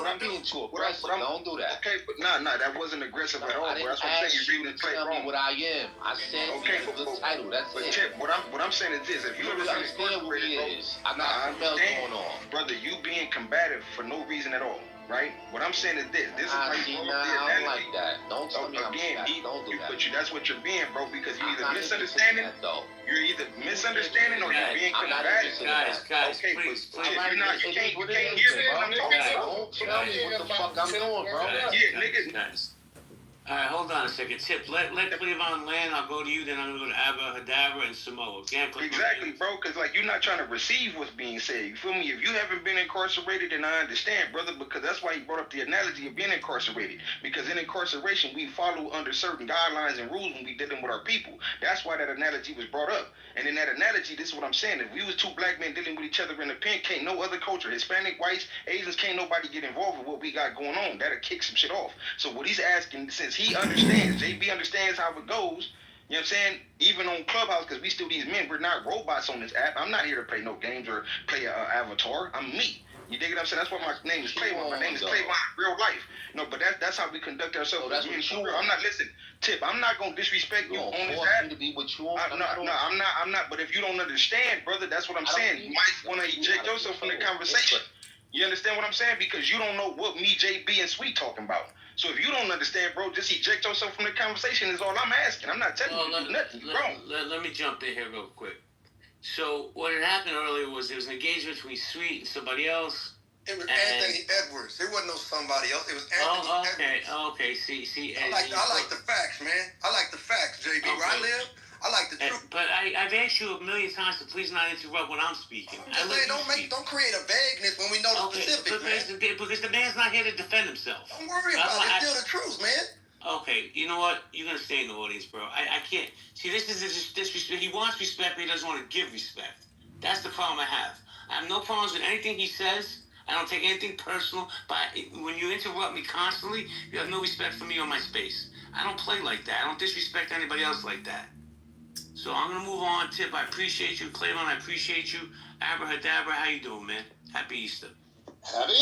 I'm being too aggressive. Don't do that. Okay, but nah, that wasn't aggressive at all. I didn't ask you to tell me what I am. I said the title. That's it. Chip, what I'm saying is this: if you ever understand what it is, I got something else going on, brother. You being combative for no reason at all. Right? What I'm saying is this. This is how you I don't like that. Don't tell me I'm again, don't do that. But that's what you're being, bro, because you're either misunderstanding. You're either misunderstanding or you're being combative. Guys, okay, please. But you can't hear me what I'm talking about. Don't tell me what the fuck I'm doing, bro. Yeah, niggas. All right, hold on a second. Tip, let Cleavon land. I'll go to you, then I'm going to go to Abrahadabra and Samoa. Exactly, bro, because, like, you're not trying to receive what's being said. You feel me? If you haven't been incarcerated, then I understand, brother, because that's why he brought up the analogy of being incarcerated. Because in incarceration, we follow under certain guidelines and rules when we dealing with our people. That's why that analogy was brought up. And in that analogy, this is what I'm saying. If we was two black men dealing with each other in the pen, can't no other culture, Hispanic, whites, Asians, can't nobody get involved with what we got going on. That'll kick some shit off. So what he's asking, since he understands, JB understands how it goes, you know what I'm saying? Even on Clubhouse, because we still these men, we're not robots on this app. I'm not here to play no games or play an avatar. I'm me. You dig what I'm saying? That's why my name is Clayvon. My name is Clayvon in real life. No, but that's how we conduct ourselves. That's what you I'm not listening. Tip, I'm not gonna disrespect you on this app. To be what you I'm not. But if you don't understand, brother, that's what I'm saying. You might want to eject yourself from the conversation. You understand what I'm saying? Because you don't know what me, JB, and Sweet talking about. So if you don't understand, bro, just eject yourself from the conversation is all I'm asking. I'm not telling you to do nothing. Let me jump in here real quick. So what had happened earlier was there was an engagement between Sweet and somebody else. It was Anthony Edwards. It wasn't no somebody else. It was Anthony Edwards. Okay. See. I like the facts, man. I like the facts, JB. Where I live, I like the truth. But I've asked you a million times to please not interrupt when I'm speaking. Don't create a vagueness when we know the specifics, man. Because the man's not here to defend himself. Don't worry about it. It's still the truth, man. Okay, you know what? You're gonna stay in the audience, bro. I can't. See, this is disrespect. He wants respect, but he doesn't want to give respect. That's the problem I have. I have no problems with anything he says. I don't take anything personal, but when you interrupt me constantly, you have no respect for me or my space. I don't play like that. I don't disrespect anybody else like that. So I'm going to move on. Tip, I appreciate you. Clayvon, I appreciate you. Abrahadabra, how you doing, man? Happy Easter. Happy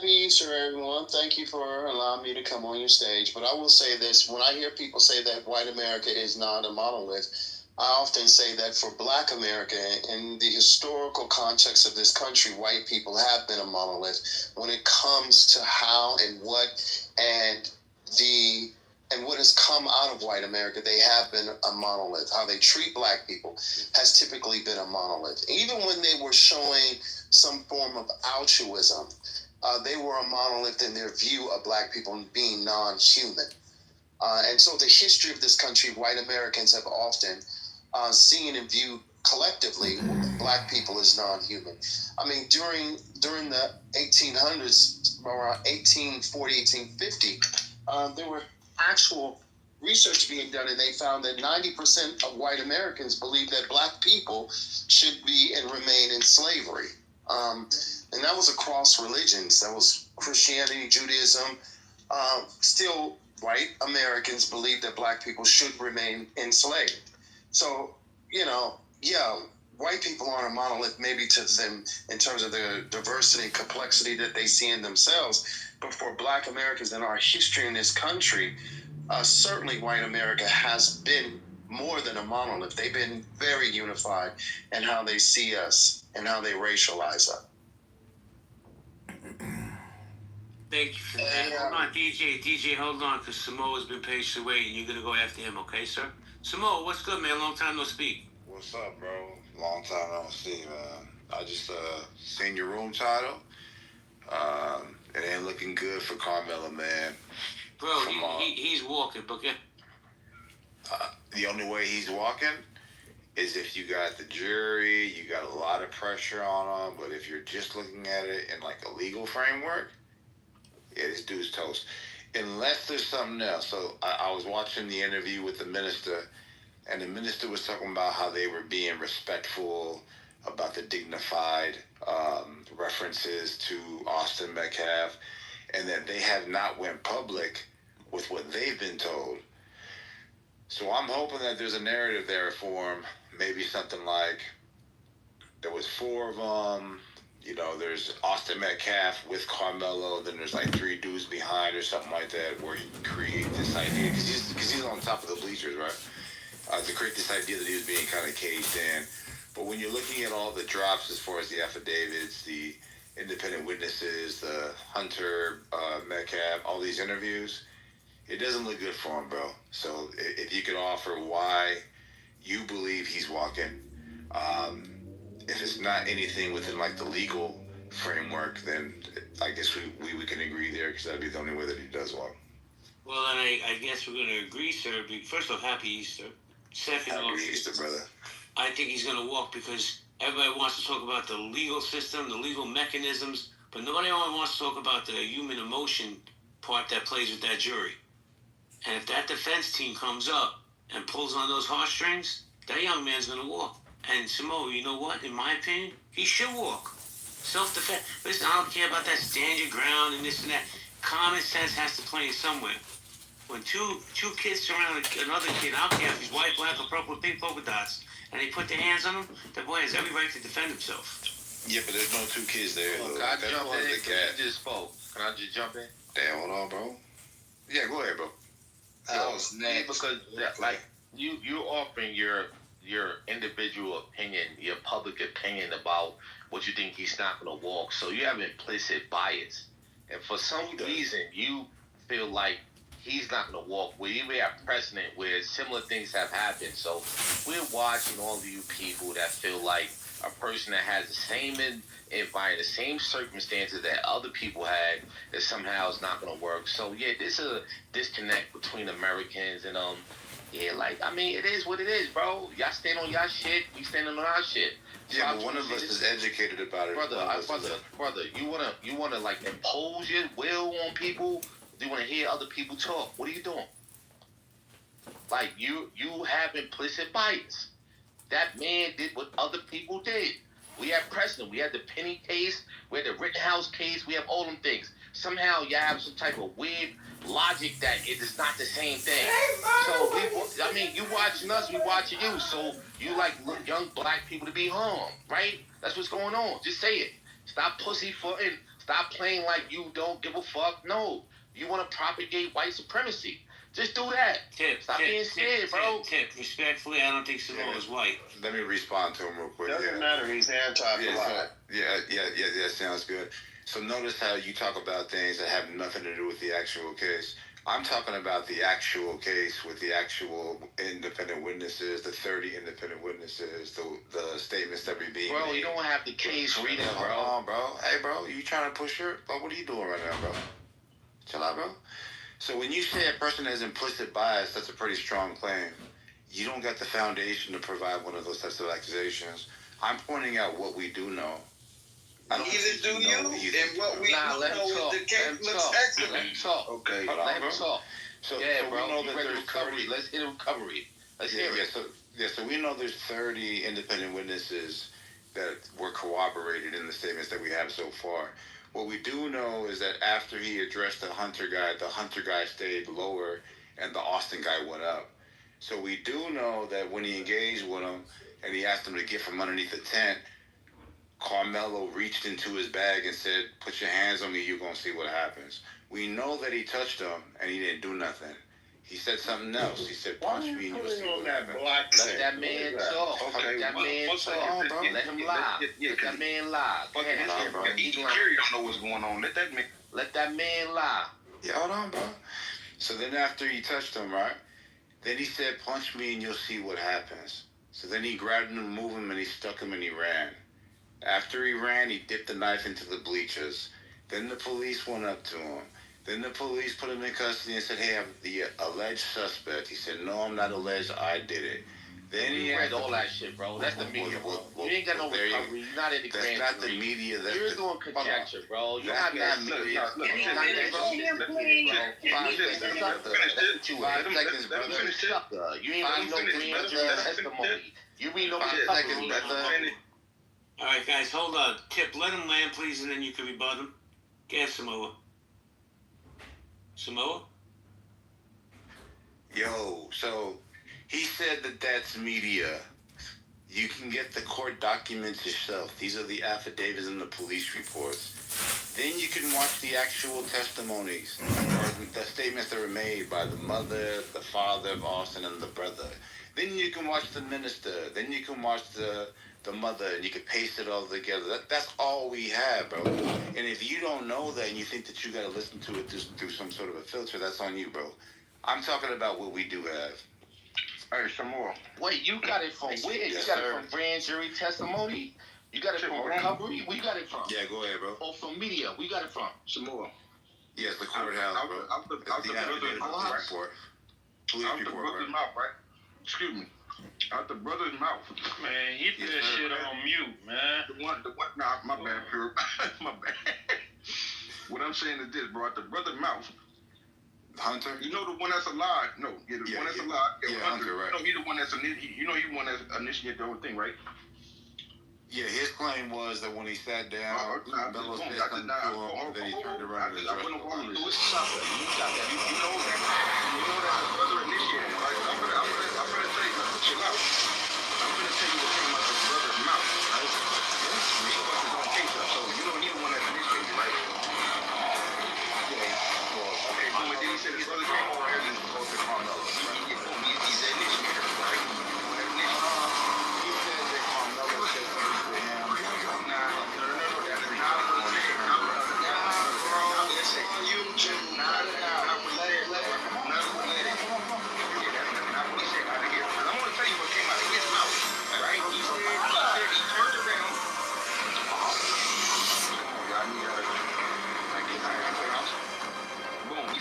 Easter, everyone. Thank you for allowing me to come on your stage. But I will say this. When I hear people say that white America is not a monolith, I often say that for Black America, in the historical context of this country, white people have been a monolith. When it comes to how and what what has come out of white America, they have been a monolith. How they treat Black people has typically been a monolith. Even when they were showing some form of altruism, they were a monolith in their view of Black people being non-human. And so the history of this country, white Americans have often seen and viewed collectively Black people as non-human. I mean, during the 1800s, around 1840, 1850, there were actual research being done, and they found that 90% of white Americans believed that Black people should be and remain in slavery. And that was across religions. That was Christianity, Judaism. Still, white Americans believed that Black people should remain enslaved. So, white people aren't a monolith maybe to them in terms of the diversity and complexity that they see in themselves. But for Black Americans in our history in this country, certainly white America has been more than a monolith. They've been very unified in how they see us and how they racialize us. Thank you for that. Hold on, DJ. DJ, hold on, because Samoa's been patiently waiting. You're going to go after him, okay, sir? Samoa, what's good, man? Long time no speak. What's up, bro? Long time no see, man. I just seen your room title. It ain't looking good for Carmella, man. Bro, he's walking, but yeah. The only way he's walking is if you got the jury, you got a lot of pressure on him, but if you're just looking at it in like a legal framework, yeah, this dude's toast. Unless there's something else. So I was watching the interview with the minister, and the minister was talking about how they were being respectful about the dignified references to Austin Metcalf, and that they have not went public with what they've been told. So I'm hoping that there's a narrative there for him. Maybe something like there was 4 of them. You know, there's Austin Metcalf with Carmelo, then there's like 3 dudes behind or something like that, where he can create this idea, because he's on top of the bleachers, right? To create this idea that he was being kind of caged in. But when you're looking at all the drops as far as the affidavits, the independent witnesses, the Hunter Metcalf, all these interviews, it doesn't look good for him, bro. So if you could offer why you believe he's walking, if it's not anything within like the legal framework, then I guess we can agree there, because that'd be the only way that he does walk. Well, then I guess we're going to agree, sir. First off, happy Easter. Second off, happy Easter, brother. I think he's going to walk because everybody wants to talk about the legal system, the legal mechanisms, but nobody wants to talk about the human emotion part that plays with that jury. And if that defense team comes up and pulls on those heartstrings, that young man's going to walk. And Samoa, you know what? In my opinion, he should walk. Self-defense. Listen, I don't care about that stand your ground and this and that. Common sense has to play in somewhere. When two kids surround another kid, I don't care if he's white, black, or purple with pink polka dots, and they put their hands on him, the boy has every right to defend himself. Yeah, but there's no 2 kids there. Can I jump in? You just spoke. Can I just jump in? Damn, hold on, bro. Yeah, go ahead, bro. Because like you're offering your individual opinion, your public opinion about what you think he's not going to walk. So you have implicit bias, and for some reason you feel like he's not going to walk. We have precedent where similar things have happened. So we're watching all of you people that feel like a person that has the same environment, the same circumstances that other people had, that somehow is not going to work. So yeah, this is a disconnect between Americans and yeah, like, I mean, it is what it is, bro. Y'all stand on y'all shit, we stand on our shit. Yeah, but one of us is educated about it. Brother, you wanna like impose your will on people? Do you wanna hear other people talk? What are you doing? Like, you have implicit bias. That man did what other people did. We have precedent. We had the Penny case. We had the Rittenhouse case. We have all them things. Somehow you have some type of weird logic that it is not the same thing. So, you watching us, we watching you. So you like young black people to be harmed, right? That's what's going on. Just say it. Stop pussyfooting. Stop playing like you don't give a fuck. No. You want to propagate white supremacy. Just do that. Stop being scared, bro. Respectfully, I don't think Samoa is white. Let me respond to him real quick. Doesn't matter. He's anti-black. Yeah, sounds good. So notice how you talk about things that have nothing to do with the actual case. I'm talking about the actual case with the actual independent witnesses, the 30 independent witnesses, the statements that we being Bro, made. you don't have the case reading, bro. Hold on, bro. Hey, bro, you trying to push your... Bro, what are you doing right now, bro? Chill out, bro. So when you say a person has implicit bias, that's a pretty strong claim. You don't got the foundation to provide one of those types of accusations. I'm pointing out what we do know. Neither do you. And what we do know is the case looks excellent. Let him talk. Okay. Let him talk. So bro. we know that there's recovery. Let's hit recovery. Let's hear it. So we know there's 30 independent witnesses that were corroborated in the statements that we have so far. What we do know is that after he addressed the Hunter guy stayed lower and the Austin guy went up. So we do know that when he engaged with him and he asked him to get from underneath the tent, Carmelo reached into his bag and said, "Put your hands on me, you're going to see what happens." We know that he touched him and he didn't do nothing. He said something else. He said, "Punch me and you'll see what happens." Let that man talk. Okay, Let that man talk, bro. Let him lie. Let that man lie. Go ahead, bro. He clearly don't know what's going on. Let that man lie. Yeah, hold on, bro. So then after he touched him, right? Then he said, "Punch me and you'll see what happens." So then he grabbed him to move him and he stuck him and he ran. After he ran, he dipped the knife into the bleachers. Then the police went up to him. Then the police put him in custody and said, "Hey, I'm the alleged suspect." He said, "No, I'm not alleged. I did it." Then he read all that shit, bro. That's the media, bro. You ain't got no recovery. You're not in the grand That's not the media. You're doing conjecture, bro. You're not media. Let him finish, brother. You ain't read no grand jury testimony. You read no recovery. All right, guys, hold on. Tip, let him land, please, and then you can rebut him. Get Samoa. Samoa? Yo, so he said that that's media. You can get the court documents yourself. These are the affidavits and the police reports. Then you can watch the actual testimonies or the statements that were made by the mother, the father of Austin, and the brother. Then you can watch the minister. Then you can watch the mother, and you can paste it all together. That's all we have, bro. And if you don't know that and you think that you got to listen to it just through some sort of a filter, that's on you, bro. I'm talking about what we do have. All right, some more. Wait, you got it from where? Yes, you got sir. it from grand jury testimony? You got it from recovery? Where you got it from? Yeah, go ahead, bro. Oh, from media. Where you got it from? Some more. Yes, the courthouse, bro. Out the brother's mouth, right? Excuse me. Out the brother's mouth. Man, he put that shit on mute, man. The one, nah, my bad, Pure. My bad. What I'm saying is this, bro. Out the brother's mouth. Hunter? You know the one that's alive? No, the one that's alive. Yeah, Hunter, right. You know, he's the one that's initiated the whole thing, right? Yeah, his claim was that when he sat down, Melo said something to him, then he turned around and addressed him. You know that the brother initiated, right? I'm gonna tell you, chill out. I'm gonna tell you what came out the brother's mouth, right? He fucked his own case up, so you don't need the one that's initiated, right? Okay, boom, and then he said his brother came over here and spoke to Carmelo. He's the initiator, right? He said that Carmelo said something to him.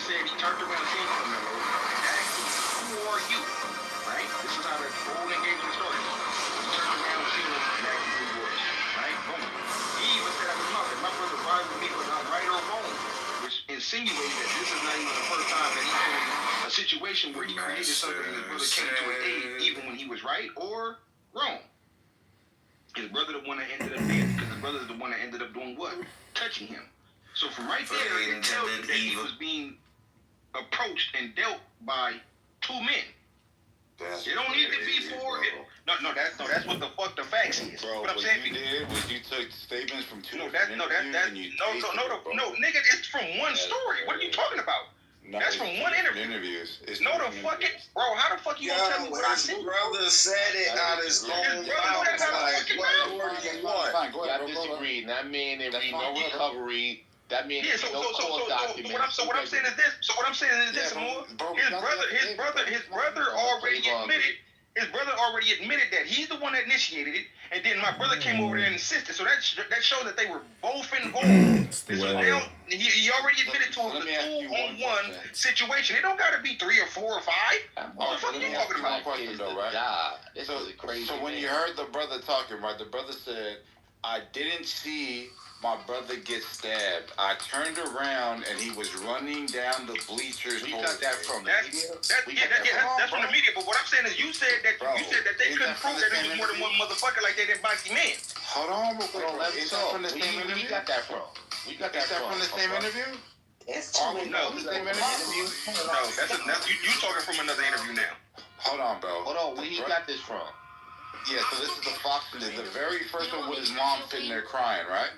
He turned around and came to Melo and asked him, "Who are you?" Right? This is how the whole engagement started. He turned around and seen him and asked him who he was. Right? Boom. He even said out his mouth that my brother rides with me whether I'm right or wrong, which insinuates that this is not even the first time that he's been in a situation where he created something and his brother came to his aid even when he was right or wrong. His brother the one that ended up dead because his brother is the one that ended up doing what? Touching him. So from right there, it tells you that he was being approached and dealt by two men. It don't need to be four. That's what the fuck the facts is. Bro, what I'm saying, you did was you took statements from two nigga, it's from one story. What are you talking about? No, that's from one interview. Interviews. Bro, how the fuck you gonna tell me what I said? His brother said it out his own mouth. Like, what do you want? Fine, go ahead. I disagree. That man didn't read no recovery. That mean so what I'm saying is this, his brother already admitted that he's the one that initiated it, and then my brother came over there and insisted. So that shows that they were both involved. He already admitted to a 2-on-1 situation. It don't gotta be 3 or 4 or 5. What the fuck are you talking about? Question though, right? So when you heard the brother talking, right? The brother said, "I didn't see my brother get stabbed. I turned around and he was running down the bleachers." You got that from the media? That's from the media. But what I'm saying is, you said that they couldn't prove that it was more than one motherfucker, like they didn't bite him in. Hold on, real quick. Is that from the same interview? We got that from. We got that from the same interview? It's No, that's you talking from another interview now. Hold on, bro. Hold on, where you got this from? Yeah, so this is the Fox News. The very first one with his mom sitting there crying, right?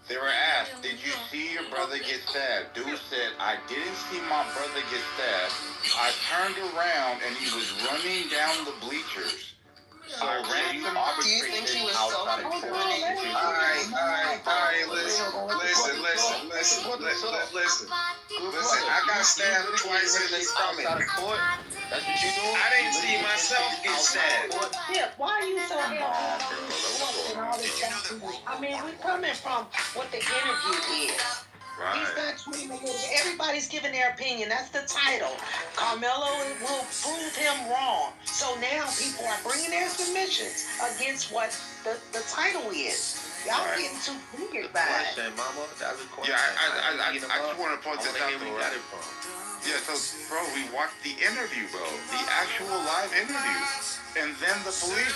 They were asked, did you see your brother get stabbed? Dude said, I didn't see my brother get stabbed. I turned around and he was running down the bleachers. So ransom arbitration outside of court. Alright, listen. I got stabbed twice in the stomach. Outside of court, that's what you doing? I didn't see myself get stabbed. Yeah, why are you so hell? I mean, we're coming from what the interview is. Right. He's not treating it. Everybody's giving their opinion. That's the title. Carmelo will prove him wrong. So now people are bringing their submissions against what the title is. Y'all getting too big by it. Mama, that's a question. Yeah, I just want to point this out. Where we got it from. Yeah, so, bro, we watched the interview, bro. The actual live interview. And then the police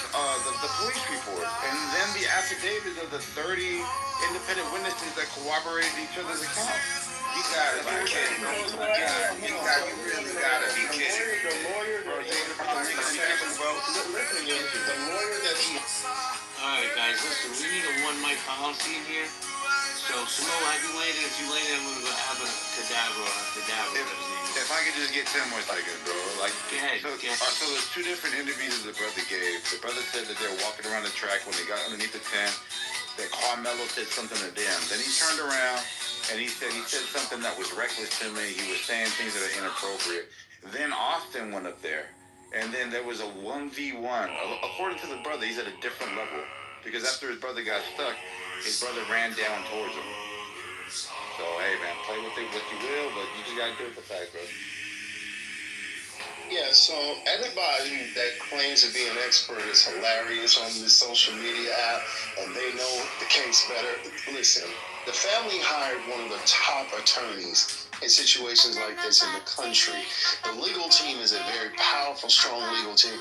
report. And then the affidavits of the 30 independent witnesses that corroborated each other's accounts. You gotta be kidding me. You really gotta be kidding me. The lawyer, bro, you want to put the link in the chat, bro? Listen, the lawyer that he... Alright, guys, listen, we need a one mic policy in here. So, Samoa, have you landed? If you landed, I'm going to have a cadaver. If I could just get 10 more seconds, bro. Like, Go ahead. So there's two different interviews the brother gave. The brother said that they were walking around the track when they got underneath the tent, that Carmelo said something to them. Then he turned around and he said something that was reckless to me. He was saying things that are inappropriate. Then Austin went up there. And then there was a 1v1. According to the brother, he's at a different level. Because after his brother got stuck, his brother ran down towards him. So, hey, man, play with it what you will, but you just got to do it the fact, bro. Yeah, so everybody that claims to be an expert is hilarious on this social media app, and they know the case better. Listen, the family hired one of the top attorneys in situations like this in the country. The legal team is a very powerful, strong legal team.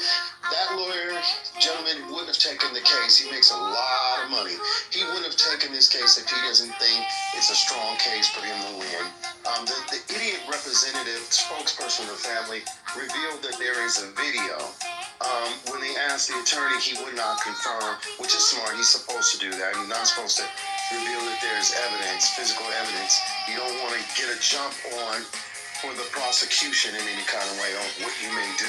That lawyer, gentleman, wouldn't have taken the case. He makes a lot of money. He wouldn't have taken this case if he doesn't think it's a strong case for him to win. The idiot representative, spokesperson of the family, revealed that there is a video. When they asked the attorney, he would not confirm, which is smart. He's supposed to do that. He's not supposed to reveal that there's evidence, physical evidence. You don't want to get a jump on for the prosecution in any kind of way on what you may do.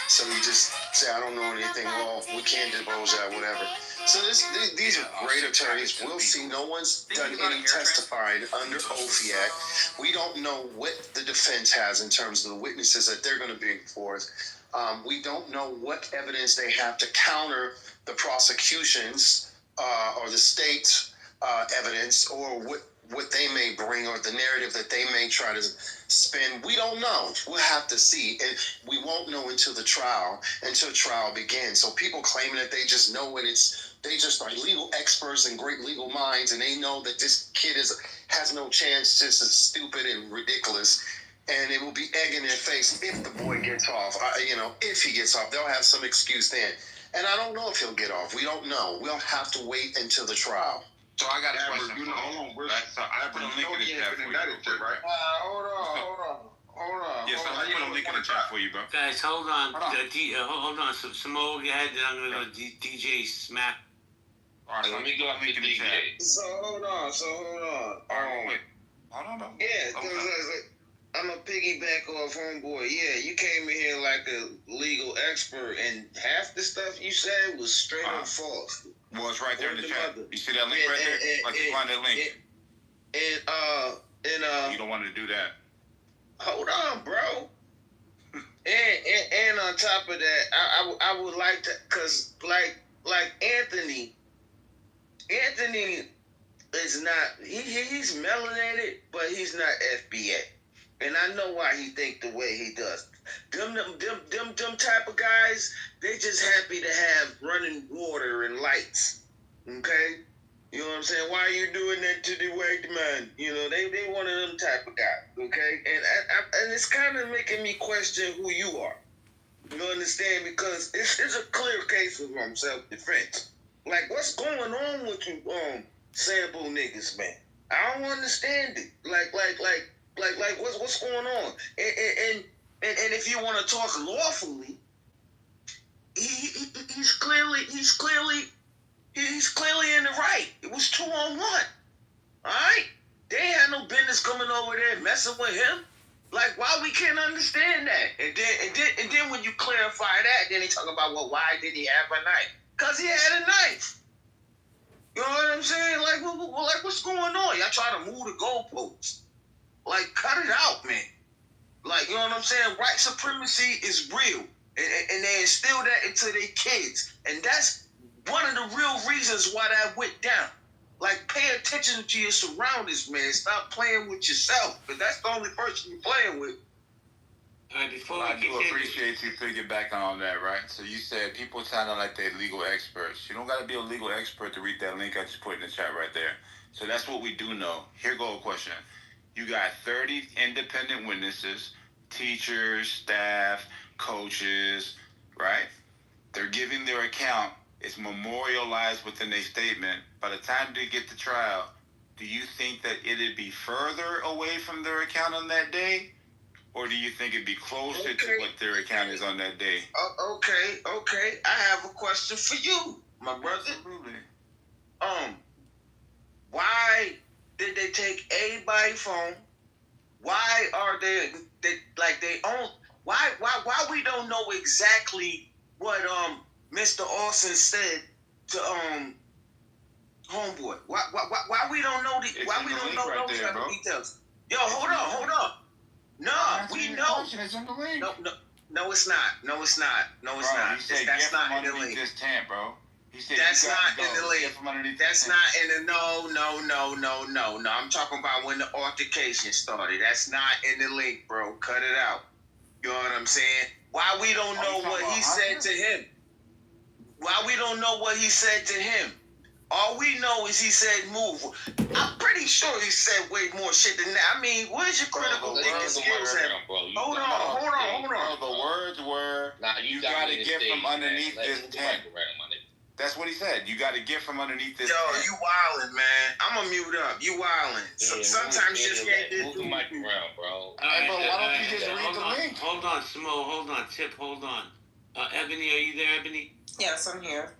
So you just say, I don't know anything, well, we can't divulge that, whatever. So these are great attorneys. We'll see. No one's done any testifying under oath yet. We don't know what the defense has in terms of the witnesses that they're going to bring forth. We don't know what evidence they have to counter the prosecution's or the state's evidence, or what they may bring, or the narrative that they may try to spin. We don't know. We'll have to see. And we won't know until trial begins. So people claiming that they just know what they just are legal experts and great legal minds, and they know that this kid has no chance, just as stupid and ridiculous. And it will be egg in their face if the boy gets off. If he gets off, they'll have some excuse then. And I don't know if he'll get off. We don't know. We'll have to wait until the trial. So I got a question. Hold on, so I put a link in the chat for you, right? Hold on. Yes, I put a link in the chat for you, bro. Guys, hold on. Hold on. Samoa, go ahead, then I'm going to go DJ Smack. All right, so let me go link in the chat. So hold on. Hold on. Yeah, because I'm a piggyback off homeboy. Yeah, you came in here like a legal expert, and half the stuff you said was straight up false. Well, it's right there in the chat. You see that link right there? Like you find that link. You don't want to do that. Hold on, bro. and on top of that, I would like to, cause like Anthony is not, he's melanated, but he's not FBA. And I know why he think the way he does. Them type of guys, they just happy to have running water and lights. Okay? You know what I'm saying? Why are you doing that to the white man? They one of them type of guys. Okay? And it's kind of making me question who you are. You understand? Because it's a clear case of self-defense. Like, what's going on with you, sample niggas, man? I don't understand it. Like, what's going on? And if you want to talk lawfully, he's clearly he's clearly in the right. It was 2-on-1. All right, they had no business coming over there messing with him. Like, why we can't understand that? And then when you clarify that, then they talk about, well, why did he have a knife? Because he had a knife. You know what I'm saying? Like what's going on? Y'all try to move the goalposts. Like, cut it out, man. Like, you know what I'm saying? White supremacy is real. And they instill that into their kids. And that's one of the real reasons why that went down. Like, pay attention to your surroundings, man. Stop playing with yourself. Because that's the only person you're playing with. I do appreciate you piggybacking on that, right? So you said people sounding like they're legal experts. You don't got to be a legal expert to read that link I just put in the chat right there. So that's what we do know. Here go a question. You got 30 independent witnesses, teachers, staff, coaches, right? They're giving their account. It's memorialized within a statement. By the time they get to trial, do you think that it'd be further away from their account on that day? Or do you think it'd be closer to what their account is on that day? Okay. I have a question for you, my brother. Absolutely. Why did they take everybody's phone? Why are they own? Why we don't know exactly what Mr. Austin said to homeboy? Why we don't know why we don't know those type of details? Yo, hold on. No, we know. No, it's not. Bro, he said that's not in the link. This tent, bro. He said that's not in the link. That's not in the no. I'm talking about when the altercation started. That's not in the link, bro. Cut it out. You know what I'm saying? Why we don't know what he said to him? Why we don't know what he said to him? All we know is he said move. I'm pretty sure he said way more shit than that. I mean, where's your critical thinking skills at? Hold on. The words were, you gotta get from underneath this tent. That's what he said. You gotta get from underneath this tent. Yo, you wildin', man. I'm gonna mute up. You wildin'. Sometimes you just can't move the mic around, bro. Hey, bro, why don't you just read the link? Hold on, Smo. Hold on. Tip, hold on. Ebony, are you there, Ebony? Yes, I'm here.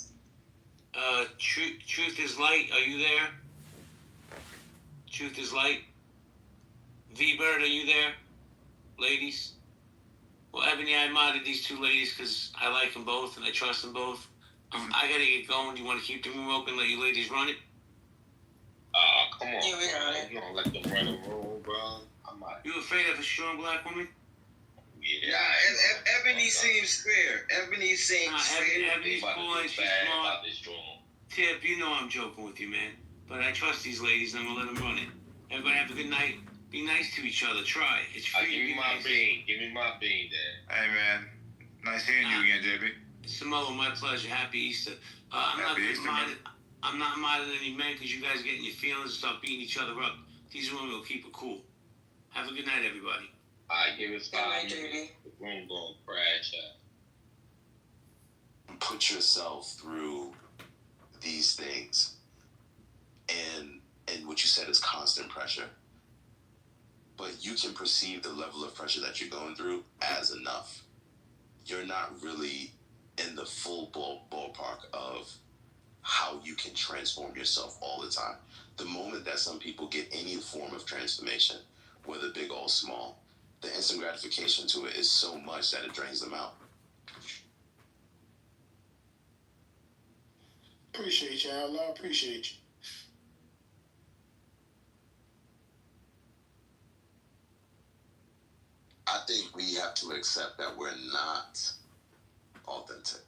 Truth is Light, are you there? Truth is Light. V-Bird, are you there? Ladies? Well, Ebony, I modded these two ladies because I like them both and I trust them both. I gotta get going. Do you want to keep the room open, let you ladies run it? Come on. Yeah, we got it. You don't let them run the room, bro. I'm out. You afraid of a strong black woman? Yeah, Ebony seems fair. Ebony's cool and she's smart. Tip, you know I'm joking with you, man. But I trust these ladies and I'm gonna let them run it. Everybody have a good night. Be nice to each other. Try. It's free. Give me my bean. Give me my bean, Dad. Hey, man. Nice hearing you again, JB. Samoa, my pleasure. Happy Easter. I'm not modding any men because you guys get in your feelings and start beating each other up. These women will keep it cool. Have a good night, everybody. Give us 5 minutes. The room gonna crash out. Put yourself through these things, and what you said is constant pressure. But you can perceive the level of pressure that you're going through as enough. You're not really in the full ballpark of how you can transform yourself all the time. The moment that some people get any form of transformation, whether big or small, the instant gratification to it is so much that it drains them out. Appreciate y'all. I appreciate you. I think we have to accept that we're not authentic.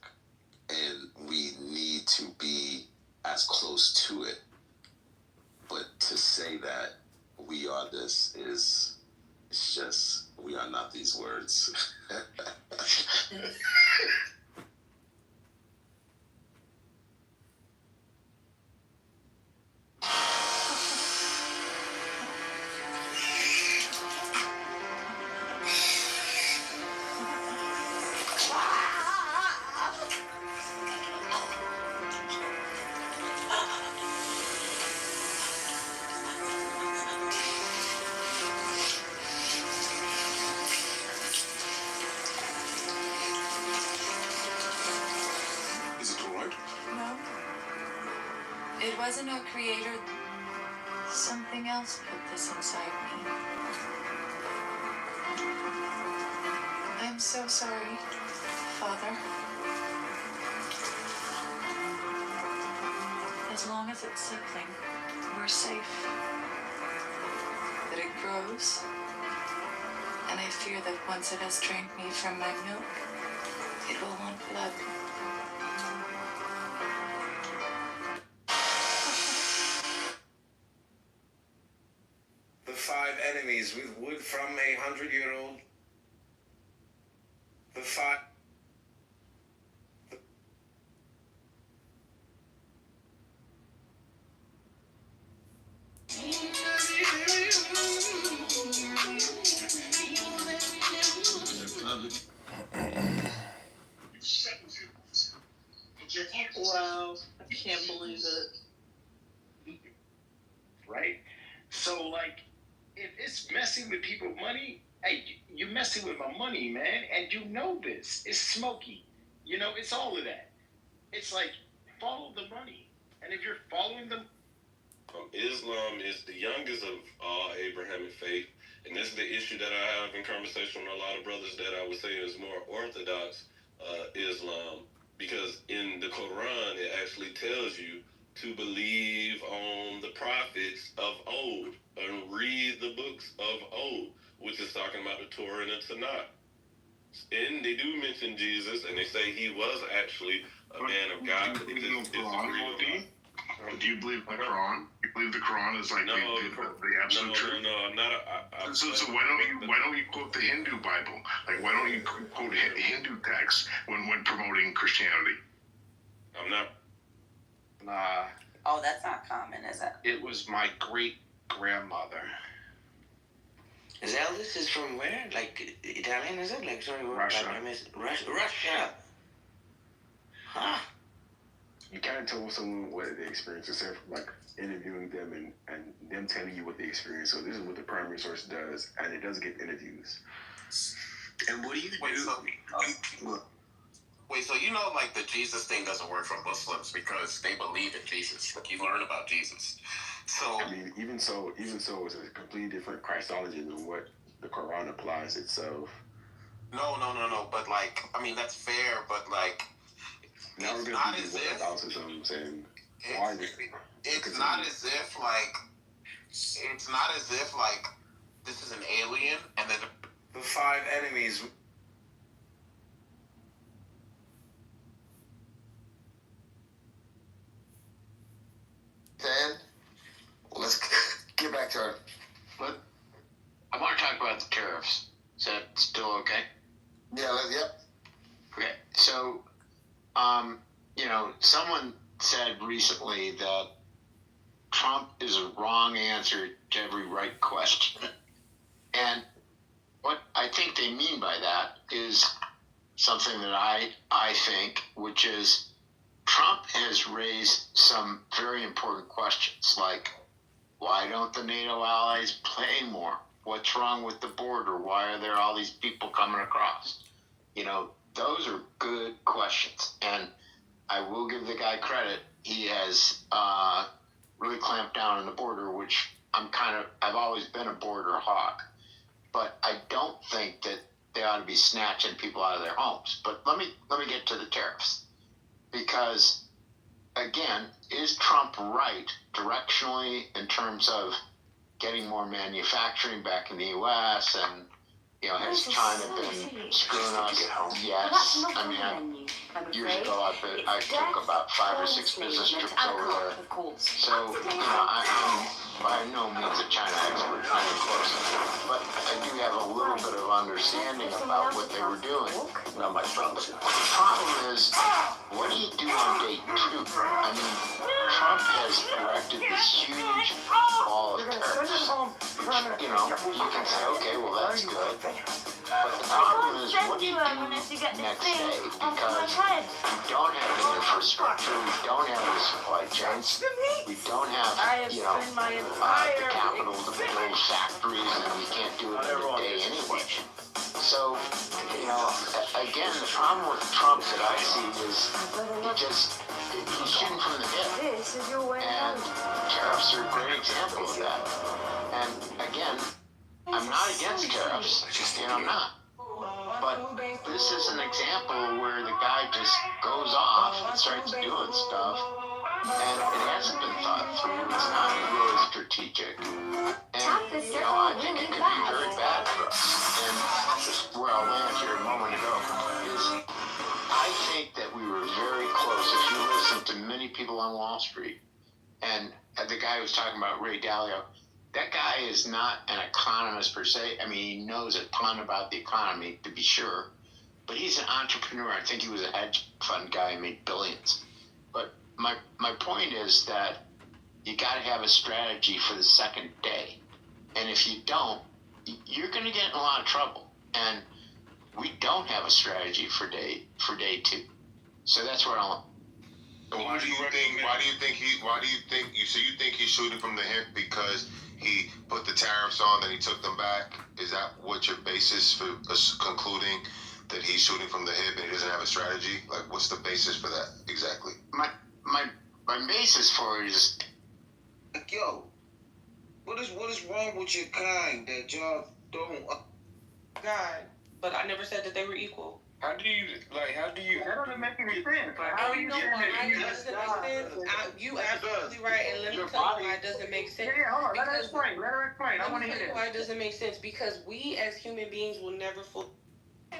And we need to be as close to it. But to say that we are this is, it's just, we are not these words. It wasn't our creator. Something else put this inside me. I'm so sorry, Father. As long as it's sibling, we're safe. But it grows, and I fear that once it has drained me from my milk, it will want blood. The 5 enemies with wood from a 100-year-old. The 5. Wow, I can't believe it. Right? So, like, if it's messing with people's money, hey, you're messing with my money, man, and you know this. It's smoky. You know, it's all of that. It's like, follow the money. And if you're following them... Islam is the youngest of all Abrahamic faith, and this is the issue that I have in conversation with a lot of brothers that I would say is more orthodox Islam, because in the Quran it actually tells you to believe on the prophets of old and read the books of old, which is talking about the Torah and the Tanakh. And they do mention Jesus, and they say he was actually a man of God, but he just disagreed with God. Do you believe the Quran? You believe the Quran is like the absolute truth? No, I'm not. So why don't you quote the Hindu Bible? Like, why don't you quote Hindu texts when promoting Christianity? I'm not. Nah. Oh, that's not common, is it? It was my great-grandmother. Zealous is from where? Like Italian, is it? Like, sorry, Russia. Russia. Huh. You can't tell someone what they experience except for like interviewing them and them telling you what they experience. So this is what the primary source does, and it does get interviews. And what do you do? Wait, so you know, like, the Jesus thing doesn't work for Muslims because they believe in Jesus. Like, you learn about Jesus. So I mean, even so, it's a completely different Christology than what the Quran applies itself. No. But, like, I mean, that's fair, but, like, now it's we're not going to as do if... Catholicism saying, why is it? It's not as if, like... It's not as if, like, this is an alien, and then... The 5 enemies... Then, let's get back to it. But I want to talk about the tariffs. Is that still okay? Yeah, yep. Okay, so, someone said recently that Trump is a wrong answer to every right question. And what I think they mean by that is something that I think, which is Trump has raised some very important questions, like, why don't the NATO allies play more? What's wrong with the border? Why are there all these people coming across? Those are good questions. And I will give the guy credit. He has really clamped down on the border, which I've always been a border hawk. But I don't think that they ought to be snatching people out of their homes. But let me get to the tariffs. Because, again, is Trump right directionally in terms of getting more manufacturing back in the U.S. and, has China been screwing us? Yes. I mean, years ago I took about 5 or 6 business trips over there. So, I'm by no means a China expert, not even close. But I do have a little bit of understanding about what they were doing. Not my problem. The problem is, what do you do on day 2? I mean, Trump has erected this huge wall of tariffs. You can say, okay, well, that's good. But the problem is, what do you do next day? Because we don't have the infrastructure, we don't have the supply chains, we don't have, the capital to build factories, and we can't do it in a day anyway. So, again, the problem with Trump that I see is he's shooting from the hip. And tariffs are a great example of that. And again, I'm not against tariffs. I'm not. But this is an example where the guy just goes off and starts doing stuff, and it hasn't been thought through. It's not really strategic. And, I think it could be very bad for us. And just where I'll land here a moment ago is I think that we were very close. If you listen to many people on Wall Street, and the guy who was talking about Ray Dalio, that guy is not an economist per se. I mean, he knows a ton about the economy, to be sure, but he's an entrepreneur. I think he was a hedge fund guy and made billions. But my point is that you got to have a strategy for the second day. And if you don't, you're going to get in a lot of trouble. And we don't have a strategy for day two. So that's where I'll. So why do you think he's shooting from the hip because he put the tariffs on, then he took them back? Is that what your basis for concluding that he's shooting from the hip and he doesn't have a strategy? Like, what's the basis for that exactly? My basis for it is, like, yo, what is wrong with your kind that y'all don't? God, but I never said that they were equal. How do you? That doesn't make any sense. Like, how do you know why it doesn't make sense? You absolutely right, and let me tell you why it doesn't make sense. Yeah, hold on. Let her explain. I want to hear this. Why it doesn't make sense? Because we as human beings will never fulfill.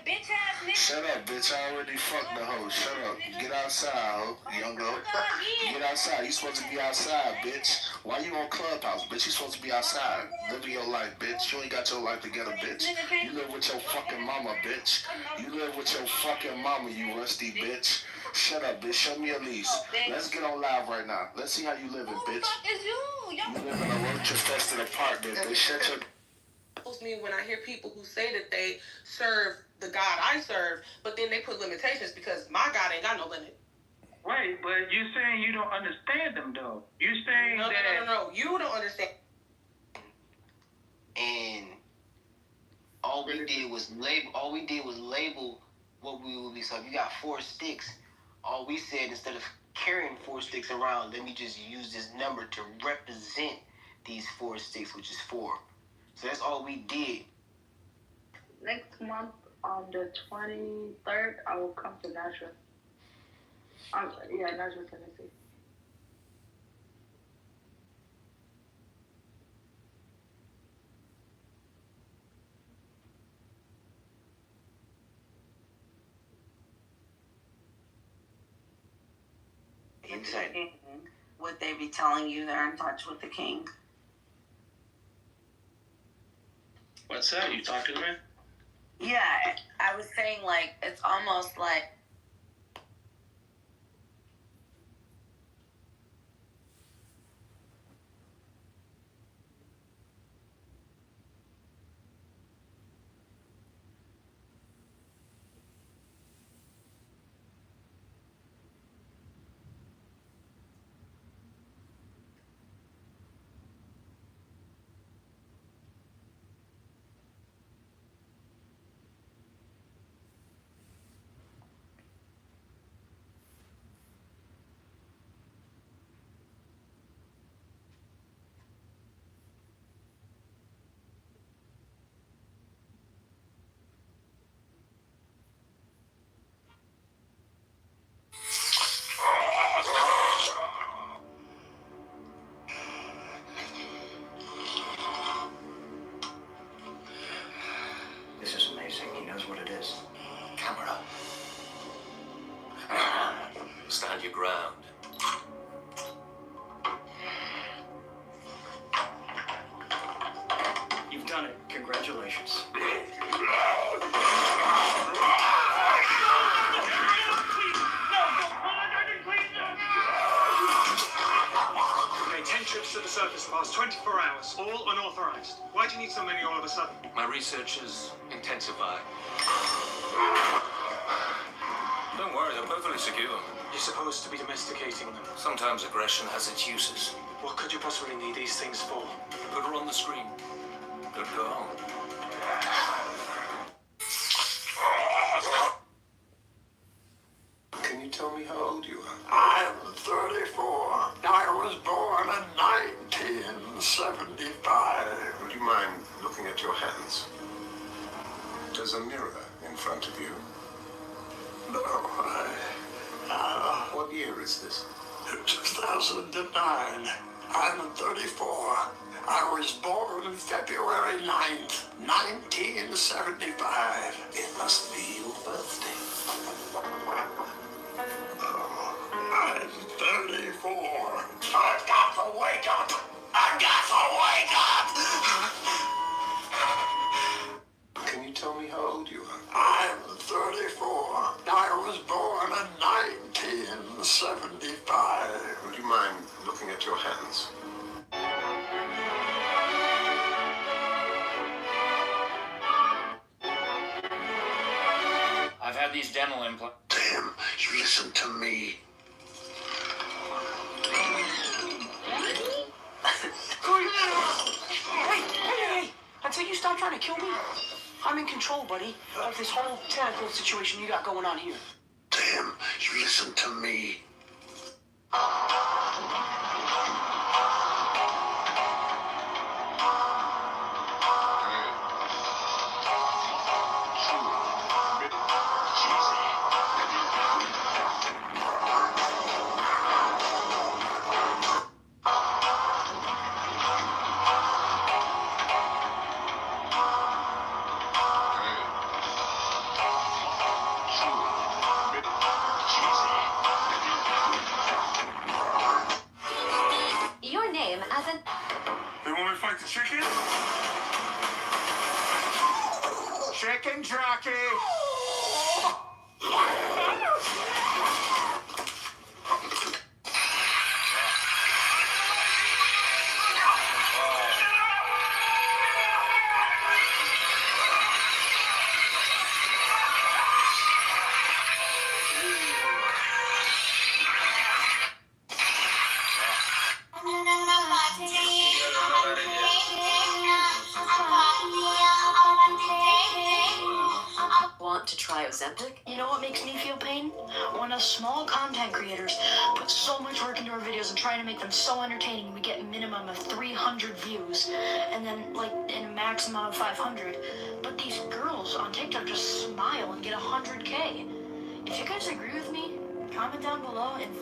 Bitch ass nigga. Shut up, bitch. I already fucked the hoe. Shut up. Get outside, hoe. Young girl. Get outside. You supposed to be outside, bitch. Why you on Clubhouse, bitch? You supposed to be outside. Living your life, bitch. You ain't got your life together, bitch. You live with your fucking mama, bitch. You live with your fucking mama, you rusty bitch. Shut up, bitch. Show me a lease. Let's get on live right now. Let's see how you living, bitch. Who the fuck is you? You live in a roach-infested apartment, bitch. Shut your... Me when I hear people who say that they serve the God I serve, but then they put limitations because my God ain't got no limit. Wait, but you're saying you don't understand them, though. You're saying No. You don't understand. And all we did was label what we would be. So if you got 4 sticks, all we said, instead of carrying 4 sticks around, let me just use this number to represent these 4 sticks, which is 4. So that's all we did. Next month, on the 23rd, I will come to Nashville. Nashville, Tennessee. Would they be telling you they're in touch with the king? What's that? You talking to me? Yeah, I was saying, like, it's almost like This is amazing. He knows what it is. Camera. Stand your ground. You've done it. Congratulations. Okay, 10 trips to the surface the past 24 hours, all unauthorized. Why do you need so many all of a sudden? My research has intensified. Don't worry, they're perfectly secure. You're supposed to be domesticating them. Sometimes aggression has its uses. What could you possibly need these things for? Put her on the screen. Good girl. Can you tell me how old you are? I'm 34. I was born in 1975. Would you mind looking at your hands? There's a mirror in front of you. No, What year is this? 2009. I'm 34. I was born February 9th, 1975. It must be your birthday. I'm 34. I've got to wake up. I've got to wake up. Can you tell me how old you are? I'm 34. I was born in 1975. Would you mind looking at your hands? I've had these dental implants. Damn, you listen to me. Hey! Until you stop trying to kill me, I'm in control, buddy, of this whole tentacle situation you got going on here. Damn, you listen to me. Your name as an... They want me to fight the chicken? Chicken jockey! Want to try Ozempic? You know what makes me feel pain? When us small content creators put so much work into our videos and trying to make them so entertaining, we get a minimum of 300 views, and then like in a maximum of 500. But these girls on TikTok just smile and get 100K. If you guys agree with me, comment down below and...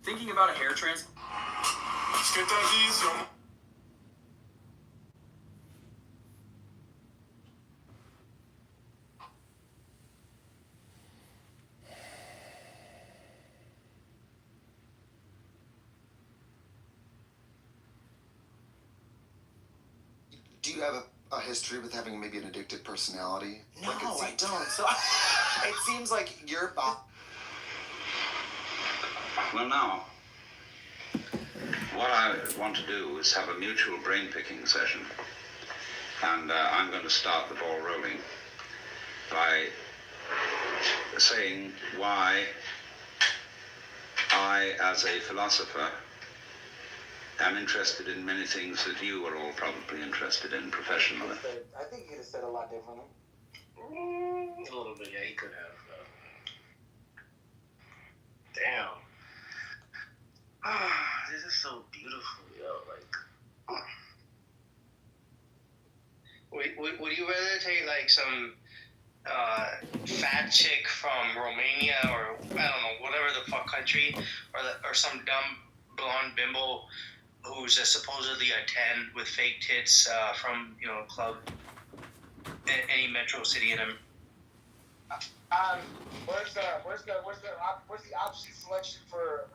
Thinking about a hair transplant? Let's get that visa. Do you have a history with having maybe an addictive personality? No, I don't. So it seems like you're... Well, now, what I want to do is have a mutual brain-picking session. And I'm going to start the ball rolling by saying why I, as a philosopher, am interested in many things that you are all probably interested in professionally. I think he could have said a lot differently. A little bit, yeah, he could have. Damn. Ah, this is so beautiful, yo. Like, would you rather take like some fat chick from Romania or I don't know, whatever the fuck country, or some dumb blonde bimbo who's supposedly a 10 with fake tits from club any metro city in them. What's the option selection for